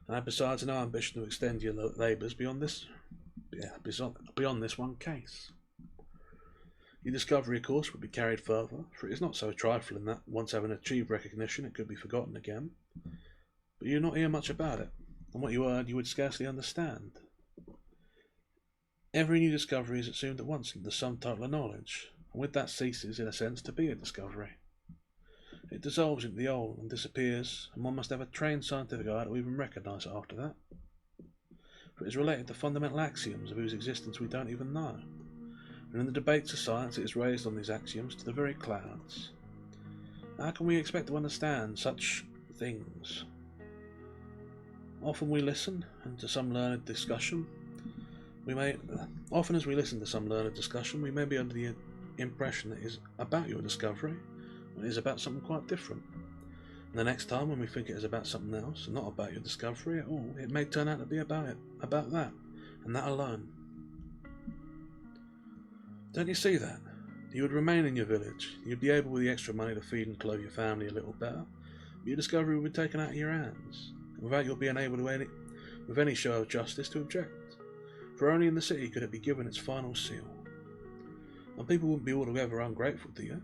And had besides no ambition to extend your labours beyond this one case. Your discovery, of course, would be carried further, for it is not so trifling that, once having achieved recognition, it could be forgotten again. But you did not hear much about it, and what you heard you would scarcely understand. Every new discovery is assumed at once into the sum total of knowledge, and with that ceases, in a sense, to be a discovery. It dissolves into the old and disappears, and one must have a trained scientific eye to even recognise it after that. For it is related to fundamental axioms of whose existence we don't even know. and in the debates of science it is raised on these axioms to the very clouds. How can we expect to understand such things? Often as we listen to some learned discussion, we may be under the impression that it is about your discovery, when it is about something quite different. And the next time when we think it is about something else, and not about your discovery at all, it may turn out to be about that, and that alone. Don't you see that? You would remain in your village, you'd be able with the extra money to feed and clothe your family a little better, but your discovery would be taken out of your hands, without your being able to with any show of justice to object. For only in the city could it be given its final seal. And people wouldn't be altogether ungrateful to you.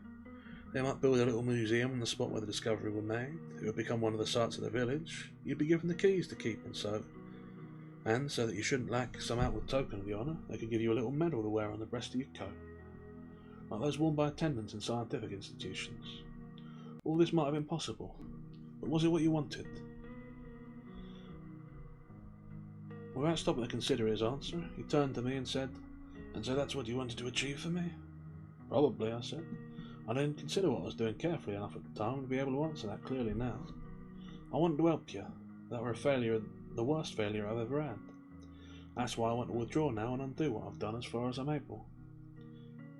They might build a little museum on the spot where the discovery was made. It would become one of the sights of the village. You'd be given the keys to keep, and so that you shouldn't lack some outward token of the honour, they could give you a little medal to wear on the breast of your coat, like those worn by attendants in scientific institutions. All this might have been possible, but was it what you wanted? Without stopping to consider his answer, he turned to me and said, "And so that's what you wanted to achieve for me?" "Probably," I said. I didn't consider what I was doing carefully enough at the time to be able to answer that clearly now. "I wanted to help you. That were a failure, the worst failure I've ever had. That's why I want to withdraw now and undo what I've done as far as I'm able."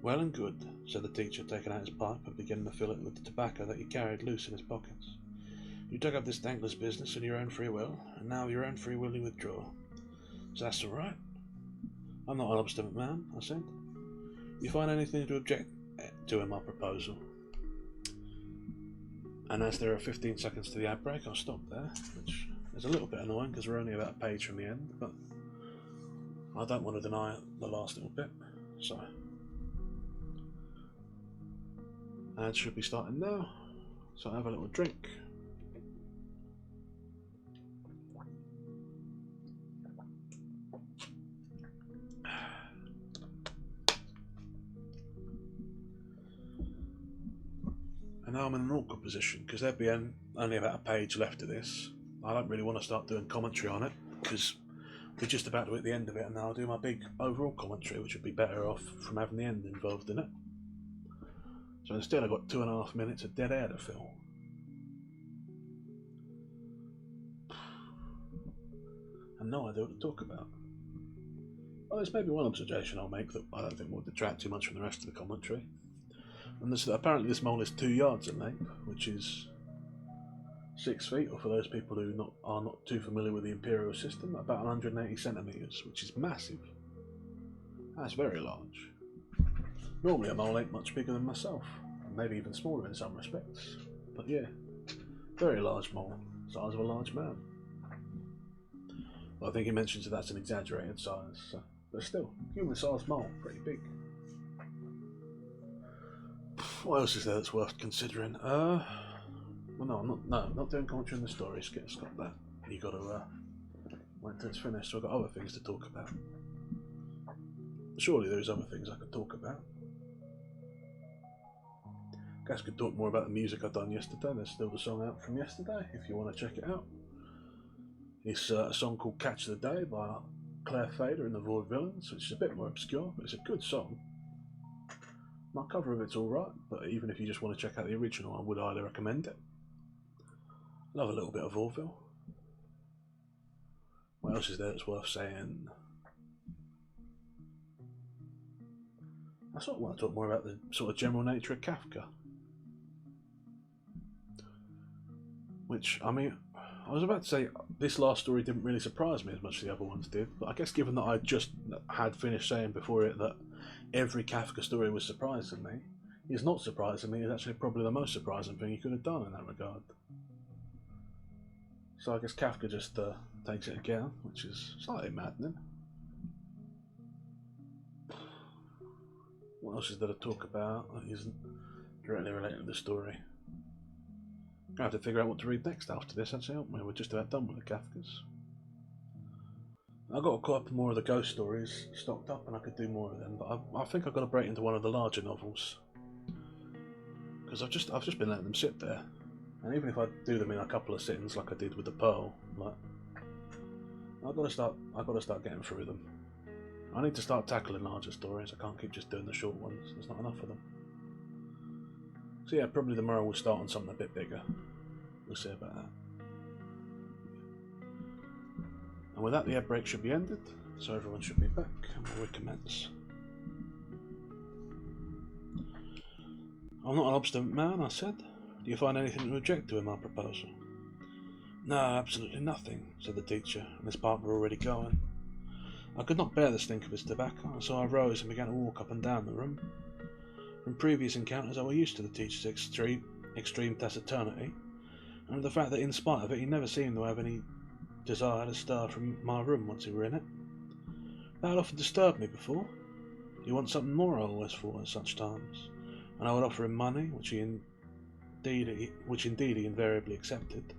"Well and good," said the teacher, taking out his pipe and beginning to fill it with the tobacco that he carried loose in his pockets. "You took up this thankless business on your own free will, and now of your own free will you withdraw. So that's all right." "I'm not an obstinate man," I said. "You find anything to object to in my proposal?" And as there are 15 seconds to the ad break, I'll stop there, which is a little bit annoying because we're only about a page from the end, but I don't want to deny the last little bit, so ads should be starting now, so I'll have a little drink. And now I'm in an awkward position because there'd be only about a page left of this. I don't really want to start doing commentary on it because we're just about to hit the end of it, and now I'll do my big overall commentary, which would be better off from having the end involved in it. So instead I've got 2.5 minutes of dead air to fill. And no idea what to talk about. Well, there's maybe one observation I'll make that I don't think will detract too much from the rest of the commentary. And that's that apparently this mole is 2 yards in length, which is 6 feet, or for those people who are not too familiar with the imperial system, about 180 centimetres, which is massive. That's very large. Normally a mole ain't much bigger than myself, and maybe even smaller in some respects. But yeah, very large mole, size of a large man. Well, I think he mentions that that's an exaggerated size, so, but still, human-sized mole, pretty big. What else is there that's worth considering? Well, no, I'm not doing commentary on the story. Skip that. You got to wait until it's finished. So I've got other things to talk about. Surely there's other things I could talk about. Guys could talk more about the music I've done yesterday. There's still the song out from yesterday if you want to check it out. It's a song called "Catch the Day" by Claire Fader and the VOD Villains, which is a bit more obscure, but it's a good song. My cover of it's alright, but even if you just want to check out the original, I would highly recommend it. Love a little bit of vaudeville. What else is there that's worth saying? I sort of want to talk more about the sort of general nature of Kafka. Which, I mean, I was about to say this last story didn't really surprise me as much as the other ones did, but I guess given that I just had finished saying before it that every Kafka story was surprising me, it's not surprising me, it's actually probably the most surprising thing he could have done in that regard. So I guess Kafka just takes it again, which is slightly maddening. What else is there to talk about that isn't directly related to the story? I'm going to have to figure out what to read next after this, actually, aren't we? We're just about done with the Kafkas. I've got a couple more of the ghost stories stocked up and I could do more of them, but I think I've got to break into one of the larger novels. Because I've just been letting them sit there. And even if I do them in a couple of sittings like I did with the Pearl, like, I've got to start getting through them. I need to start tackling larger stories. I can't keep just doing the short ones. There's not enough of them. So yeah, probably tomorrow we'll start on something a bit bigger. We'll see about that. And with that, the ad break should be ended, so everyone should be back, and we'll recommence. I'm not an obstinate man, I said. Do you find anything to object to in my proposal? No, absolutely nothing, said the teacher, and his partner were already going. I could not bear the stink of his tobacco, so I rose and began to walk up and down the room. From previous encounters I was used to the teacher's extreme taciturnity, and the fact that in spite of it he never seemed to have any desire to stir from my room once we were in it. That had often disturbed me before. You want something more, I always thought at such times, and I would offer him money, which indeed he invariably accepted.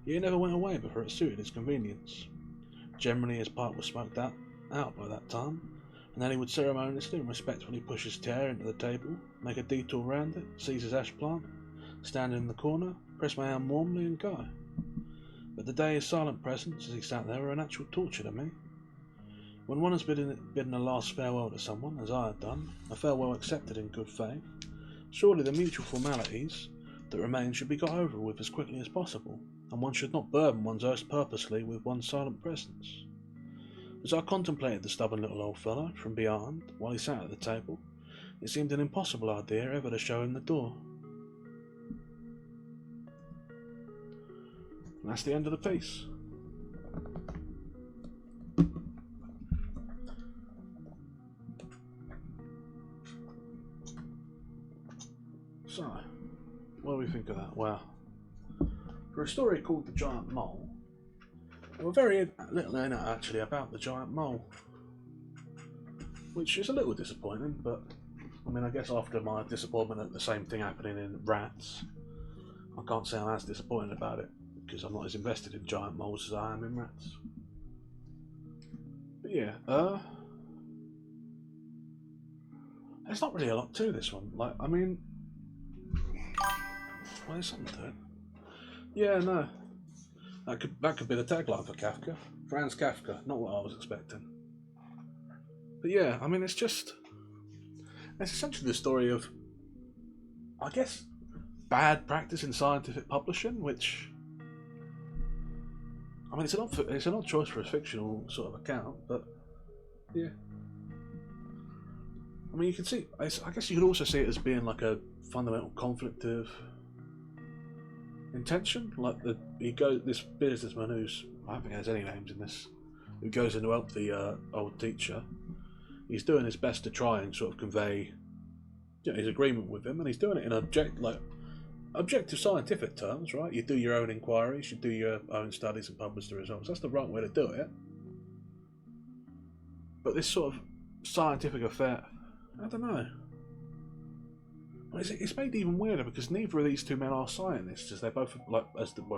Yet he never went away before it suited his convenience. Generally his pipe was smoked out by that time, and then he would ceremoniously and respectfully push his chair into the table, make a detour round it, seize his ash plant, stand in the corner, press my arm warmly, and go. But the day his silent presence as he sat there were an actual torture to me. When one has bidden a last farewell to someone, as I had done, a farewell accepted in good faith, surely the mutual formalities that remain should be got over with as quickly as possible, and one should not burden one's host purposely with one's silent presence. As I contemplated the stubborn little old fellow from behind, while he sat at the table, it seemed an impossible idea ever to show him the door. And that's the end of the piece. So, what do we think of that? Well, for a story called The Giant Mole, we're very little in it actually about the giant mole, which is a little disappointing, but I mean, I guess after my disappointment at the same thing happening in Rats, I can't say I'm as disappointed about it, because I'm not as invested in giant moles as I am in Rats. But yeah, there's not really a lot to this one. Like, I mean, well, there's something to it. Yeah, no. That could be the tagline for Kafka. Franz Kafka, not what I was expecting. But yeah, I mean, it's essentially the story of, I guess, bad practice in scientific publishing, which, I mean, it's an odd choice for a fictional sort of account, but yeah. I mean, you can see, I guess you could also see it as being like a fundamental conflict of intention. Like this businessman who's, I don't think there's any names in this, who goes in to help the old teacher. He's doing his best to try and sort of convey, his agreement with him, and he's doing it in objective scientific terms, right? You do your own inquiries, you do your own studies and publish the results. That's the right way to do it. But this sort of scientific affair, I don't know. It's made even weirder because neither of these two men are scientists, as they both, or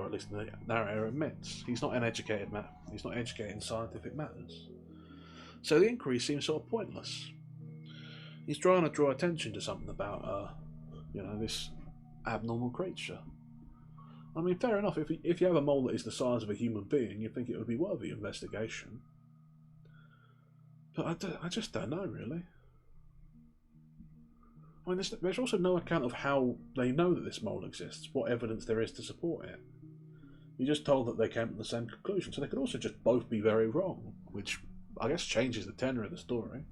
at least the narrator admits. He's not educated in scientific matters. So the inquiry seems sort of pointless. He's trying to draw attention to something about, this abnormal creature. I mean, fair enough. If you have a mole that is the size of a human being, you'd think it would be worthy of investigation. But I just don't know, really. I mean, there's also no account of how they know that this mole exists, what evidence there is to support it. You're just told that they came to the same conclusion, so they could also just both be very wrong, which I guess changes the tenor of the story.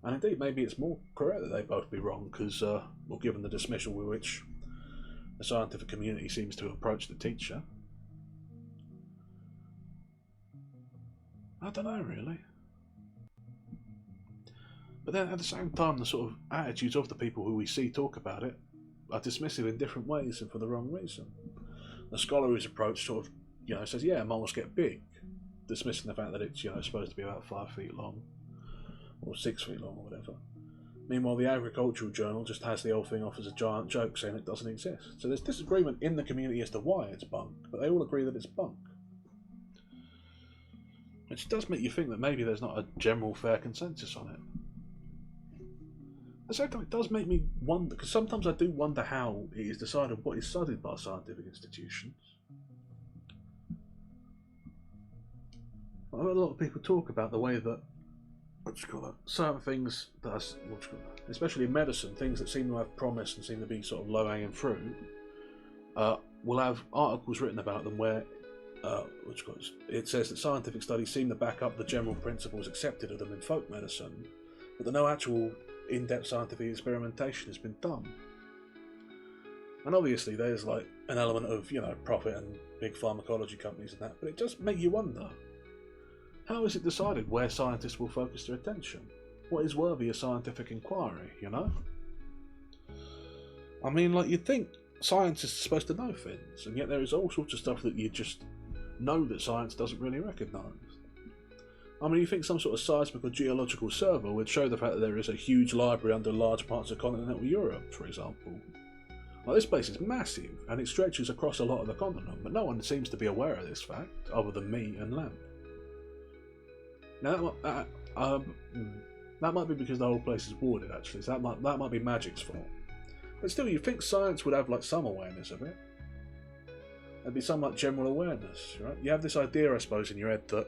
And indeed, maybe it's more correct that they both be wrong, because, given the dismissal with which the scientific community seems to approach the teacher. I don't know, really. But then at the same time, the sort of attitudes of the people who we see talk about it are dismissive in different ways and for the wrong reason. The scholar whose approach sort of, says, yeah, moles get big, dismissing the fact that it's, supposed to be about 5 feet long, or 6 feet long, or whatever. Meanwhile, the agricultural journal just has the whole thing off as a giant joke, saying it doesn't exist. So there's disagreement in the community as to why it's bunk, but they all agree that it's bunk. Which does make you think that maybe there's not a general fair consensus on it. The second, it does make me wonder, because sometimes I do wonder how it is decided what is studied by scientific institutions. I've heard a lot of people talk about the way that what you call it, certain things that are, what you call it, especially in medicine, things that seem to have promise and seem to be sort of low-hanging fruit, will have articles written about them where what you call it says that scientific studies seem to back up the general principles accepted of them in folk medicine, but that no actual in-depth scientific experimentation has been done. And obviously there's like an element of, you know, profit and big pharmacology companies and that, but it does make you wonder, how is it decided where scientists will focus their attention? What is worthy of scientific inquiry, you know? I mean, like, you'd think scientists are supposed to know things, and yet there is all sorts of stuff that you just know that science doesn't really recognise. I mean, you think some sort of seismic or geological survey would show the fact that there is a huge library under large parts of continental Europe, for example. Like, this place is massive, and it stretches across a lot of the continent, but no one seems to be aware of this fact, other than me and Lamp. Now, that might be because the whole place is warded, actually, so that might be magic's fault. But still, you'd think science would have, like, some awareness of it. There'd be some, like, general awareness, right? You have this idea, I suppose, in your head that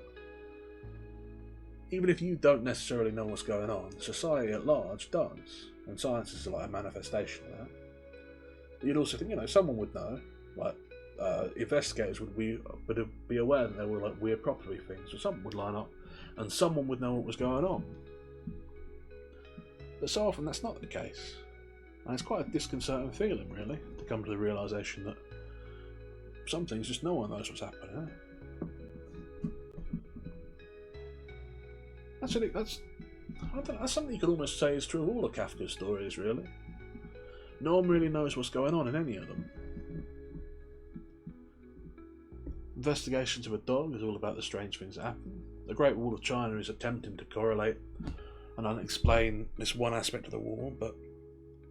even if you don't necessarily know what's going on, society at large does, and science is like a manifestation of that. But you'd also think, you know, someone would know, like, investigators would be aware that there were, like, weird property things, or something would line up, and someone would know what was going on. But so often that's not the case, and it's quite a disconcerting feeling, really, to come to the realisation that some things just no one knows what's happening. Actually, that's something you could almost say is true of all of Kafka's stories, really. No one really knows what's going on in any of them. Investigations of a Dog is all about the strange things that happen. The Great Wall of China is attempting to correlate and unexplain this one aspect of the wall, but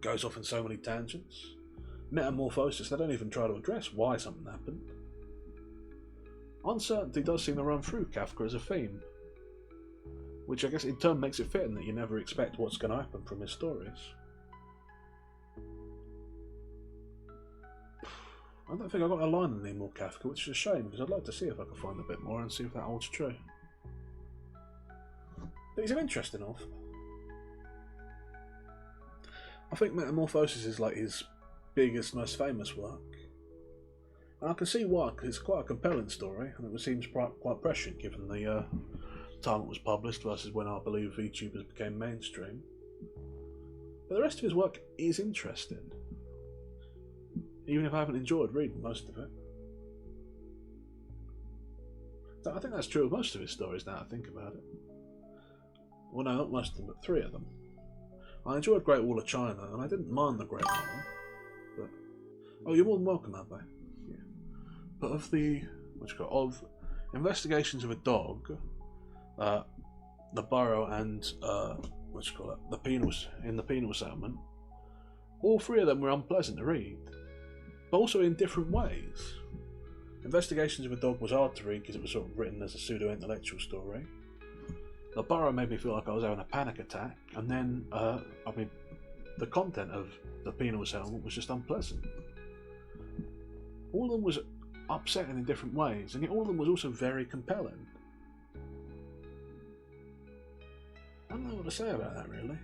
goes off in so many tangents. Metamorphosis, they don't even try to address why something happened. Uncertainty does seem to run through Kafka as a theme, which I guess in turn makes it fitting that you never expect what's going to happen from his stories. I don't think I got a line in any more Kafka, which is a shame because I'd like to see if I can find a bit more and see if that holds true. But he's an interesting author. I think Metamorphosis is like his biggest, most famous work. And I can see why, because it's quite a compelling story, and it seems quite prescient given the time it was published versus when I believe VTubers became mainstream. But the rest of his work is interesting, even if I haven't enjoyed reading most of it. So I think that's true of most of his stories now I think about it. Well, no, not most of them, but 3 of them. I enjoyed Great Wall of China, and I didn't mind the Great Wall. But oh, you're more than welcome, Abbe. Yeah. But of the of Investigations of a Dog, the Borough, and the Penals in the Penal Settlement, all 3 of them were unpleasant to read, but also in different ways. Investigations of a Dog was hard to read because it was sort of written as a pseudo-intellectual story. The Borough made me feel like I was having a panic attack, and then, the content of the Penal Settlement was just unpleasant. All of them was upsetting in different ways, and yet all of them was also very compelling. I don't know what to say about that, really.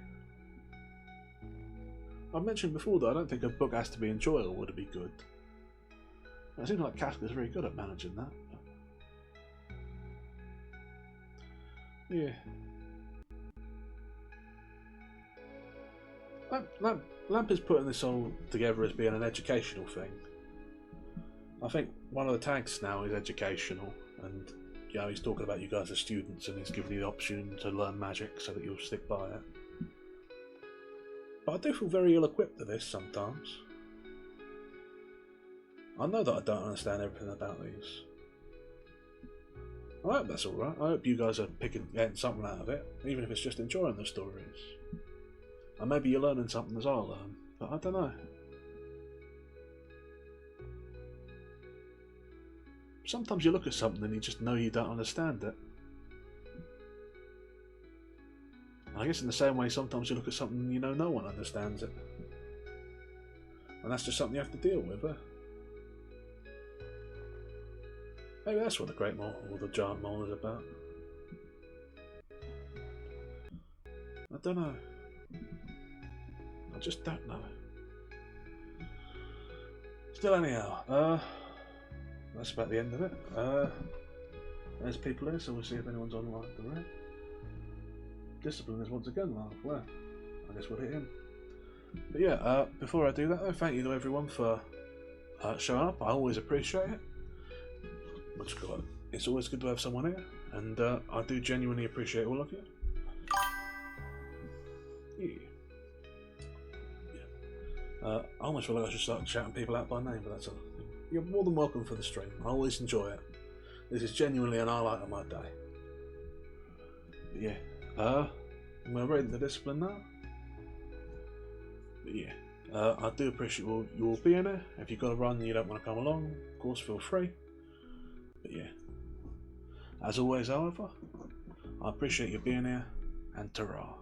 I've mentioned before that I don't think a book has to be enjoyable to be good. It seems like Kafka's very good at managing that. Yeah. Lamp is putting this all together as being an educational thing. I think one of the tags now is educational, and you know, he's talking about you guys as students and he's giving you the option to learn magic so that you'll stick by it. But I do feel very ill-equipped to this sometimes. I know that I don't understand everything about these. I hope that's alright. I hope you guys are getting something out of it, even if it's just enjoying the stories. And maybe you're learning something as I learn, but I don't know. Sometimes you look at something and you just know you don't understand it. And I guess in the same way, sometimes you look at something and you know no one understands it. And that's just something you have to deal with, eh? Maybe that's what the Great Mole or the Giant Mole is about. I don't know. I just don't know. Still, anyhow, that's about the end of it. There's people here, so we'll see if anyone's online. Discipline is once again live. Well, I guess we'll hit him. But yeah, before I do that, though, thank you to everyone for showing up. I always appreciate it. It's always good to have someone here, and I do genuinely appreciate all of you. Yeah. I almost feel like I should start shouting people out by name, but that's all. You're more than welcome for the stream. I always enjoy it. This is genuinely an highlight of my day. But yeah, I'm going to read the discipline now. But yeah, I do appreciate you all being there. If you've got to run and you don't want to come along, of course, feel free. But yeah, as always, however, I appreciate you being here, and ta-ra.